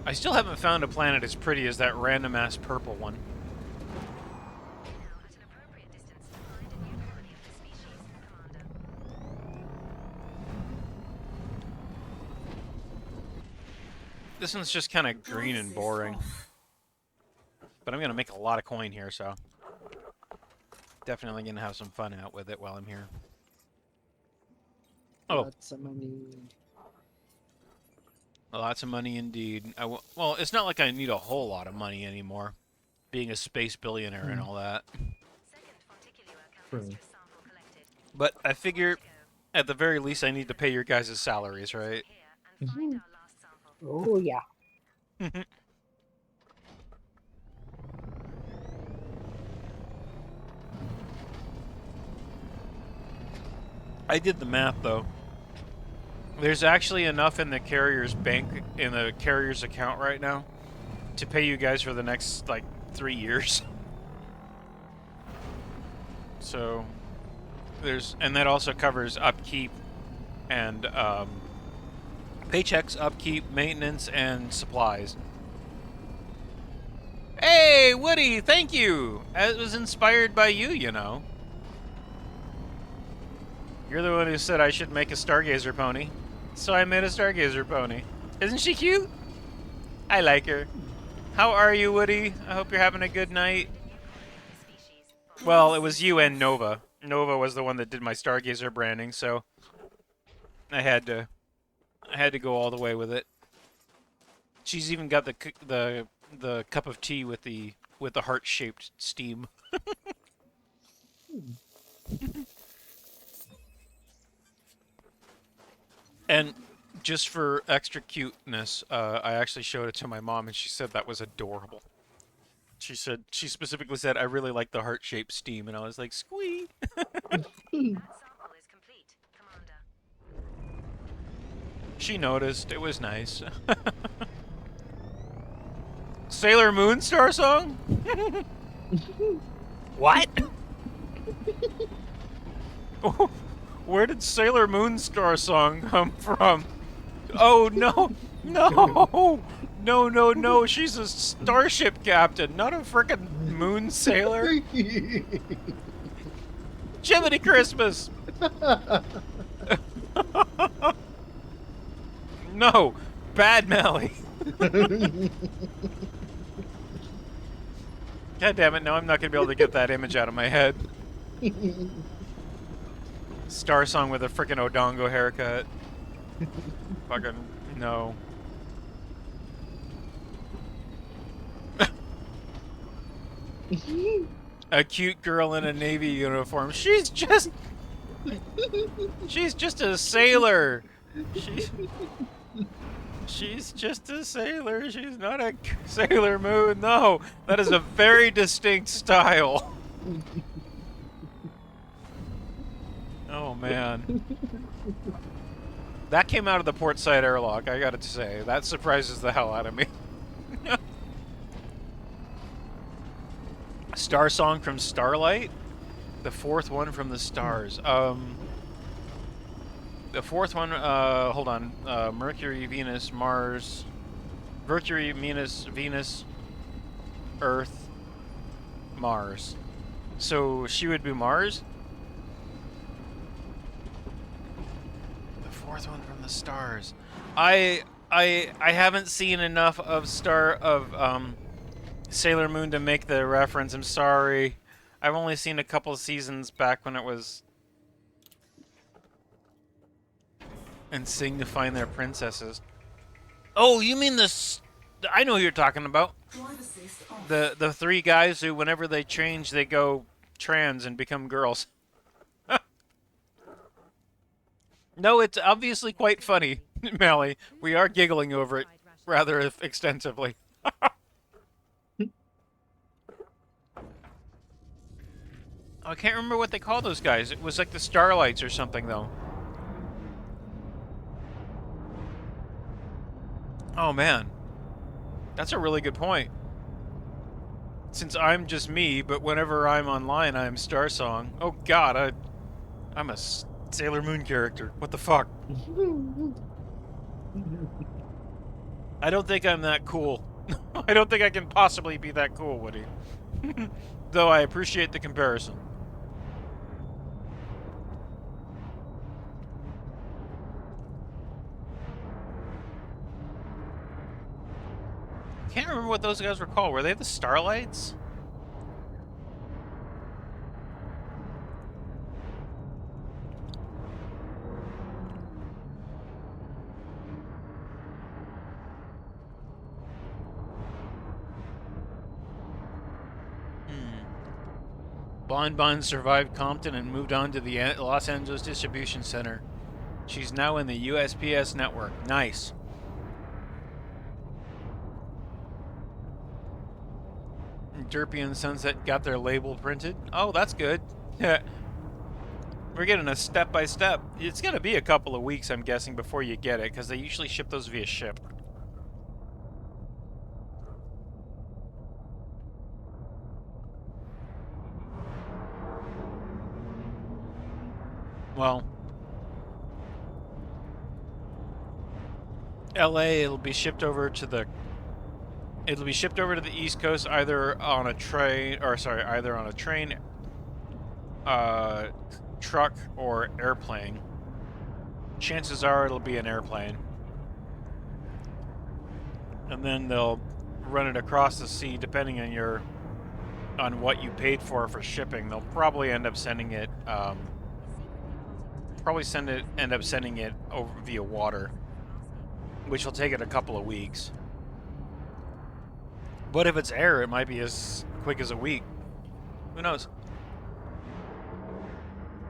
I still haven't found a planet as pretty as that random ass purple one. This one's just kind of green and boring. But I'm going to make a lot of coin here, so... Definitely going to have some fun out with it while I'm here. Oh. Lots of money. Lots of money indeed. Well, it's not like I need a whole lot of money anymore. Being a space billionaire and all that. True. But I figure, at the very least, I need to pay your guys' salaries, right? Oh, yeah. I did the math, though. There's actually enough in the carrier's account right now to pay you guys for the next, like, 3 years. So, and that also covers upkeep and, paychecks, upkeep, maintenance, and supplies. Hey, Woody, thank you! It was inspired by you, you know. You're the one who said I should make a Stargazer pony. So I made a Stargazer pony. Isn't she cute? I like her. How are you, Woody? I hope you're having a good night. Well, it was you and Nova. Nova was the one that did my Stargazer branding, so I had to go all the way with it. She's even got the cup of tea with the heart-shaped steam. And just for extra cuteness, I actually showed it to my mom, and she said that was adorable. She specifically said, "I really like the heart-shaped steam," and I was like, "Squee." She noticed. It was nice. Sailor Moon Star song? What? Where did Sailor Moon Star song come from? Oh, no! No! No, no, no, she's a starship captain, not a frickin' moon sailor. Jiminy Christmas! No, bad Melly. God damn it, no, I'm not gonna be able to get that image out of my head. Star Song with a frickin' Odongo haircut. Fucking, no. A cute girl in a Navy uniform. She's just a sailor. She's just a sailor. She's not a Sailor Moon. No, that is a very distinct style. Oh man. That came out of the port side airlock, I gotta say. That surprises the hell out of me. Star Song from Starlight? The fourth one from the stars. The fourth one, hold on. Mercury, Venus, Mars. Mercury, Venus, Earth, Mars. So she would be Mars? The fourth one from the stars. I haven't seen enough of Sailor Moon to make the reference. I'm sorry. I've only seen a couple of seasons back when it was and sing to find their princesses. Oh, you mean this? I know who you're talking about. The three guys who, whenever they change, they go trans and become girls. No, it's obviously quite funny, Mally. We are giggling over it rather extensively. I can't remember what they call those guys. It was like the Starlights or something, though. Oh, man. That's a really good point. Since I'm just me, but whenever I'm online, I'm Star Song. Oh, God, I'm a Sailor Moon character. What the fuck? I don't think I'm that cool. I don't think I can possibly be that cool, Woody. Though I appreciate the comparison. Can't remember what those guys were called. Were they the Starlights? Bon Bon survived Compton and moved on to the Los Angeles Distribution Center. She's now in the USPS network. Nice. Derpy and Sunset got their label printed. Oh, that's good. We're getting a step-by-step. It's going to be a couple of weeks, I'm guessing, before you get it, because they usually ship those via ship. Well, LA, it'll be shipped over to the East Coast either on a train, truck, or airplane. Chances are it'll be an airplane. And then they'll run it across the sea, depending on what you paid for shipping. They'll probably end up sending it, end up sending it over via water, which will take it a couple of weeks. But if it's air, it might be as quick as a week. Who knows?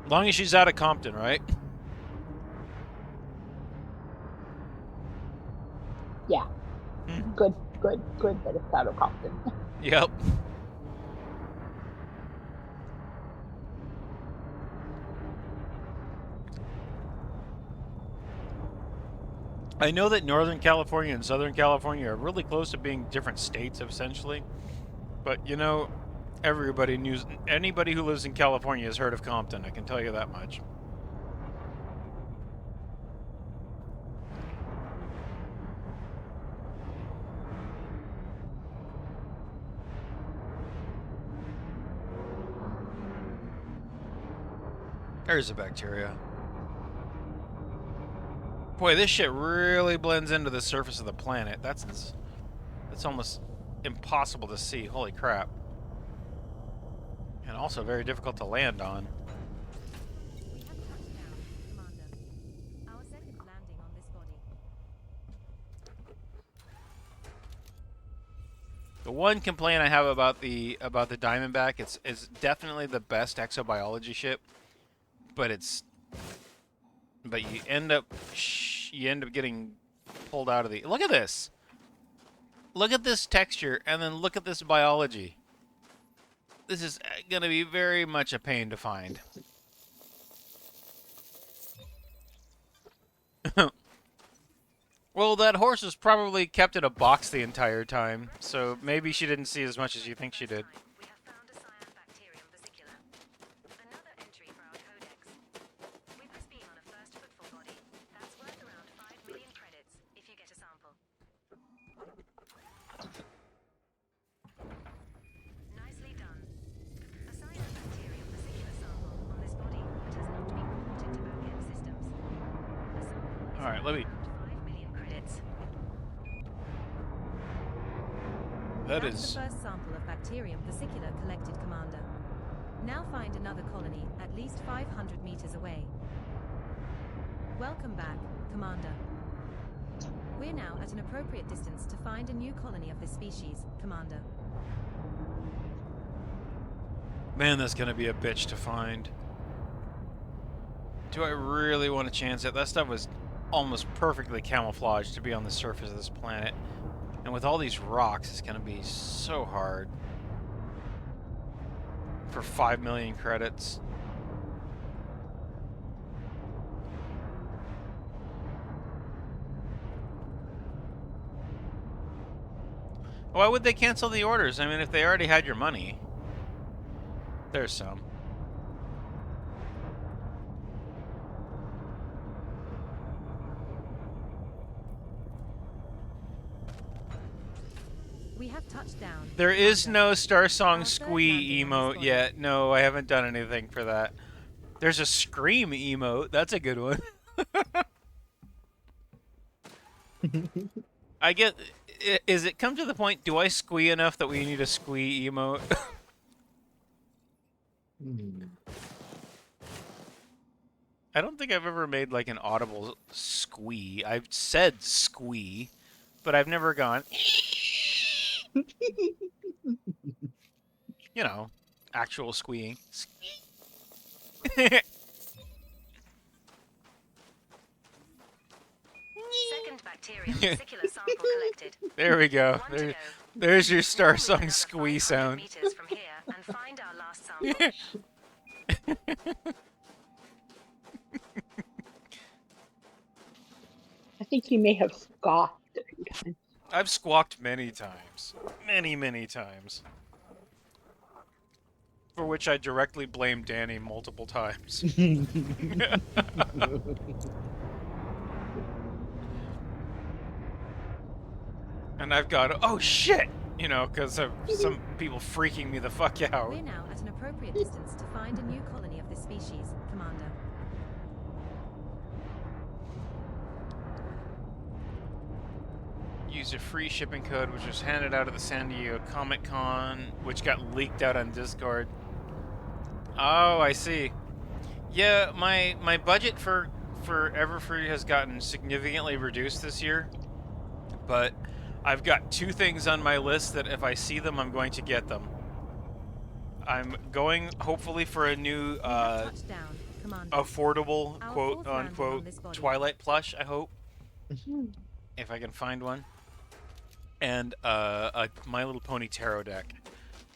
As long as she's out of Compton, right? Yeah. Good that it's out of Compton. Yep. I know that Northern California and Southern California are really close to being different states, essentially. But, you know, anybody who lives in California has heard of Compton, I can tell you that much. There's a bacteria. Boy, this shit really blends into the surface of the planet. That's almost impossible to see. Holy crap. And also very difficult to land on. We have touched down, Commander. Our second landing on this body. The one complaint I have about the Diamondback, it's definitely the best exobiology ship, but you end up getting pulled out of the. Look at this. Look at this texture, and then look at this biology. This is going to be very much a pain to find. Well, that horse was probably kept in a box the entire time, so maybe she didn't see as much as you think she did. We have found a cyanobacterium vesicular. Another entry for our codex. With this being on a first footfall body, that's worth around 5 million credits if you get a sample. Nicely done. A cyanobacterium vesicular sample on this body, but has not been reported to back-end systems. A sample is Alright, let me... around 5 million credits. That That's is... the first sample of bacterium vesicular collected, Commander. Now find another colony at least 500 meters away. Welcome back, Commander. We're now at an appropriate distance to find a new colony of this species, Commander. Man, that's going to be a bitch to find. Do I really want to chance it? That stuff was almost perfectly camouflaged to be on the surface of this planet. And with all these rocks, it's going to be so hard. For 5 million credits. Why would they cancel the orders? I mean, if they already had your money. There's some. We have touched down. There is Commander. no Star Song Our third Squee landing on this emote body. yet. No, I haven't done anything for that. There's a Scream emote. That's a good one. I get... Is it come to the point, do I squee enough that we need a squee emote? I don't think I've ever made like an audible squee. I've said squee, but I've never gone... You know, actual squeeing. Second bacterium vesicular sample collected. There we go. One to go. There's your Star We'll move Song another squee 500 sound. meters from here and find our last sample. I think you may have scoffed a few times. I've squawked many times. Many, many times. For which I directly blame Danny multiple times. And I've got, oh shit! You know, because of some people freaking me the fuck out. We're now at an appropriate distance to find a new colony of this species, Commander. Use a free shipping code which was handed out at the San Diego Comic-Con, which got leaked out on Discord. Oh, I see. Yeah, my budget for Everfree has gotten significantly reduced this year, but I've got two things on my list that if I see them, I'm going to get them. I'm going, hopefully, for a new, We have touched down, Commander. affordable, Our quote fourth landing unquote, on this body. Twilight plush, I hope. If I can find one. And a My Little Pony tarot deck.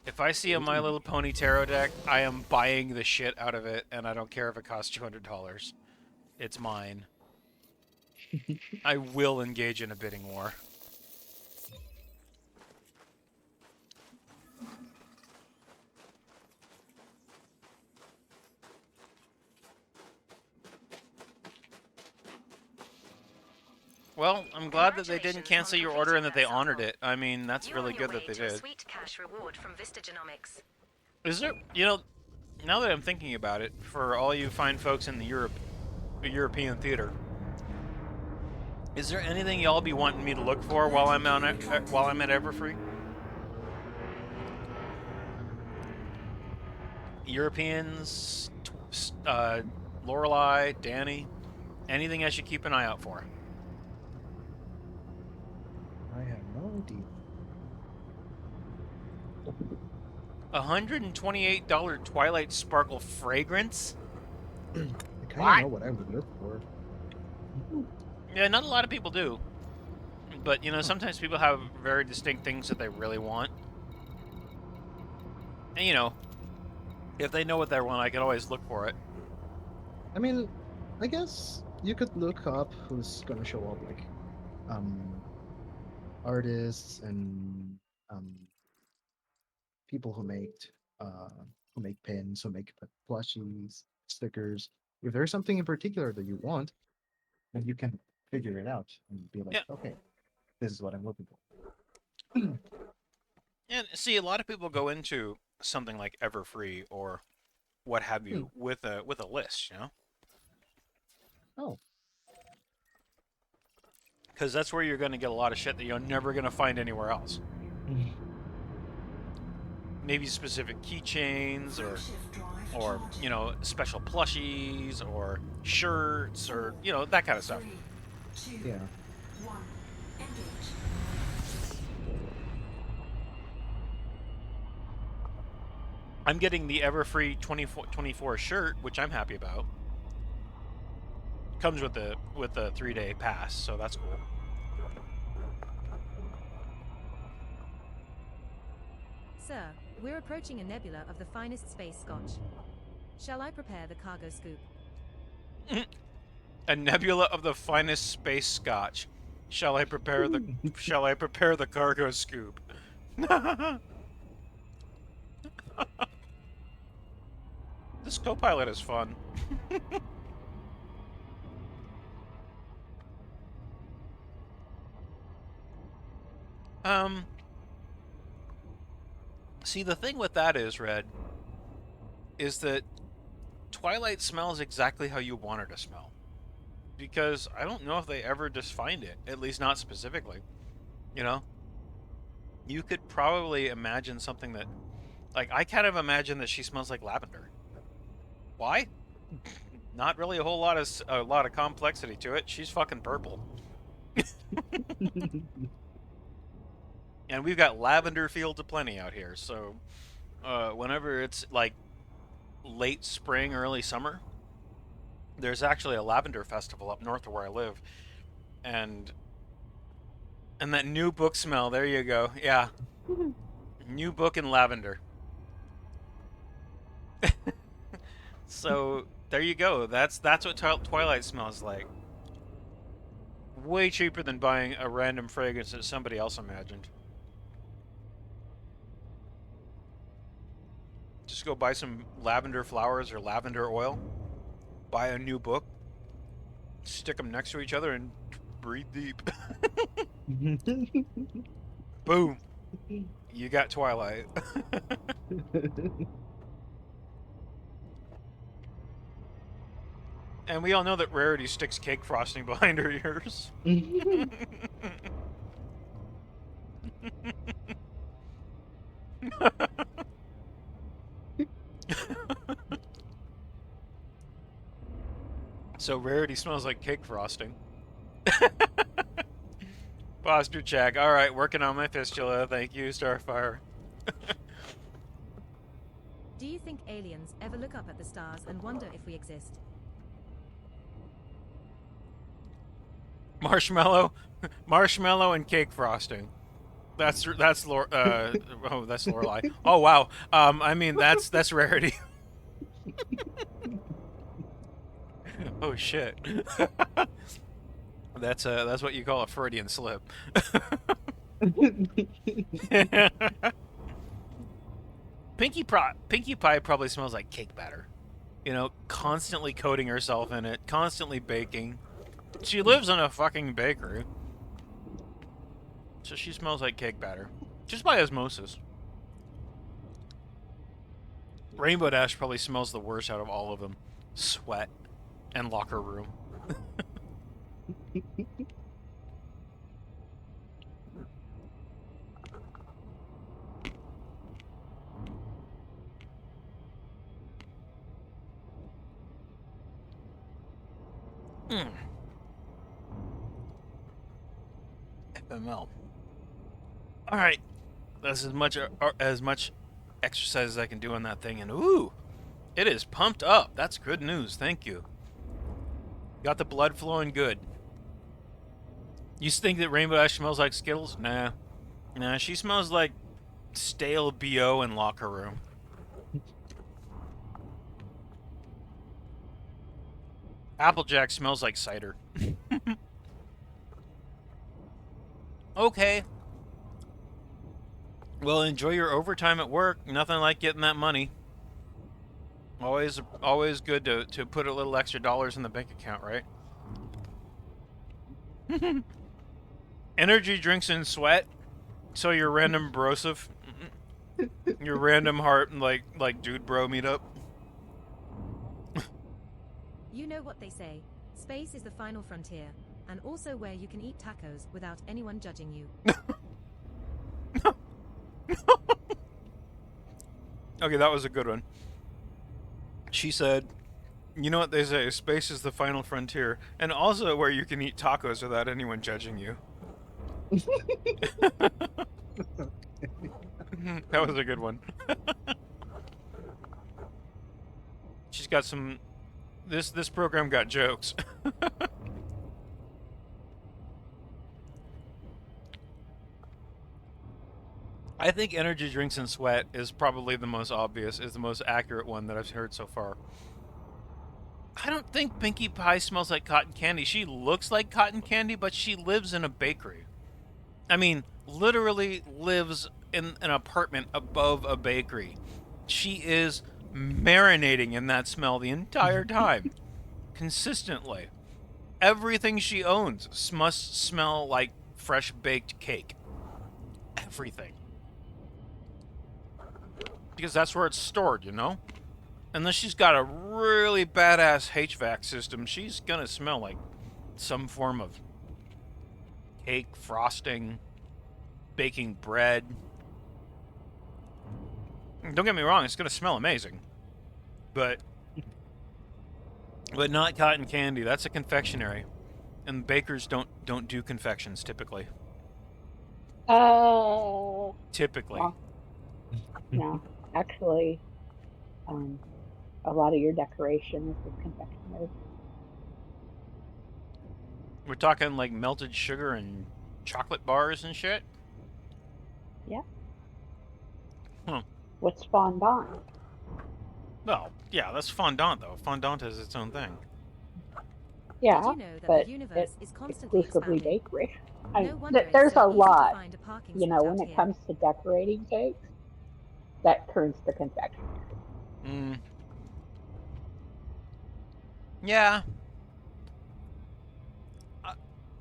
If I see a My Little Pony tarot deck, I am buying the shit out of it, and I don't care if it costs $200. It's mine. I will engage in a bidding war. Well, I'm glad that they didn't cancel your order and that they honored it. I mean, that's You're really on your good that way they to a did. sweet cash reward from Vista Genomics. Is there, you know, now that I'm thinking about it, for all you fine folks in the European theater, is there anything y'all be wanting me to look for while I'm at Everfree? Europeans, Lorelei, Danny, anything I should keep an eye out for? I have no idea. $128 Twilight Sparkle fragrance? I kind of What? know what I would look for. Yeah, not a lot of people do. But, you know, sometimes people have very distinct things that they really want. And, you know, if they know what they want, I can always look for it. I mean, I guess you could look up who's gonna show up, like, artists and people who make pins, who make plushies, stickers. If there's something in particular that you want, then you can figure it out and be like, Yeah. okay, this is what I'm looking for. And see, a lot of people go into something like Everfree or what have you with a list, you know? Oh. Because that's where you're going to get a lot of shit that you're never going to find anywhere else. Maybe specific keychains or you know, special plushies or shirts or, you know, that kind of stuff. Yeah. I'm getting the Everfree 24 shirt, which I'm happy about. Comes with the 3-day pass, so that's cool. Sir, we're approaching a nebula of the finest space scotch. Shall I prepare the cargo scoop? A nebula of the finest space scotch. Shall I prepare the cargo scoop? This co-pilot is fun. See, the thing with that is, Red, is that Twilight smells exactly how you want her to smell. Because I don't know if they ever defined it, at least not specifically. You know? You could probably imagine something that... Like, I kind of imagine that she smells like lavender. Why? Not really a whole lot of complexity to it. She's fucking purple. And we've got lavender fields aplenty out here, so whenever it's like late spring, early summer, there's actually a lavender festival up north of where I live, and that new book smell. There you go. Yeah, new book and lavender. So there you go. That's what Twilight smells like. Way cheaper than buying a random fragrance that somebody else imagined. Just go buy some lavender flowers or lavender oil, buy a new book, stick them next to each other, and breathe deep. Boom. You got Twilight. And we all know that Rarity sticks cake frosting behind her ears. So Rarity smells like cake frosting. Posture check. Alright, working on my fistula. Thank you, Starfire. Do you think aliens ever look up at the stars and wonder if we exist? Marshmallow and cake frosting. That's that's Lorelei. Oh wow. I mean that's Rarity. Oh shit. That's what you call a Freudian slip. Pinkie Pie probably smells like cake batter. You know, constantly coating herself in it, constantly baking. She lives in a fucking bakery. So she smells like cake batter. Just by osmosis. Rainbow Dash probably smells the worst out of all of them. Sweat and locker room. Mm. FML. All right, that's as much exercise as I can do on that thing, and ooh, it is pumped up. That's good news. Thank you. Got the blood flowing good. You think that Rainbow Dash smells like Skittles? Nah. Nah, she smells like stale BO in locker room. Applejack smells like cider. Okay. Well, enjoy your overtime at work. Nothing like getting that money. Always good to put a little extra dollars in the bank account, right? Energy drinks and sweat. So your random brosive, your random heart like dude bro meetup. You know what they say. Space is the final frontier, and also where you can eat tacos without anyone judging you. Okay, that was a good one. She said, you know what they say, space is the final frontier, and also where you can eat tacos without anyone judging you. That was a good one. She's got some... This program got jokes. I think energy drinks and sweat is probably the most obvious, is the most accurate one that I've heard so far. I don't think Pinkie Pie smells like cotton candy. She looks like cotton candy, but she lives in a bakery. I mean, literally lives in an apartment above a bakery. She is marinating in that smell the entire time. Consistently. Everything she owns must smell like fresh baked cake. Everything. Because that's where it's stored, you know? Unless she's got a really badass HVAC system, she's gonna smell like some form of cake, frosting, baking bread. Don't get me wrong, it's gonna smell amazing. But not cotton candy. That's a confectionery. And bakers don't do confections typically. Typically. Well, no, actually, a lot of your decorations is confectionery. We're talking like melted sugar and chocolate bars and shit? Yeah. Huh. What's fondant? Well, yeah, that's fondant though. Fondant is its own thing. Yeah, Did you know that but the universe it's is constantly exclusively expanding? bakery. No wonder it's There's so a easy to lot, find a parking you know, spot when out it here. comes to decorating cakes, that turns to confectionery. Mm. Yeah.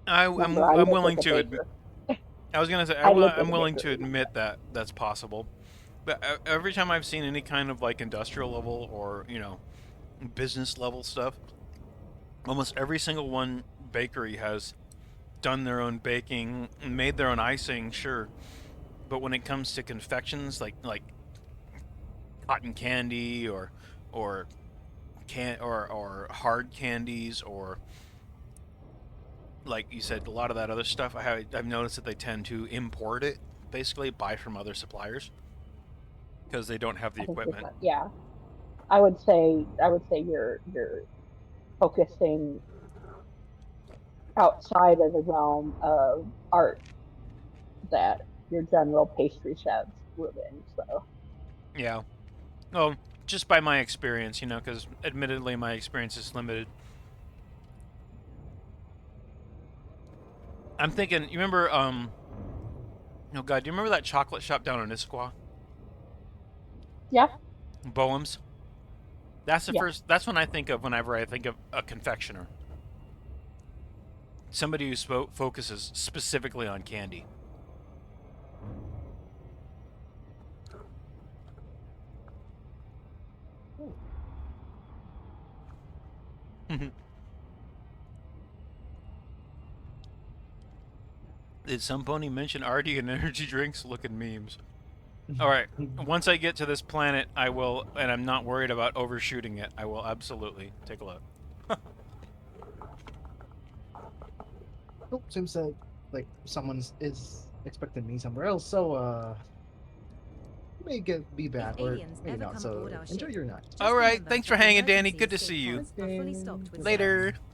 I'm Remember, I lived willing with a to admit. baker. I was gonna say I lived with I'm a willing baker to in my admit that that's possible. But every time I've seen any kind of like industrial level or business level stuff, almost every single one bakery has done their own baking, made their own icing, sure. But when it comes to confections like cotton candy or or hard candies or like you said, a lot of that other stuff, I've noticed that they tend to import it, basically buy from other suppliers because they don't have the I think equipment. yeah, I would say you're focusing outside of the realm of art that your general pastry chefs live in. So Yeah. Well, just by my experience, because admittedly my experience is limited. I'm thinking, you remember, oh god, do you remember that chocolate shop down in Issaquah? yeah, Boehm's? That's the yeah, first, that's when I think of whenever I think of a confectioner. Somebody who focuses specifically on candy. Did some pony mention Artie and energy drinks? Look at memes. Alright, once I get to this planet, I will, and I'm not worried about overshooting it, I will absolutely take a look. Oh, seems like someone is expecting me somewhere else, so may be bad or aliens maybe ever not. come So aboard our enjoy ship, your night. just Alright, remember thanks that for the hanging, Danny. emergency Good to escape see you. pods are fully stocked with Later. snacks.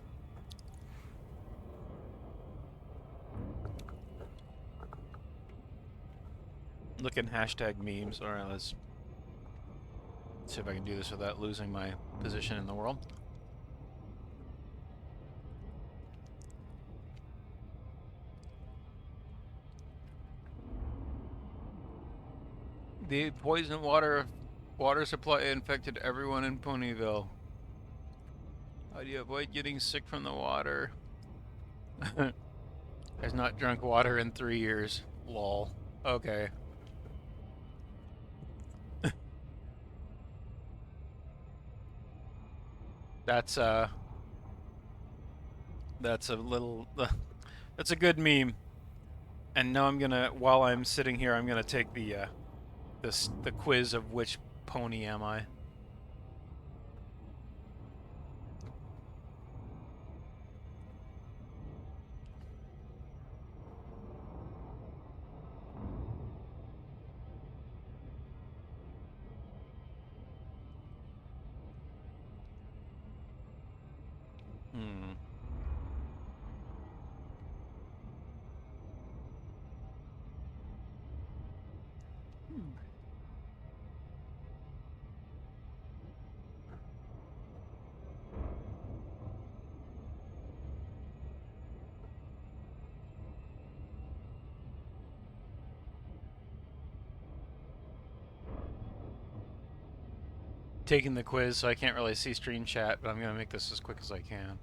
Looking hashtag memes. Alright, let's see if I can do this without losing my position in the world. The poison water supply infected everyone in Ponyville. How do you avoid getting sick from the water? Has not drunk water in 3 years. Lol. Okay. That's a little that's a good meme. And now I'm gonna, while I'm sitting here, I'm gonna take the the quiz of which pony am I. Hmm. Taking the quiz, so I can't really see stream chat, but I'm gonna make this as quick as I can.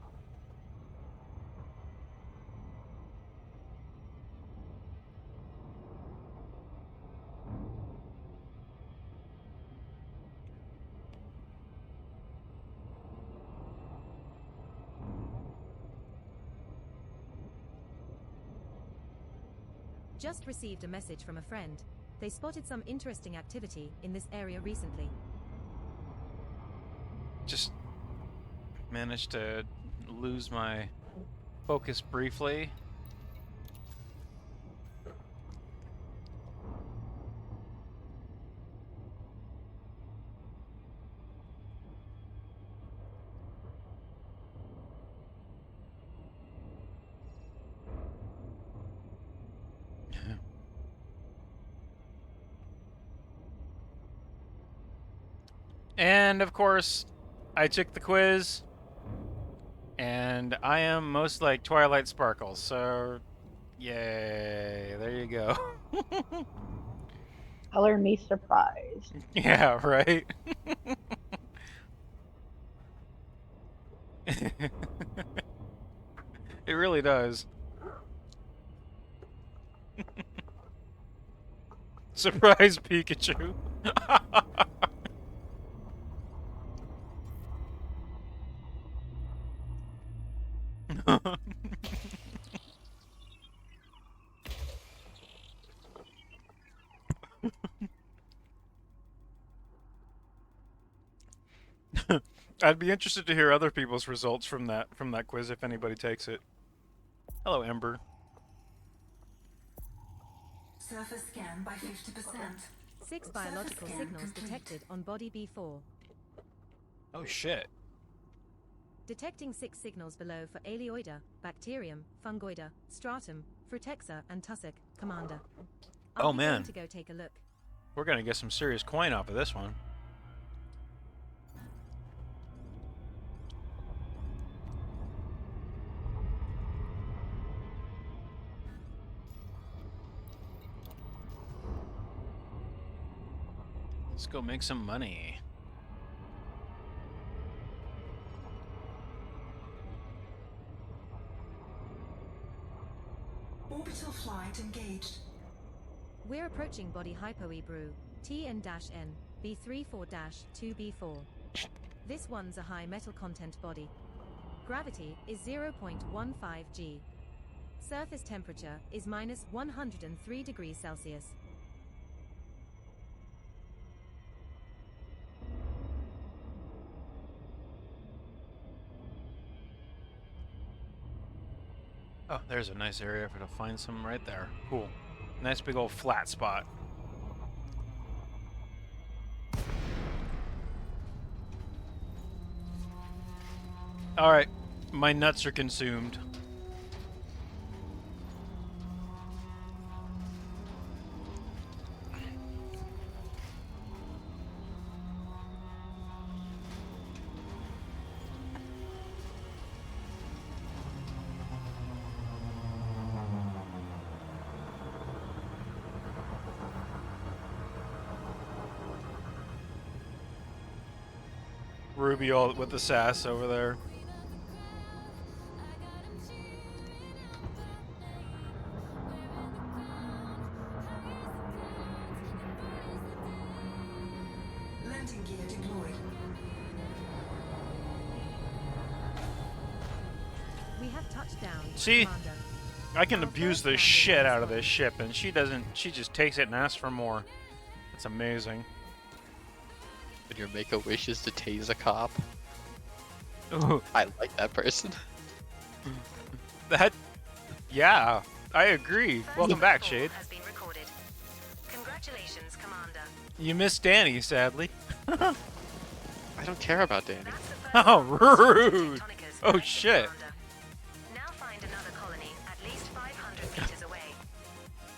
Just received a message from a friend. They spotted some interesting activity in this area recently. Just managed to lose my focus briefly. And of course, I took the quiz, and I am most like Twilight Sparkle, so yay, there you go. Color me surprised. Yeah, right? It really does. Surprise Pikachu. I'd be interested to hear other people's results from that quiz if anybody takes it. Hello, Ember. Surface scan by 50%. 6 biological signals detected on body B4. Oh shit. Detecting 6 signals below for Aleoida, Bacterium, Fungoida, Stratum, Frutexa, and Tussock, Commander. Oh, Are you man. going to go take a look? We're gonna get some serious coin off of this one. Let's go make some money. Orbital flight engaged. We're approaching body Hypoebrew, TN-N, B34-2B4. This one's a high metal content body. Gravity is 0.15 g. Surface temperature is minus 103 degrees Celsius. Oh, there's a nice area for to find some right there. Cool. Nice big old flat spot. Alright, my nuts are consumed. Ruby all with the sass over there. Landing gear deployed. We have touched down, See? Commander. I can abuse the shit out of this ship, and she doesn't. She just takes it and asks for more. It's amazing. When your make-a-wish is to tase a cop. Ooh, I like that person. that. Yeah, I agree. Welcome back, Shade. Has been recorded. Congratulations, Commander. You missed Danny, sadly. I don't care about Danny. That's the first Oh, one. rude. Tectonicas Oh, right, shit. Commander. Now find another colony at least 500 meters away.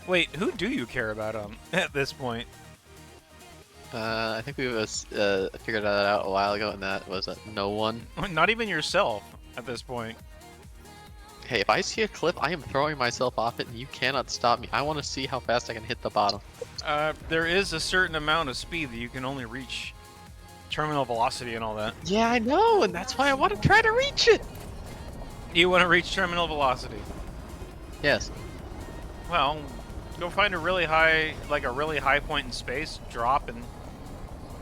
Wait, who do you care about at this point? I think we figured that out a while ago, and that was no one. Not even yourself at this point. Hey, if I see a cliff, I am throwing myself off it, and you cannot stop me. I want to see how fast I can hit the bottom. There is a certain amount of speed that you can only reach. Terminal velocity and all that. Yeah, I know, and that's why I want to try to reach it. You want to reach terminal velocity? Yes. Well, go find a really high point in space, drop, and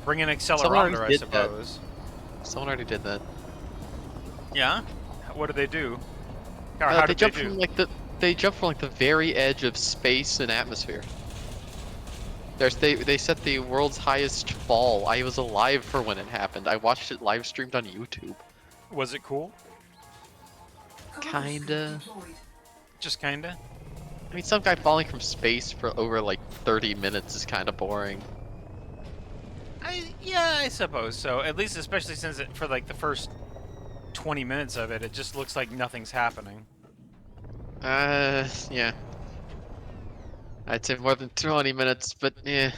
bring an accelerometer, I suppose. Someone already did that. Yeah? What did they do? Or how They did jumped they do? from they jumped from the very edge of space and atmosphere. They set the world's highest fall. I was alive for when it happened. I watched it live streamed on YouTube. Was it cool? Kinda. Deployed. Just kinda? I mean, some guy falling from space for over 30 minutes is kind of boring. Yeah, I suppose so. At least, especially since for the first 20 minutes of it, it just looks like nothing's happening. Yeah. I'd say more than 20 minutes, but yeah.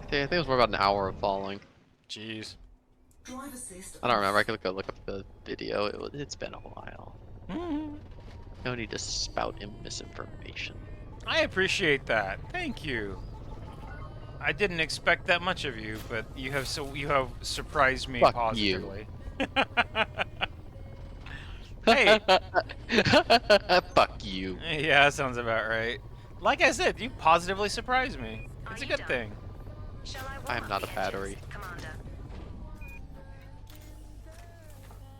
I think it was more about an hour of falling. Jeez. Drive assist. I don't remember. I could go look up the video. It's been a while. Mhm. No need to spout him misinformation. I appreciate that. Thank you. I didn't expect that much of you, but you have surprised me Fuck positively. Hey. Fuck you. Yeah, that sounds about right. Like I said, you positively surprised me. It's a Are you good done? thing. Shall I warm I am up not the a battery. engines, Commander?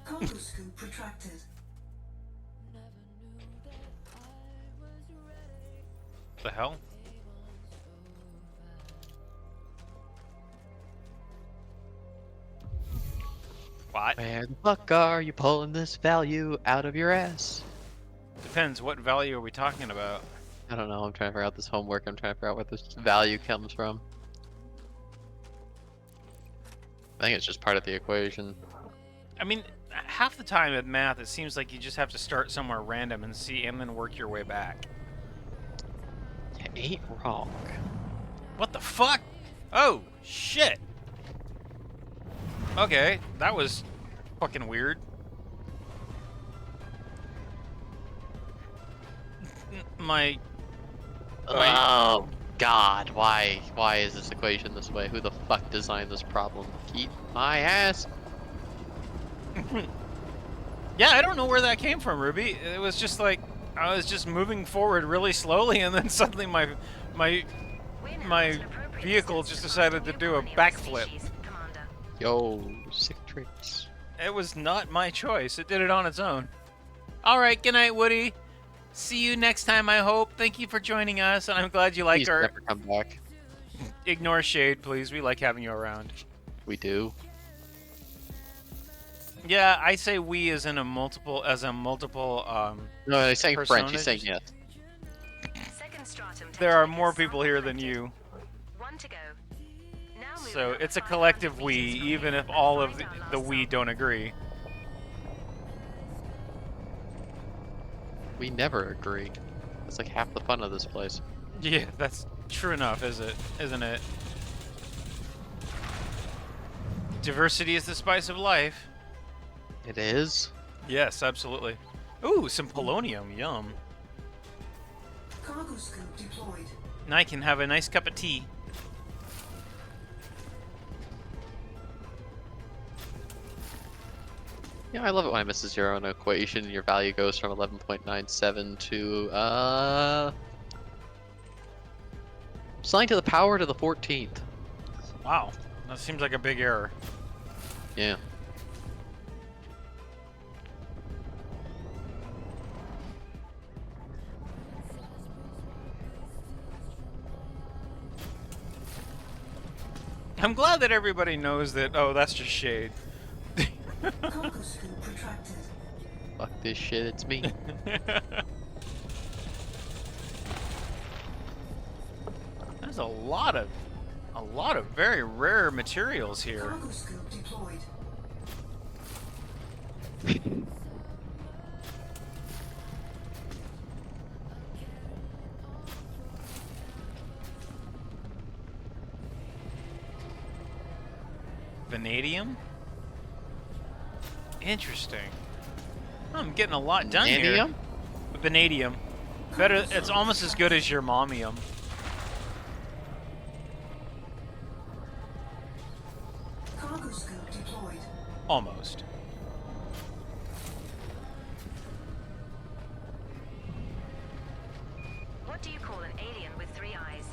Cargo scoop retracted. The hell? What? Where the fuck are you pulling this value out of your ass? Depends. What value are we talking about? I don't know. I'm trying to figure out this homework. I'm trying to figure out where this value comes from. I think it's just part of the equation. I mean, half the time at math, it seems like you just have to start somewhere random and then work your way back. You ain't wrong. What the fuck? Oh, shit. Okay, that was fucking weird. My... Oh God! Why is this equation this way? Who the fuck designed this problem? Keep my ass. Yeah, I don't know where that came from, Ruby. It was just like I was just moving forward really slowly, and then suddenly my vehicle just decided to do a backflip. Yo, sick tricks. It was not my choice. It did it on its own. All right, good night, Woody. See you next time, I hope. Thank you for joining us, and I'm glad you liked Please our... never come back. Ignore Shade, please. We like having you around. We do. Yeah, I say we as in a multiple, No, he's saying French. He's personas. saying yes. Second stratum There are technique more is people here than you. 1 to go. Now moving So up it's a 500 collective we, meters from even here, if all of find our the last we sample. don't agree. We never agree. That's like half the fun of this place. Yeah, that's true enough, isn't it? Diversity is the spice of life. It is. Yes, absolutely. Ooh, some polonium, yum. Cargo scoop deployed. Now I can have a nice cup of tea. Yeah, I love it when I miss a zero in an equation and your value goes from 11.97 to something to the power to the 14th. Wow, that seems like a big error. Yeah. I'm glad that everybody knows that, oh, that's just Shade. Cargo scoop retracted. Fuck this shit, it's me. There's a lot of very rare materials here. Cargo scoop deployed. Vanadium? Interesting. I'm getting a lot done Vanadium? here. Vanadium. Better. It's almost as good as germanium. Cargo scoop deployed. Almost. What do you call an alien with 3 eyes?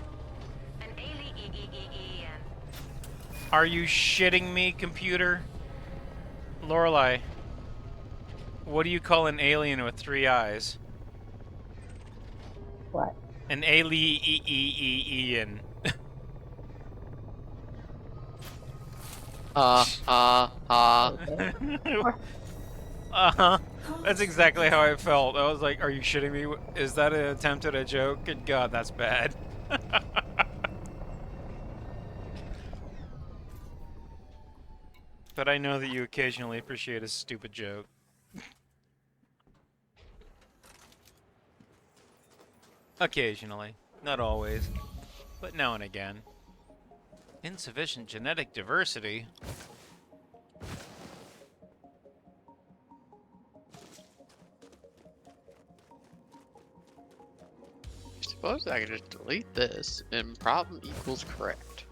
An alien. Are you shitting me, computer? Lorelai, what do you call an alien with 3 eyes? What? An alien. Uh-huh. That's exactly how I felt. I was like, are you shitting me? Is that an attempt at a joke? Good God, that's bad. But I know that you occasionally appreciate a stupid joke. Occasionally. Not always. But now and again. Insufficient genetic diversity? I suppose I could just delete this and problem equals correct.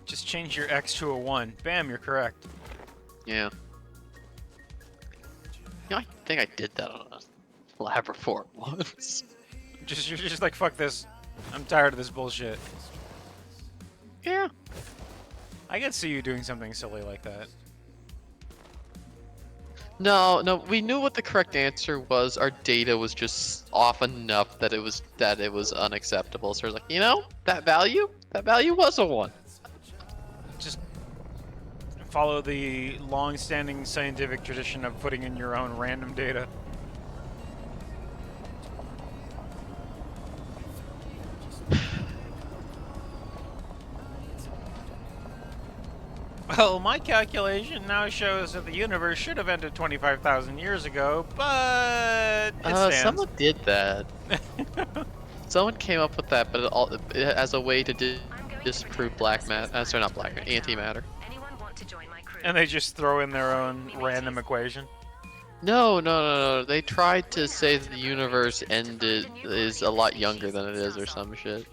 Just change your X to a 1. Bam, you're correct. Yeah. You know, I think I did that on a lab report once. You're just like, fuck this. I'm tired of this bullshit. Yeah. I could see you doing something silly like that. No, we knew what the correct answer was. Our data was just off enough that it was unacceptable. So we're like, you know, that value was a 1. Just follow the long-standing scientific tradition of putting in your own random data. Well, my calculation now shows that the universe should have ended 25,000 years ago, but it stands. Someone did that. Someone came up with that, but as a way to disprove black matter. Sorry, not black matter, antimatter. Anyone want to join my crew? And they just throw in their own random equation. No. They tried to say that the universe is a lot younger than it is, or some shit.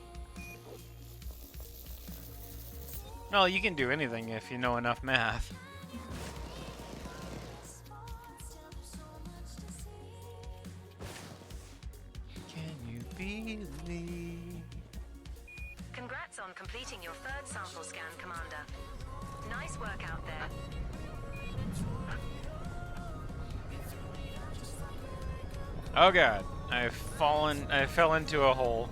Well, you can do anything if you know enough math. Can you believe? Congrats on completing your 3rd sample scan, Commander. Nice work out there. Oh god, I fell into a hole.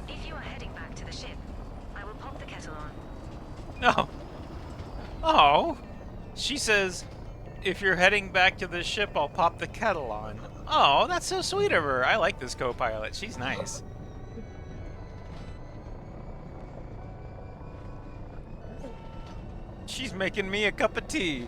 If you are heading back to the ship, I will pop the kettle on. Oh. Oh. She says, if you're heading back to the ship, I'll pop the kettle on. Oh, that's so sweet of her. I like this co-pilot. She's nice. She's making me a cup of tea.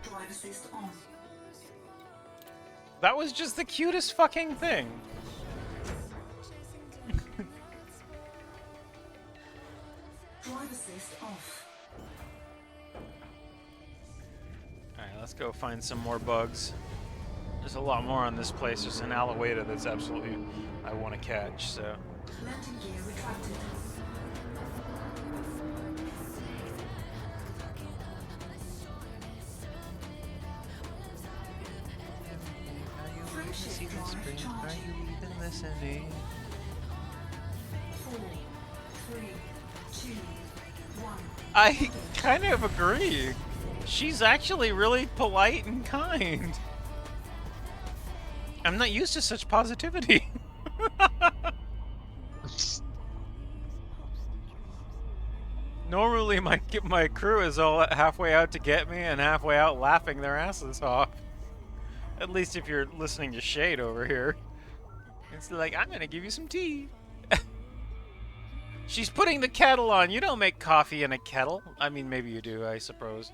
Drive assist on. That was just the cutest fucking thing. Drive assist off. Alright, let's go find some more bugs. There's a lot more on this place. There's an Aloueta that's absolutely I want to catch, so. Landing gear retracted. Frameshift drive charging. 4, 3, 2, 1. I kind of agree. She's actually really polite and kind. I'm not used to such positivity. Normally my crew is all halfway out to get me and halfway out laughing their asses off. At least if you're listening to Shade over here. It's like, I'm gonna give you some tea. She's putting the kettle on. You don't make coffee in a kettle. I mean, maybe you do, I suppose.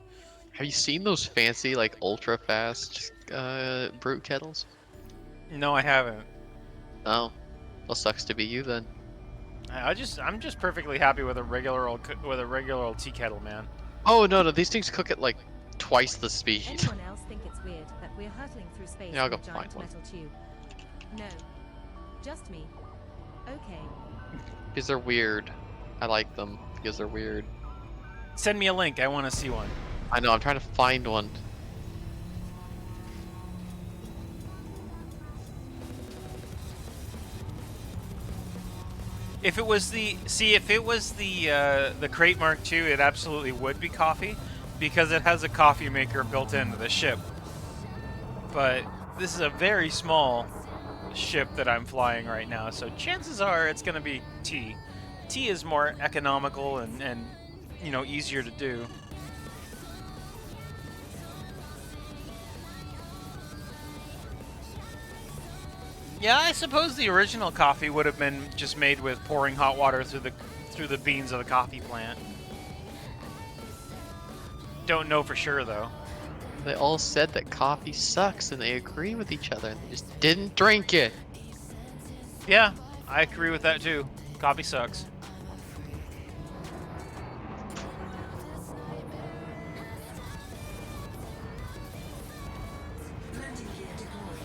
Have you seen those fancy, like, ultra fast brute kettles? No, I haven't. Oh, well, sucks to be you then. I'm just perfectly happy with a regular old tea kettle, man. Oh no, these things cook at like twice the speed. Anyone else think it's weird that we're hurtling through space Yeah, I'll in a go giant find one. metal tube? No. Just me. Okay. Because they're weird. I like them because they're weird. Send me a link. I want to see one. I know. I'm trying to find one. If it was the Crate Mark II, it absolutely would be coffee, because it has a coffee maker built into the ship. But this is a very small ship that I'm flying right now, so chances are it's going to be tea. Tea is more economical and you know, easier to do. Yeah, I suppose the original coffee would have been just made with pouring hot water through the beans of the coffee plant. Don't know for sure though. They all said that coffee sucks and they agree with each other and they just didn't drink it. Yeah, I agree with that too. Coffee sucks. Landing gear deployed.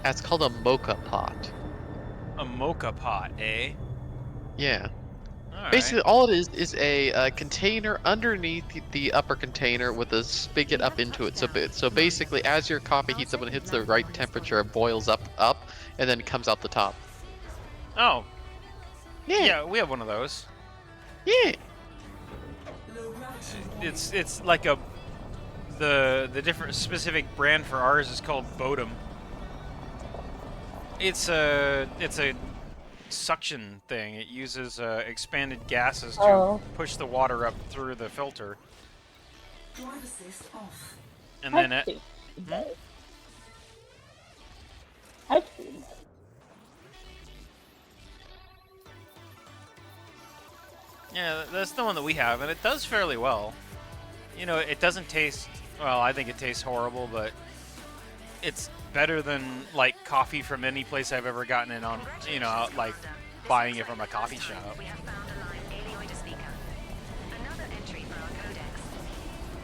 That's called a mocha pot. A mocha pot, eh? Yeah. Alright. Basically, all it is a container underneath the upper container with a spigot up into it. So basically, as your coffee heats up and hits the right temperature, it boils up, and then comes out the top. Oh. Yeah. Yeah, we have one of those. Yeah. Low gravity. It's like the different specific brand for ours is called Bodum. It's a suction thing. It uses expanded gases to push the water up through the filter, Drive assist off. and then I see. I've seen it. Yeah, that's the one that we have, and it does fairly well. You know, it doesn't taste, well, I think it tastes horrible, but it's better than, like, coffee from any place I've ever gotten it on, you know, like, buying it from a coffee shop. We have found a live alioida speaker. Another entry for our codex.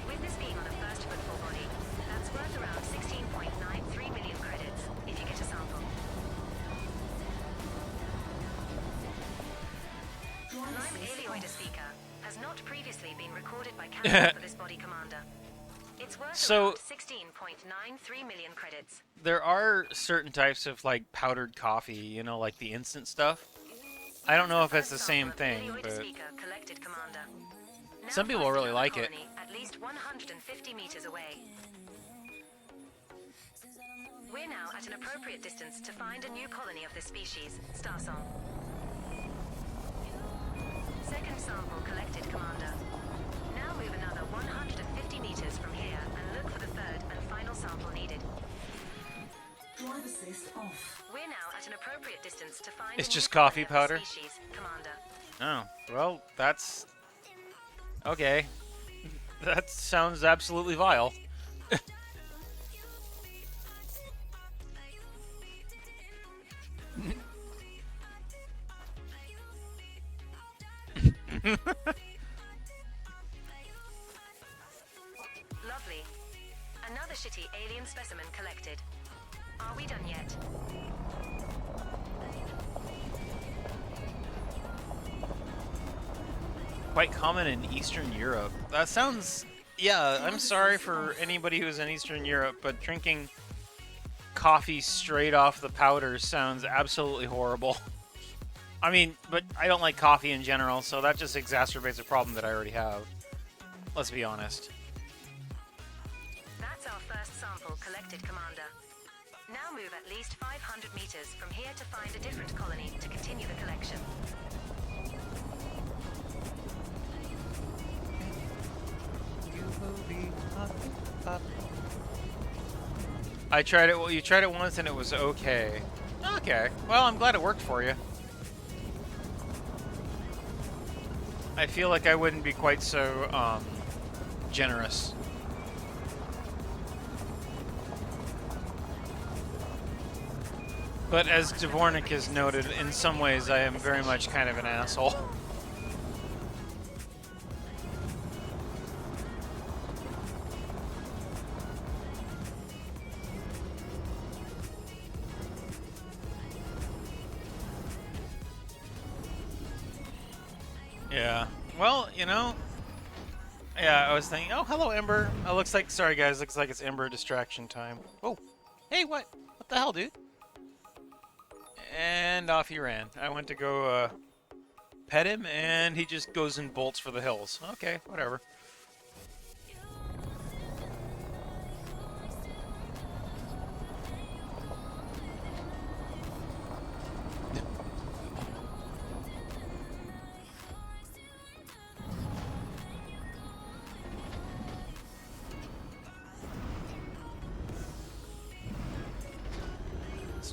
With this being on a first footfall body, that's worth around 16.93 million credits if you get a sample. Live alioida speaker has not previously been recorded by camera for this body commander. It's worth around 16.93 million credits. There are certain types of, like, powdered coffee, you know, like the instant stuff. I don't know if it's the same thing, but some people really like it. At least 150 meters away. We're now at an appropriate distance to find a new colony of this species, Starsong. Second sample collected, Commander. Now move another 150 meters from here and look for the third and final sample needed. Drive assist off. We're now at an appropriate distance to find It's a new just colony coffee of this powder? species, Commander. Oh, well, that's... okay. That sounds absolutely vile. Lovely. Another shitty alien specimen collected. Are we done yet? Quite common in Eastern Europe. That sounds... yeah, I'm sorry for anybody who's in Eastern Europe, but drinking coffee straight off the powder sounds absolutely horrible. I mean, but I don't like coffee in general, so that just exacerbates a problem that I already have. Let's be honest. That's our first sample collected, Commander. Now move at least 500 meters from here to find a different colony to continue the collection. I tried it. Well, you tried it once and it was okay. Okay. Well, I'm glad it worked for you. I feel like I wouldn't be quite so generous. But as Dvornik has noted, in some ways I am very much kind of an asshole. Yeah. Well, you know. Yeah, I was thinking, oh, hello, Ember. Oh, looks like, sorry guys, looks like it's Ember distraction time. Oh, hey, what? What the hell, dude? And off he ran. I went to go pet him, and he just goes and bolts for the hills. Okay, whatever.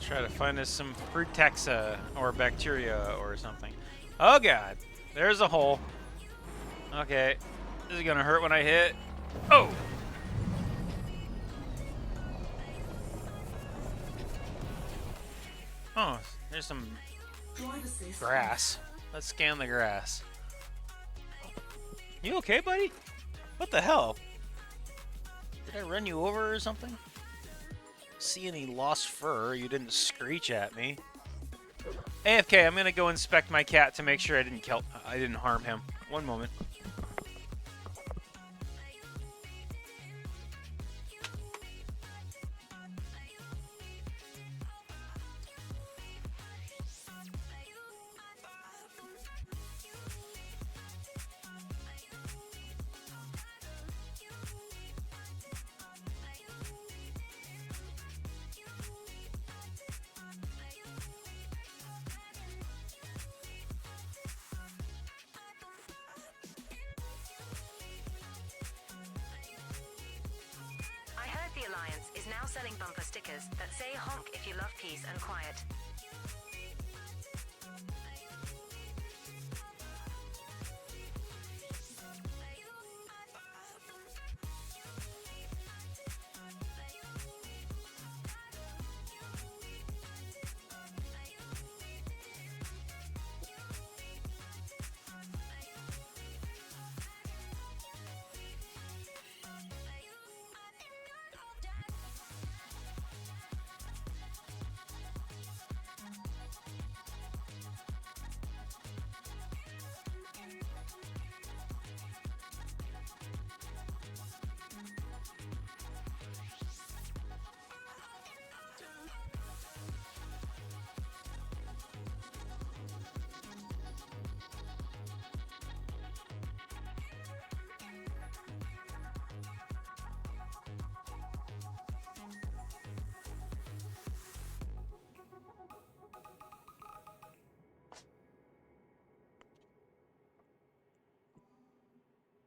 Try to find us some fruitaxa or bacteria or something. Oh god, there's a hole. Okay, this is gonna hurt when I hit. Oh! Oh, there's some grass. Let's scan the grass. You okay, buddy? What the hell? Did I run you over or something? See any lost fur? You didn't screech at me. AFK, I'm gonna go inspect my cat to make sure I didn't harm him. One moment. selling bumper stickers that say honk if you love peace and quiet.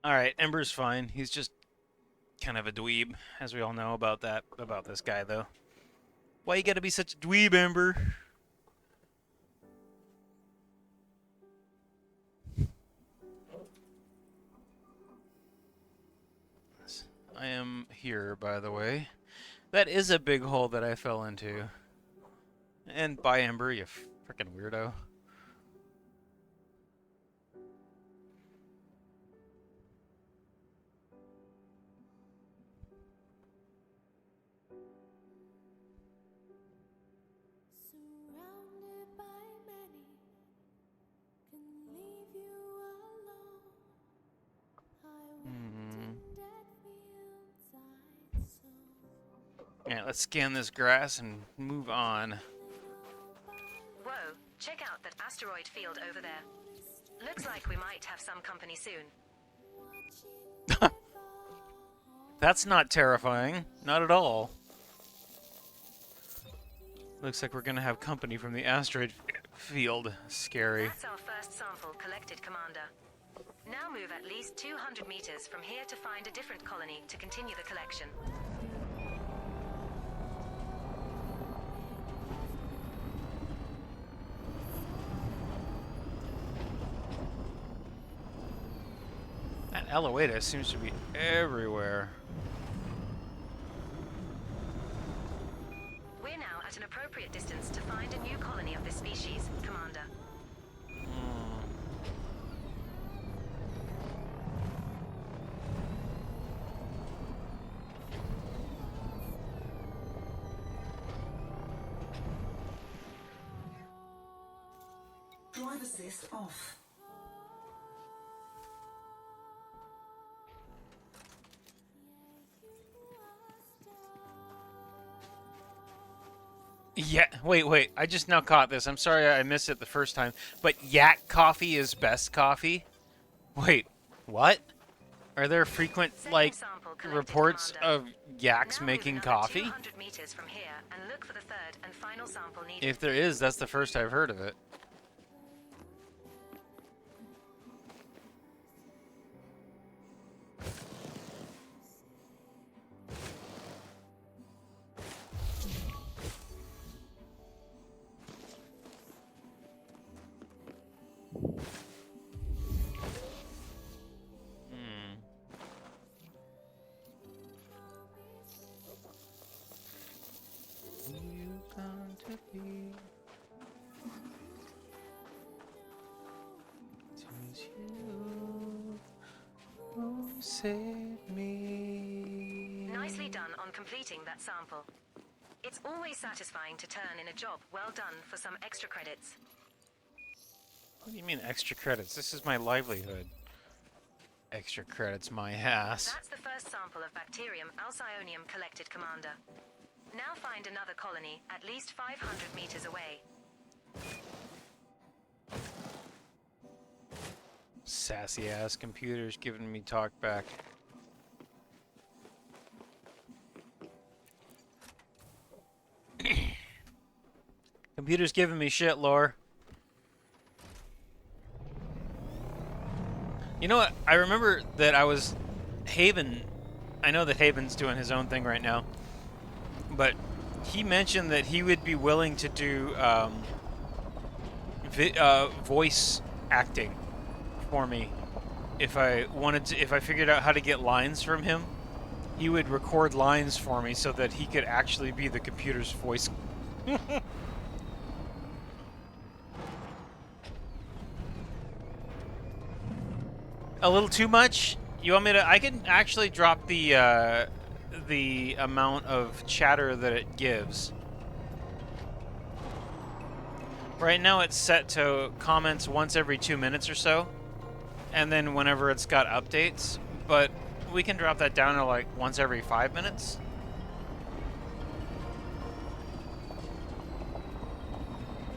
Alright, Ember's fine. He's just kind of a dweeb, as we all know about this guy, though. Why you gotta be such a dweeb, Ember? I am here, by the way. That is a big hole that I fell into. And bye, Ember, you frickin' weirdo. Surrounded by many, can leave you alone. I went in dead fields I sow. Yeah, let's scan this grass and move on. Whoa, check out that asteroid field over there. Looks like we might have some company soon. That's not terrifying. Not at all. Looks like we're gonna have company from the asteroid field. Scary. That's our first sample collected, Commander. Now move at least 200 meters from here to find a different colony to continue the collection. That Aloeta seems to be everywhere. We're now at an appropriate distance to find a new colony of this species, Commander. Drive assist off. Yeah, wait. I just now caught this. I'm sorry I missed it the first time. But yak coffee is best coffee? Wait, what? Are there frequent, like, reports of yaks making coffee? 200 meters from here and look for the third and final sample needed. If there is, that's the first I've heard of it. Save me. Nicely done on completing that sample. It's always satisfying to turn in a job well done for some extra credits. What do you mean extra credits? This is my livelihood. Extra credits, my ass. That's the first sample of bacterium Alcyonium collected, Commander. Now find another colony at least 500 meters away. Sassy ass computers giving me talk back. Computer's giving me shit, lore. You know what? I remember that I was Haven. I know that Haven's doing his own thing right now. but he mentioned that he would be willing to do voice acting for me if I wanted to. If I figured out how to get lines from him, he would record lines for me so that he could actually be the computer's voice. A little too much? You want me to? I can actually drop the amount of chatter that it gives. Right now it's set to comments once every 2 minutes or so, and then whenever it's got updates, but we can drop that down to like once every 5 minutes.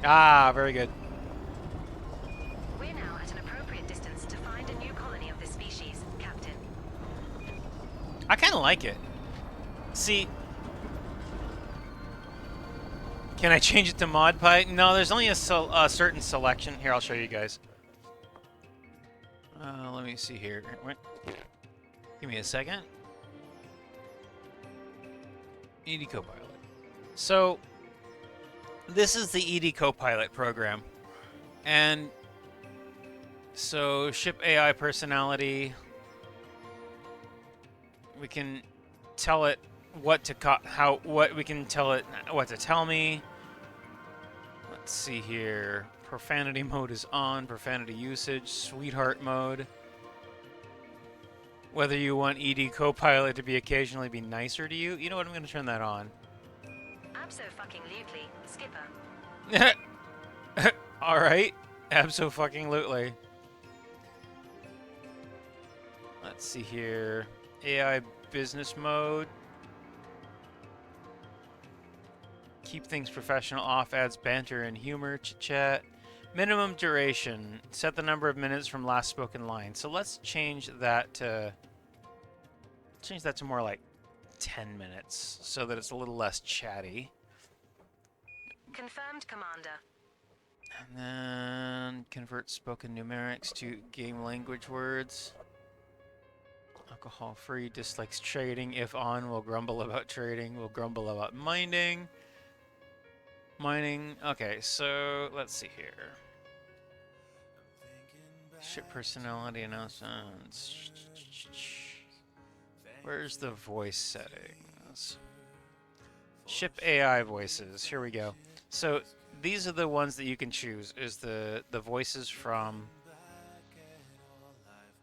Ah, very good. We're now at an appropriate distance to find a new colony of this species, Captain. I kind of like it. See, can I change it to mod pipe? No, there's only a certain selection. Here, I'll show you guys. Let me see here. Wait. Give me a second. ED Copilot. So, this is the ED Copilot program. And so, ship AI personality. We can tell it what to we can tell it what to tell me. Let's see here. Profanity mode is on. Profanity usage. Sweetheart mode. Whether you want ED Copilot to be occasionally be nicer to you. You know what? I'm going to turn that on. Abso-fucking-lutely, Skipper. All right. Abso-fucking-lutely. Let's see here. AI business mode. Keep things professional. Off adds banter and humor. Chit-chat. Minimum duration. Set the number of minutes from last spoken line. So let's change that to more like 10 minutes so that it's a little less chatty. Confirmed, Commander. And then convert spoken numerics to game language words. Alcohol free, dislikes trading. If on, will grumble about trading. Will grumble about mining. Okay, so let's see here. Ship personality announcements. Where's the voice settings? Ship AI voices. Here we go. So these are the ones that you can choose. Is the voices from.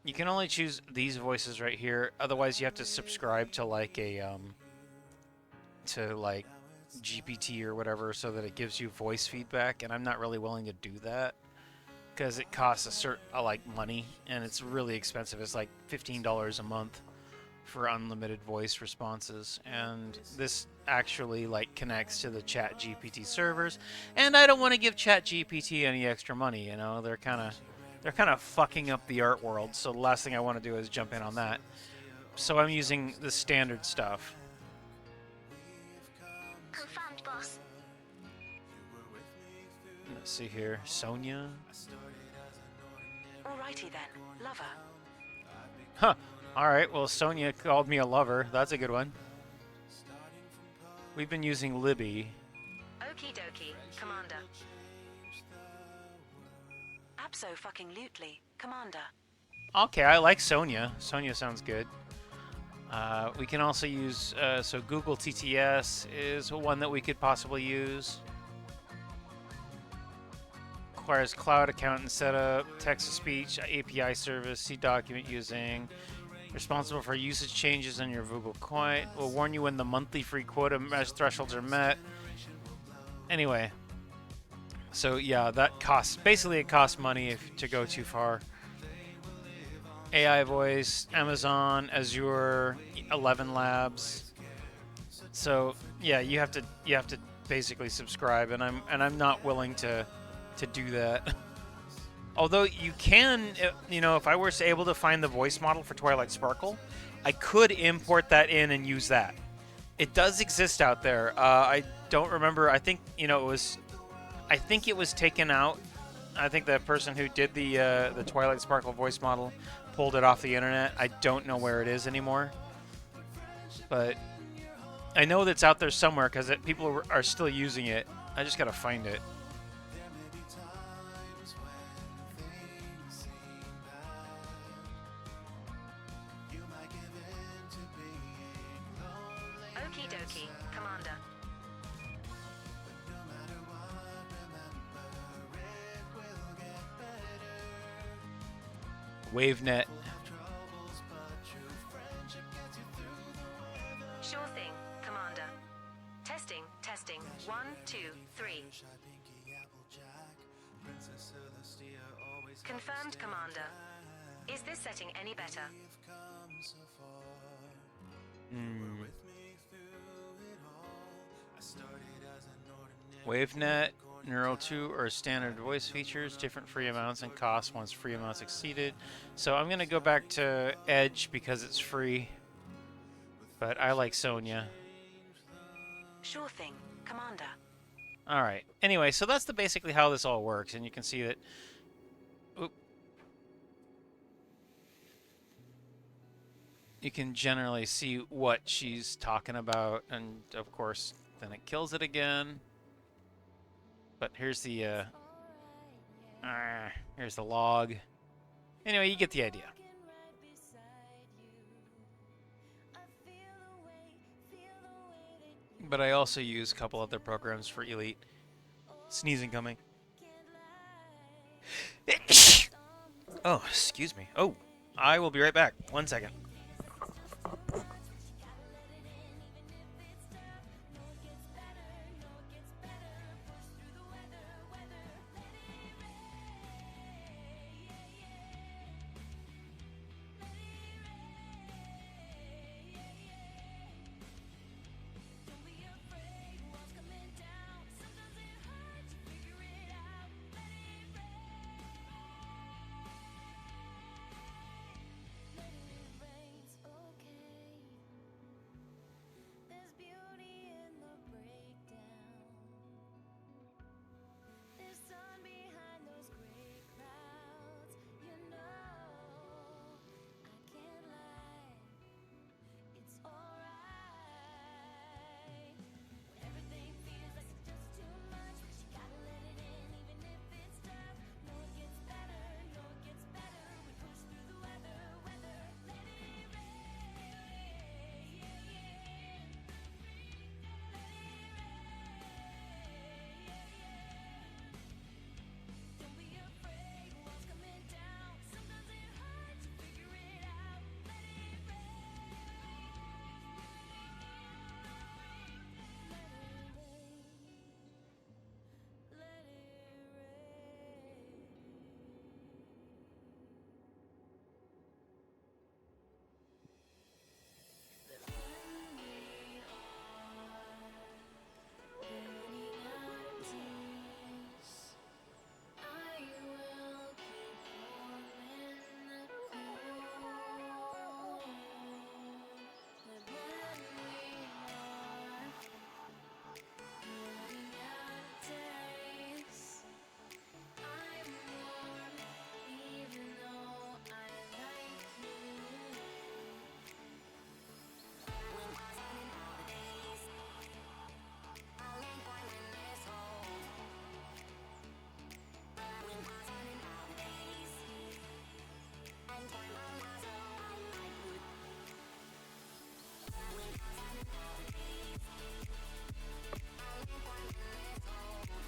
You can only choose these voices right here. Otherwise, you have to subscribe to like a GPT or whatever, so that it gives you voice feedback. And I'm not really willing to do that because it costs a certain like money, and it's really expensive. It's like $15 a month for unlimited voice responses, and this actually like connects to the Chat GPT servers. And I don't want to give Chat GPT any extra money. You know, they're kind of fucking up the art world, so the last thing I want to do is jump in on that. So I'm using the standard stuff. Confirmed, boss. Let's see here. Sonia. Alrighty then, lover. Huh. Alright, well, Sonia called me a lover. That's a good one. We've been using Libby. Okie dokie, Commander. Abso-fucking-lutely, Commander. Okay, I like Sonia. Sonia sounds good. We can also use, so Google TTS is one that we could possibly use. Requires cloud account and setup, text-to-speech, API service, see document using. Responsible for usage changes on your Google Coin. Will warn you when the monthly free quota thresholds are met. Anyway. So yeah, that costs, basically it costs money to go too far. AI voice, Amazon, Azure, 11 Labs. So yeah, you have to basically subscribe, and I'm not willing to do that. Although you can, you know, if I were able to find the voice model for Twilight Sparkle, I could import that in and use that. It does exist out there. I don't remember. I think, you know, I think it was taken out. I think the person who did the Twilight Sparkle voice model pulled it off the internet. I don't know where it is anymore. But I know that's out there somewhere because people are still using it. I just gotta find it. Okie dokie, Commander. WaveNet. Sure thing, Commander. Testing, testing. 1, 2, 3. Confirmed, Commander. Is this setting any better? WaveNet, Neural 2 are standard voice features, different free amounts and cost once free amounts exceeded. So I'm going to go back to Edge because it's free, but I like Sonia. Sure thing, Commander. All right. Anyway, so that's basically how this all works, and you can see that. Oop. You can generally see what she's talking about, and of course, then it kills it again. But here's the here's the log. Anyway, you get the idea. But I also use a couple other programs for Elite. Sneezing coming. Oh, excuse me. Oh, I will be right back. 1 second.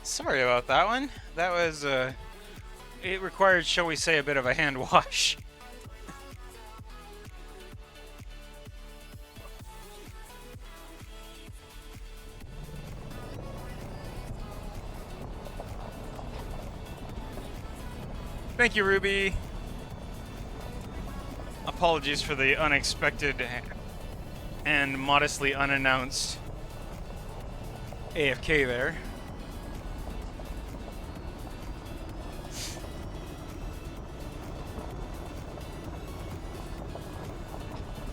Sorry about that one. That was, it required, shall we say, a bit of a hand wash. Thank you, Ruby. Apologies for the unexpected and modestly unannounced AFK there.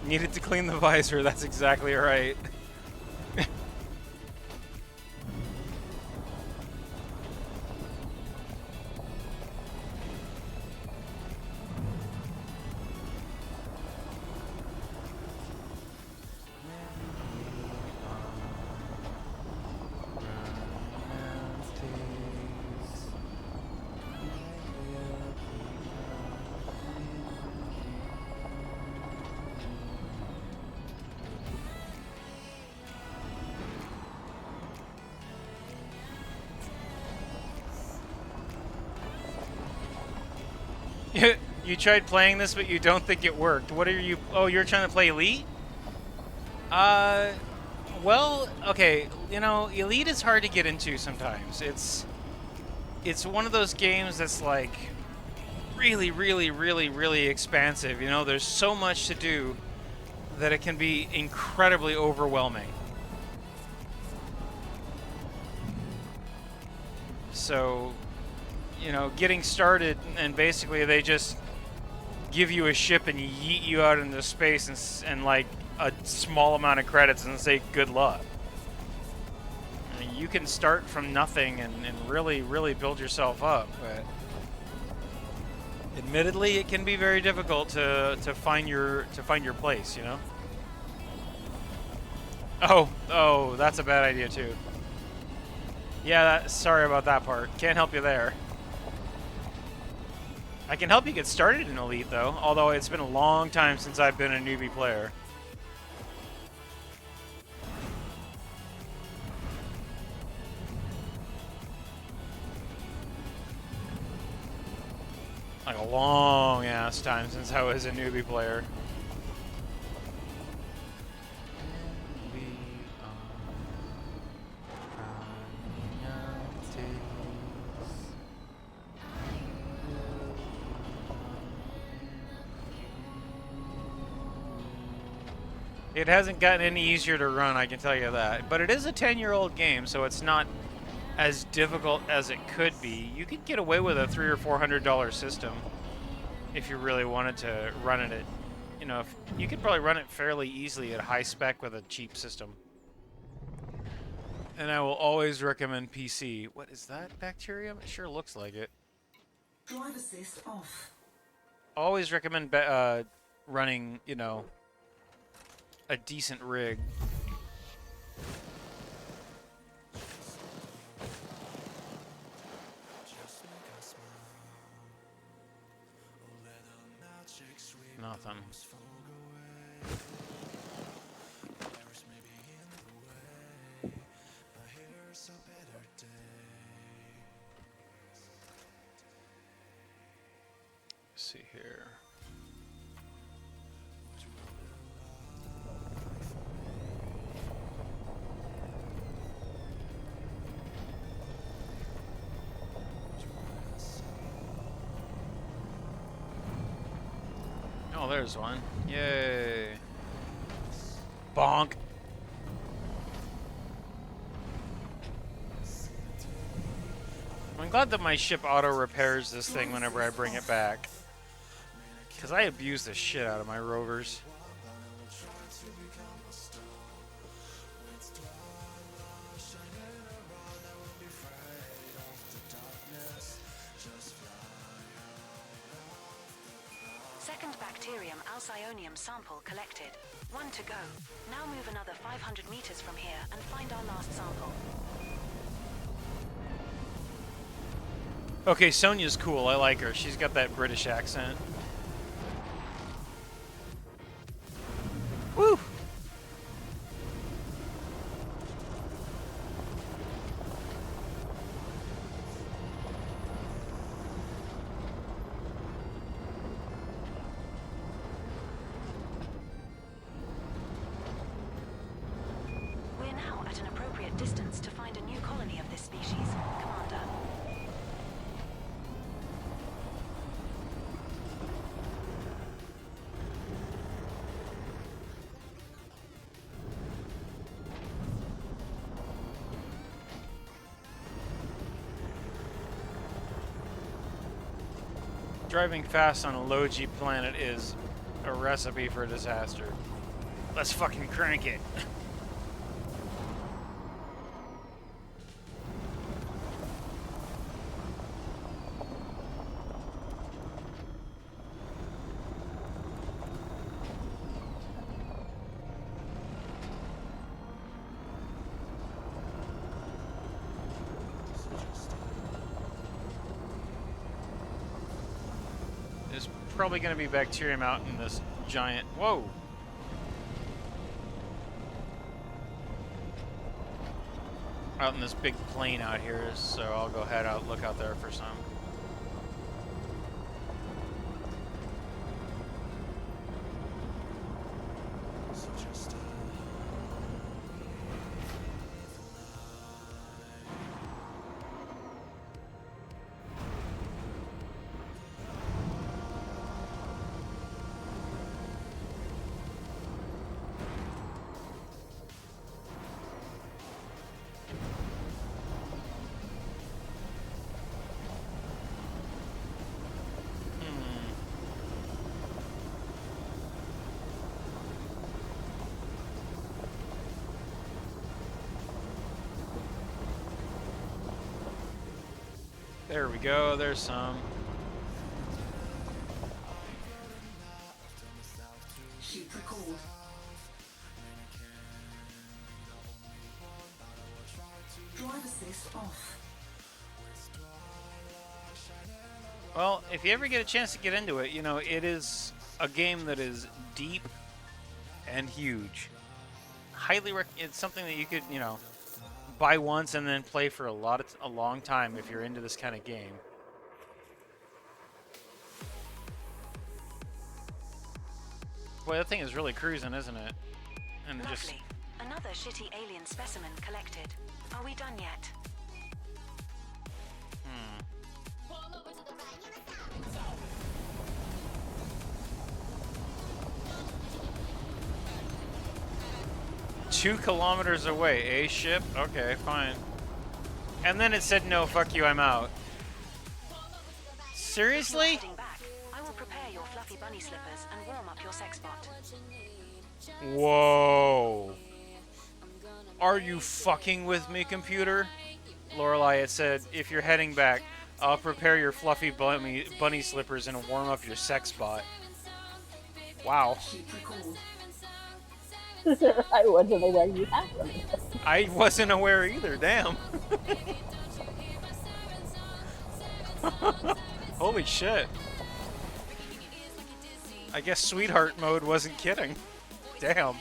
Needed to clean the visor, that's exactly right. You tried playing this, but you don't think it worked. What are you? Oh, you're trying to play Elite? Well, okay. You know, Elite is hard to get into sometimes. It's one of those games that's like really, really, really, really expansive. You know, there's so much to do that it can be incredibly overwhelming. So, you know, getting started and basically they just give you a ship and yeet you out into space and like a small amount of credits and say good luck. I mean, you can start from nothing and really, really build yourself up, but admittedly, it can be very difficult to find your place. You know. Oh, that's a bad idea too. Yeah, sorry about that part. Can't help you there. I can help you get started in Elite though, although it's been a long time since I've been a newbie player. Like a long ass time since I was a newbie player. It hasn't gotten any easier to run, I can tell you that. But it is a 10-year-old game, so it's not as difficult as it could be. You could get away with a $300 or $400 system if you really wanted to run it at, you know, you could probably run it fairly easily at high spec with a cheap system. And I will always recommend PC. What is that bacterium? It sure looks like it. Drive assist off. Always recommend running, you know, a decent rig. Nothing. Let's see here. Oh, there's one. Yay. Bonk. I'm glad that my ship auto repairs this thing whenever I bring it back. Because I abuse the shit out of my rovers. Second bacterium Alcyonium sample collected. 1 to go. Now move another 500 meters from here and find our last sample. Okay, Sonia's cool. I like her. She's got that British accent. Woo! We're now at an appropriate distance to find a new colony of this species, Commander. Driving fast on a low-G planet is a recipe for disaster. Let's fucking crank it. There's probably going to be bacterium out in this giant... Whoa! Out in this big plane out here, so I'll go head out, look out there for some. There we go. There's some. Ship record. Drive assist off. Well, if you ever get a chance to get into it, you know, it is a game that is deep and huge. It's something that you could, you know, buy once and then play for a long time if you're into this kind of game. Boy, that thing is really cruising, isn't it? And it just Lovely. Another shitty alien specimen collected. Are we done yet? "2 kilometers away, ship? Okay, fine." And then it said, "No, fuck you, I'm out." Seriously? Heading back. I will prepare your fluffy bunny slippers and warm up your sex bot. Whoa. Are you fucking with me, computer? Lorelei, it said, "If you're heading back, I'll prepare your fluffy bunny slippers and warm up your sex bot." Wow. Ship record. I wasn't aware you had them. I wasn't aware either, damn. Holy shit. I guess sweetheart mode wasn't kidding. Damn.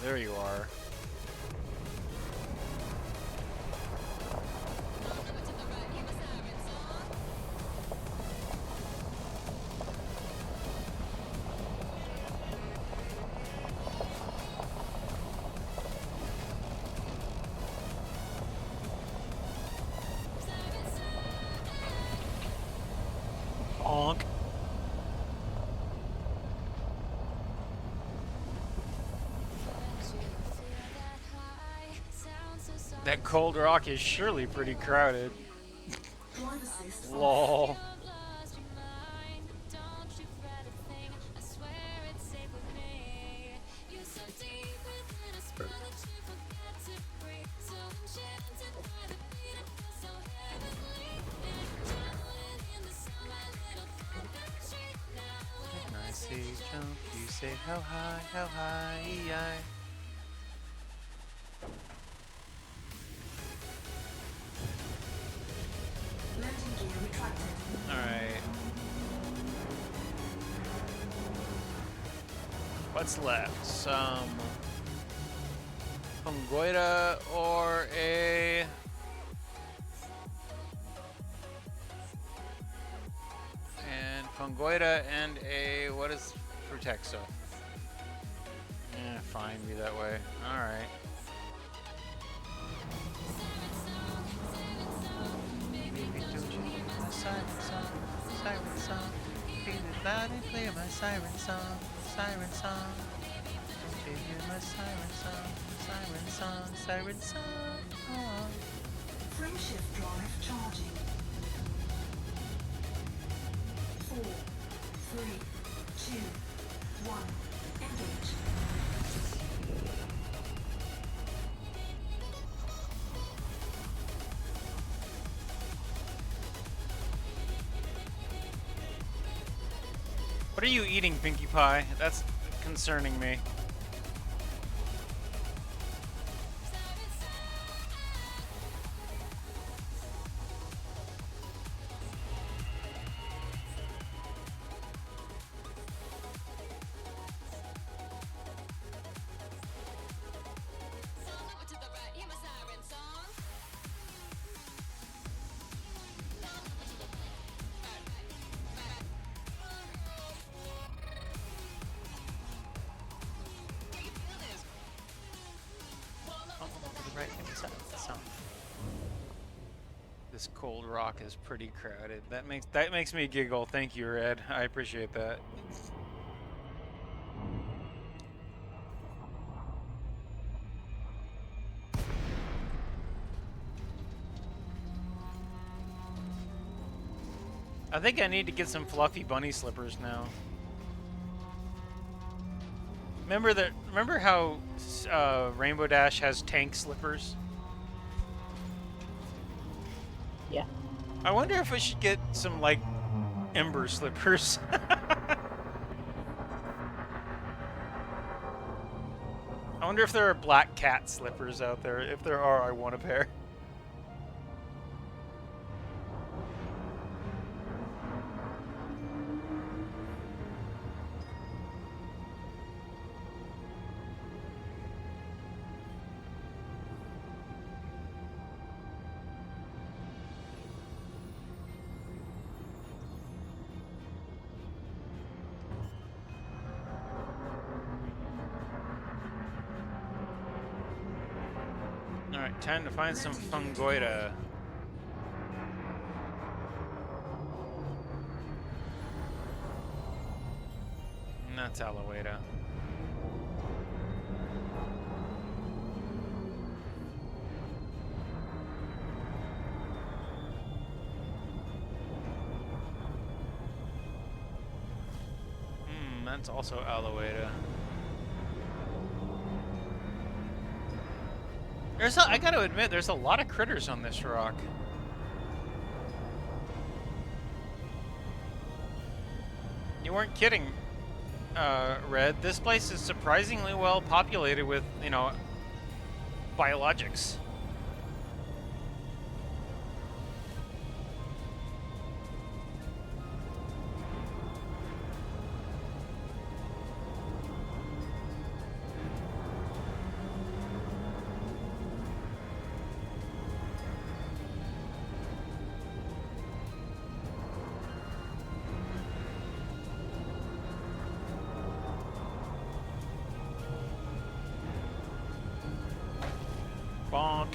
There you are. Honk. That cold rock is surely pretty crowded. Drive assist off. Lol. When I say jump, you say how high, I. Landing gear retracted. Alright. What's left? Some fungoida or a fungoida and a what is Frutexo? Yeah, fine, be that way. Alright. Baby, don't you hear my siren song? Siren song. Feel it loud and clear, my siren song. Siren song. Don't you hear my siren song? Siren song. Siren song. Oh. Frame shift drive charging. 4, 3, 2, 1. Engage. What are you eating, Pinkie Pie? That's concerning me. This cold rock is pretty crowded. That makes me giggle. Thank you, Red. I appreciate that. I think I need to get some fluffy bunny slippers now. Remember how Rainbow Dash has tank slippers? Yeah. I wonder if I should get some like Ember slippers. I wonder if there are black cat slippers out there. If there are, I want a pair. Alright, time to find some fungoida. And that's Aloeda. That's also Aloeda. I gotta admit, there's a lot of critters on this rock. You weren't kidding, Red. This place is surprisingly well populated with, you know, biologics. Bonk.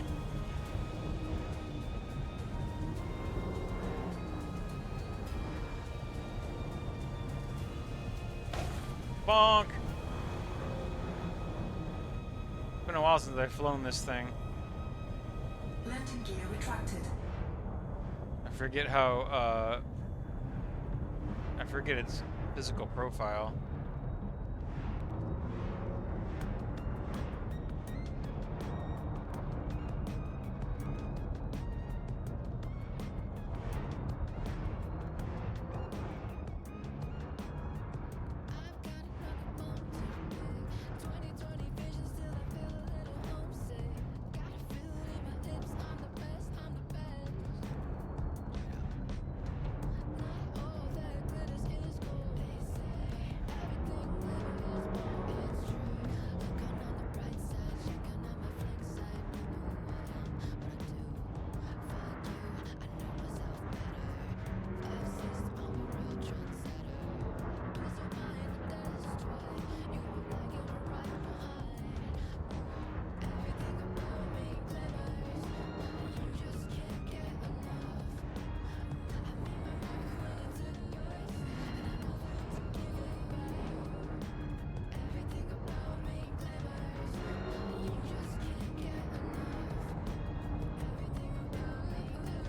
Bonk. Been a while since I've flown this thing. Landing gear retracted. I forget how, I forget its physical profile.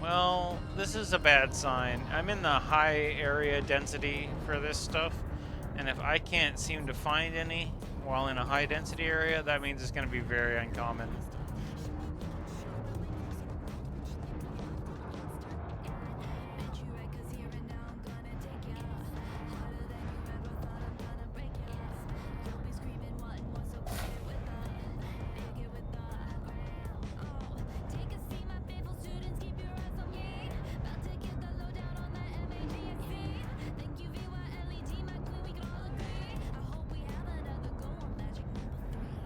Well, this is a bad sign. I'm in the high area density for this stuff, and if I can't seem to find any while in a high density area, that means it's going to be very uncommon.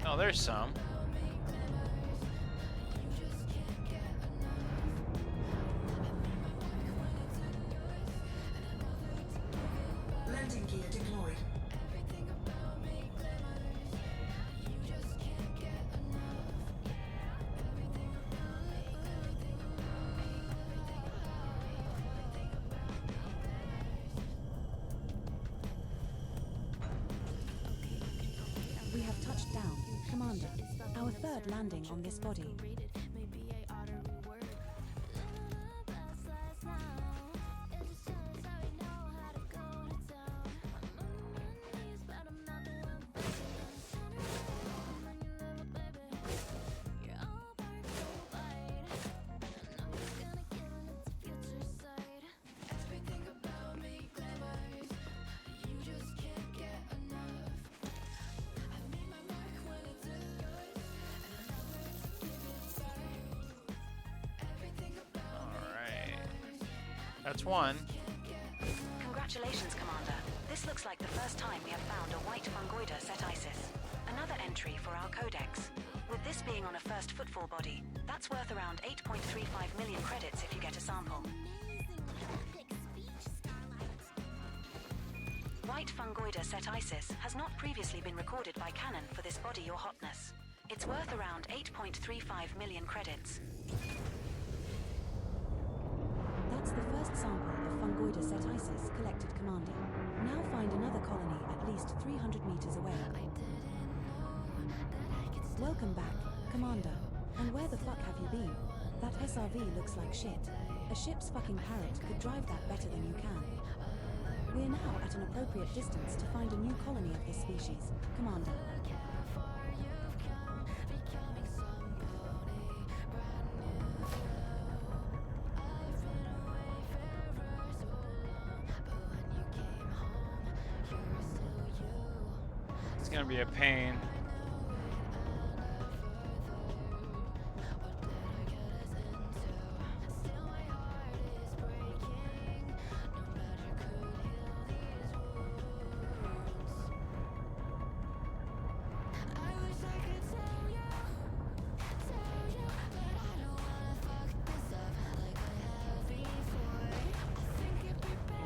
Oh, there's some. Landing gear deployed. We have touched down, Commander. Our third landing on this body. That's one. Congratulations, Commander. This looks like the first time we have found a white fungoida set ISIS. Another entry for our codex. With this being on a first footfall body, that's worth around 8.35 million credits if you get a sample. White fungoida set ISIS has not previously been recorded by Canon for this body or hotness. It's worth around 8.35 million credits. That's the first sample of fungoida set ISIS collected, Commander. Now find another colony at least 300 meters away. Welcome back, Commander. And where the fuck have you been? That SRV looks like shit. A ship's fucking parrot could drive that better than you can. We're now at an appropriate distance to find a new colony of this species, Commander. It's gonna be a pain.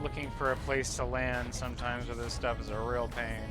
Looking for a place to land sometimes with this stuff is a real pain.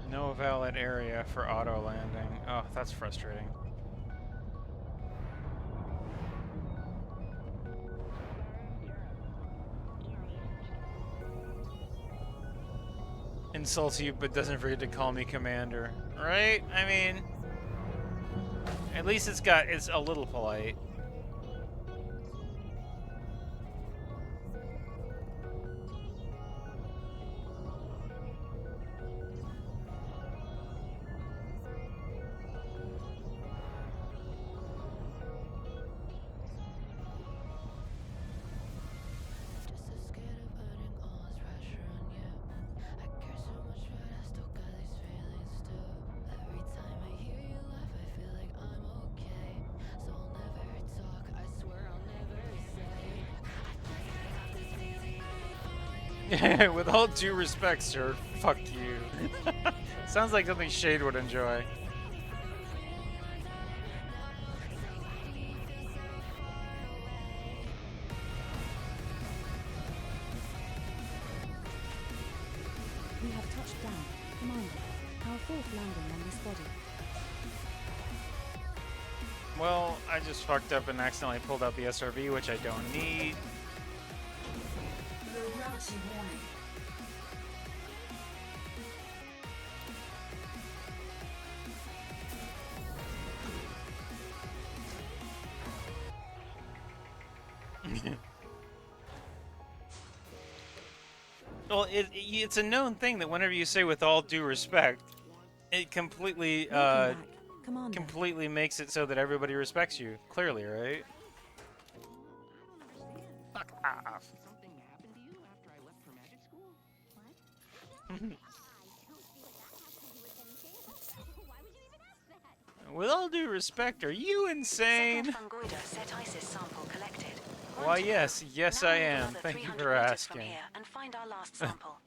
No valid area for auto landing. Oh, that's frustrating. Insults you, but doesn't forget to call me commander. Right? I mean, at least it's a little polite. With all due respect, sir, fuck you. Sounds like something Shade would enjoy. We have touched down, Commander. Our fourth landing on this body. Well, I just fucked up and accidentally pulled out the SRV, which I don't need. Gravity warning. Well, it's a known thing that whenever you say "with all due respect," it completely completely makes it so that everybody respects you. Clearly, right? Fuck off. Something happened to you after I left for magic school? What? With all due respect, are you insane? Second fungoida set ISIS sample collected. Why, yes, yes, Now I move am. another Thank you 300 for meters asking. From here and find our last sample.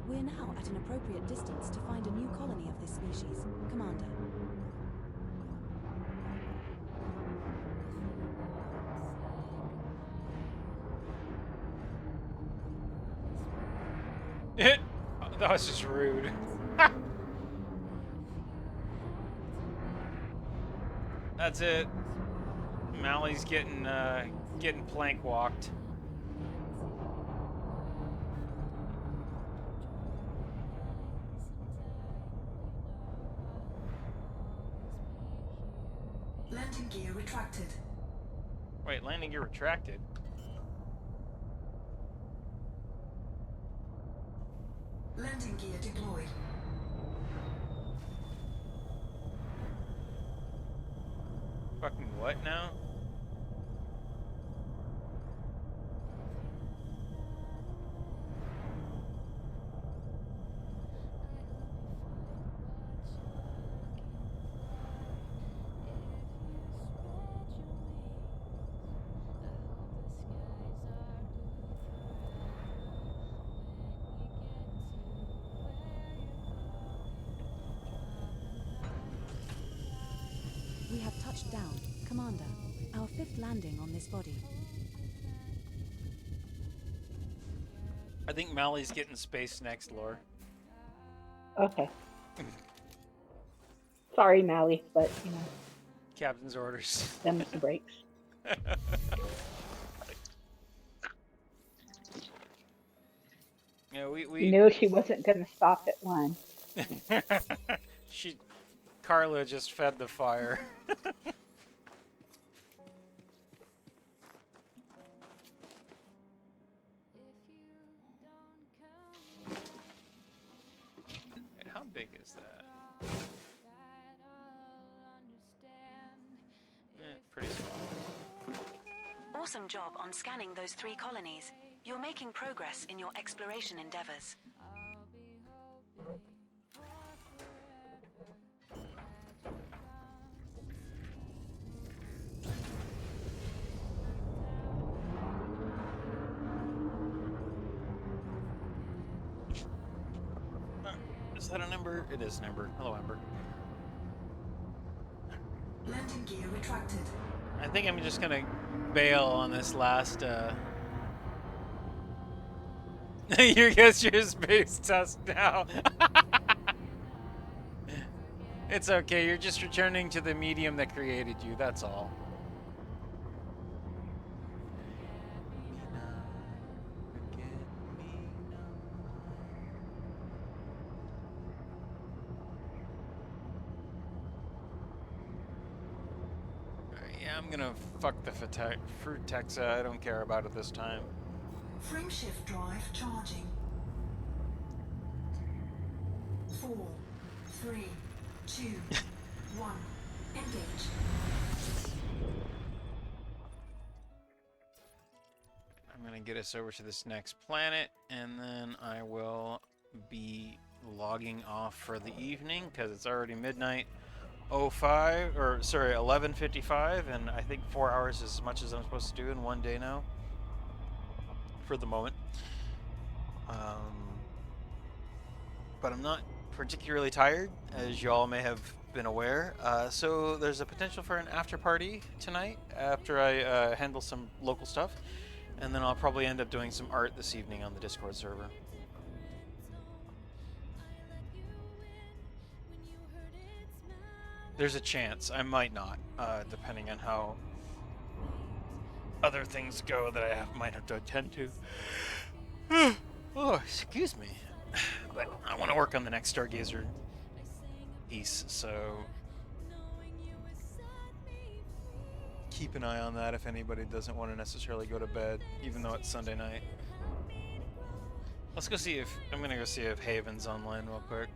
We're now at an appropriate distance to find a new colony of this species, Commander. That was just rude. That's it. Mally's getting plank walked. Landing gear retracted. Wait, landing gear retracted? Landing gear deployed. Fucking what now? We have touched down, Commander. Our 5th landing on this body. I think Mally's getting space next, Lore. Okay. Sorry, Mally, but you know. Captain's orders. Them's the breaks. Yeah, we You knew she wasn't going to stop at one. Carla just fed the fire. Wait, how big is that? Pretty small. Awesome job on scanning those 3 colonies. You're making progress in your exploration endeavors. Is that an Ember? It is an Ember. Hello, Ember. Landing gear retracted. I think I'm just gonna bail on this last, You guess your space test now. It's okay, you're just returning to the medium that created you, that's all. Yeah, I'm gonna fuck the fruit texa. I don't care about it this time. Frame shift drive charging. 4, 3, 2, 1. Engage. I'm gonna get us over to this next planet, and then I will be logging off for the evening because it's already midnight. 05 or sorry 11:55, and I think 4 hours is as much as I'm supposed to do in one day now for the moment, but I'm not particularly tired, as y'all may have been aware, so there's a potential for an after party tonight after I handle some local stuff, and then I'll probably end up doing some art this evening on the Discord server. There's a chance. I might not, depending on how other things go that I might have to attend to. Oh, excuse me. But I want to work on the next Stargazer piece, so keep an eye on that if anybody doesn't want to necessarily go to bed, even though it's Sunday night. Let's go see if... I'm going to go see if Haven's online real quick.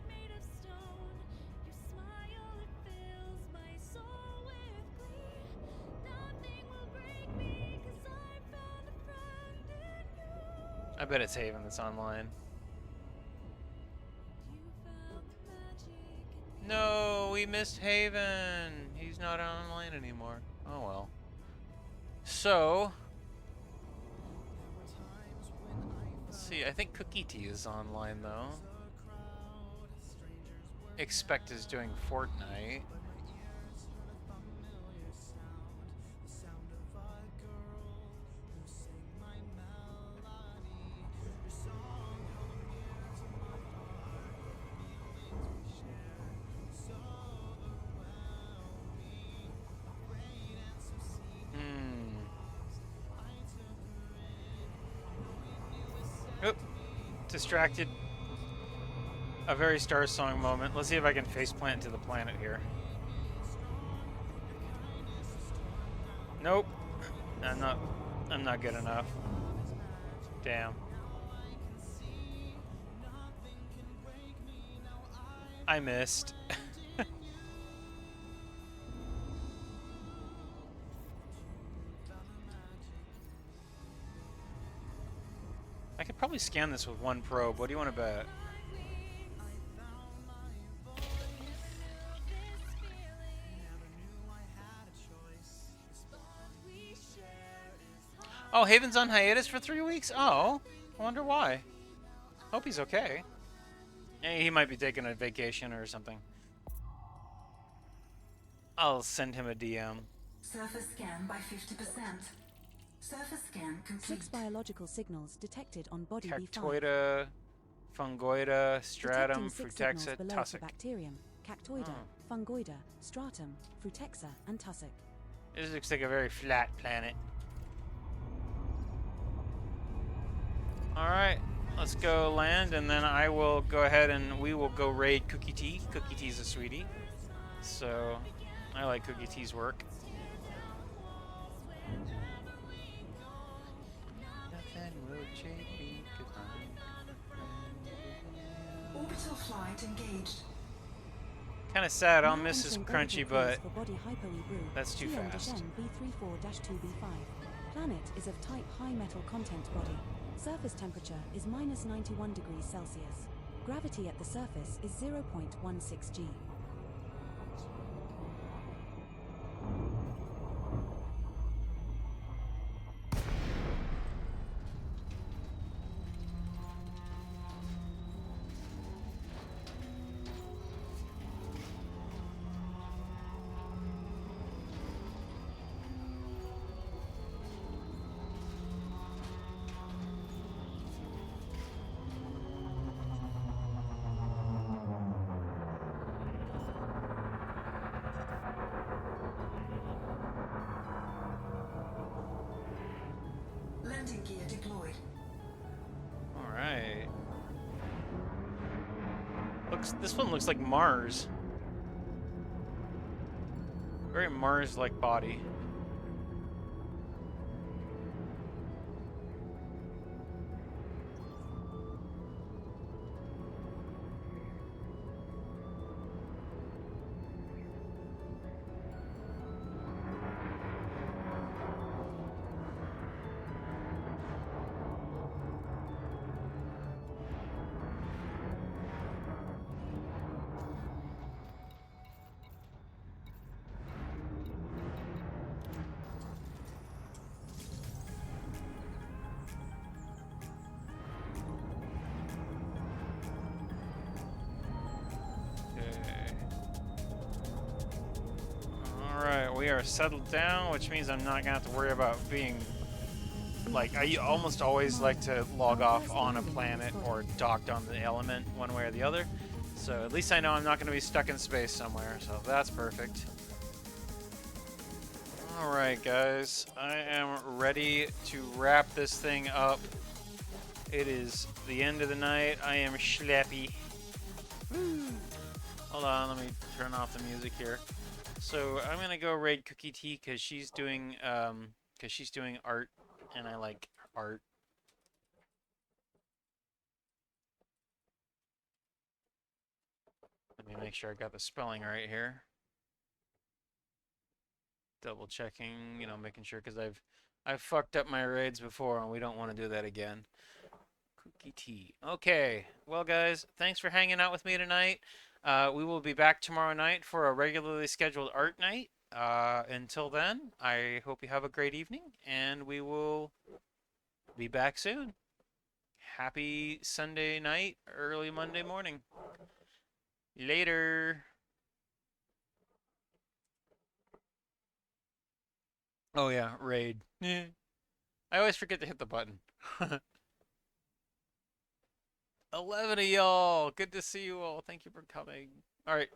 I bet it's Haven that's online. No, we missed Haven. He's not online anymore. Oh well. So, let's see. I think Cookie Tea is online though. expect is doing Fortnite. Oop. Distracted. A very Star Song moment. Let's see if I can faceplant to the planet here. Nope. I'm not good enough. Damn. I missed. I could probably scan this with one probe. What do you want to bet? Oh, Haven's on hiatus for 3 weeks? Oh, I wonder why. Hope he's okay. He might be taking a vacation or something. I'll send him a DM. Surface scan by 50%. Surface scan complete. 6 biological signals detected on body B5. Cactoida, Fungoida, Stratum, Detecting 6 Frutexa, signals below for Tussock. bacterium, Cactoida, Fungoida, Stratum, Frutexa, and Tussock. This looks like a very flat planet. Alright, let's go land, and then I will go ahead and we will go raid Cookie Tea. Cookie Tea's a sweetie. So, I like Cookie Tea's work. Nothing will change me 'cause Orbital flight engaged. Kind of sad. I'll Now miss his entering crunchy, orbital but cruise for body hypo-E-brew, that's too TM fast. Deshen B34-2B5. Planet is of type high metal content body. Surface temperature is minus 91 degrees Celsius. Gravity at the surface is 0.16 G. Landing gear deployed. Alright. This one looks like Mars. Very Mars-like body. Alright, we are settled down, which means I'm not gonna have to worry about being like, I almost always like to log off on a planet or docked on the element one way or the other. So at least I know I'm not going to be stuck in space somewhere, so that's perfect. Alright guys, I am ready to wrap this thing up. It is the end of the night. I am schleppy. Hold on, let me turn off the music here. So I'm gonna go raid Cookie Tea because she's doing art, and I like art. Let me make sure I got the spelling right here. Double checking, you know, making sure because I've fucked up my raids before, and we don't want to do that again. Cookie Tea. Okay, well guys, thanks for hanging out with me tonight. We will be back tomorrow night for a regularly scheduled art night. Until then, I hope you have a great evening, and we will be back soon. Happy Sunday night, early Monday morning. Later. Oh yeah, raid. I always forget to hit the button. 11 of y'all. Good to see you all. Thank you for coming. All right.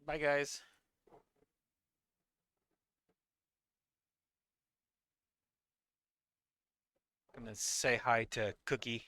Bye, guys. I'm gonna say hi to Cookie.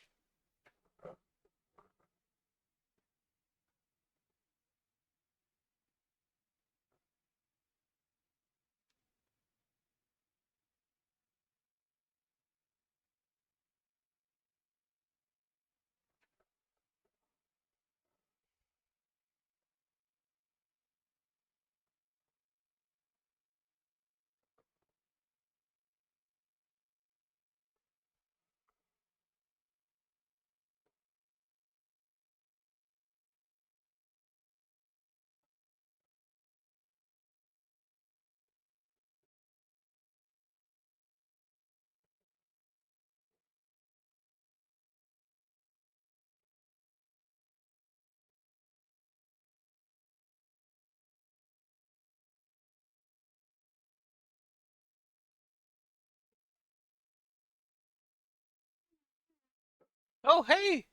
Oh, hey.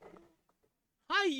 Hi, you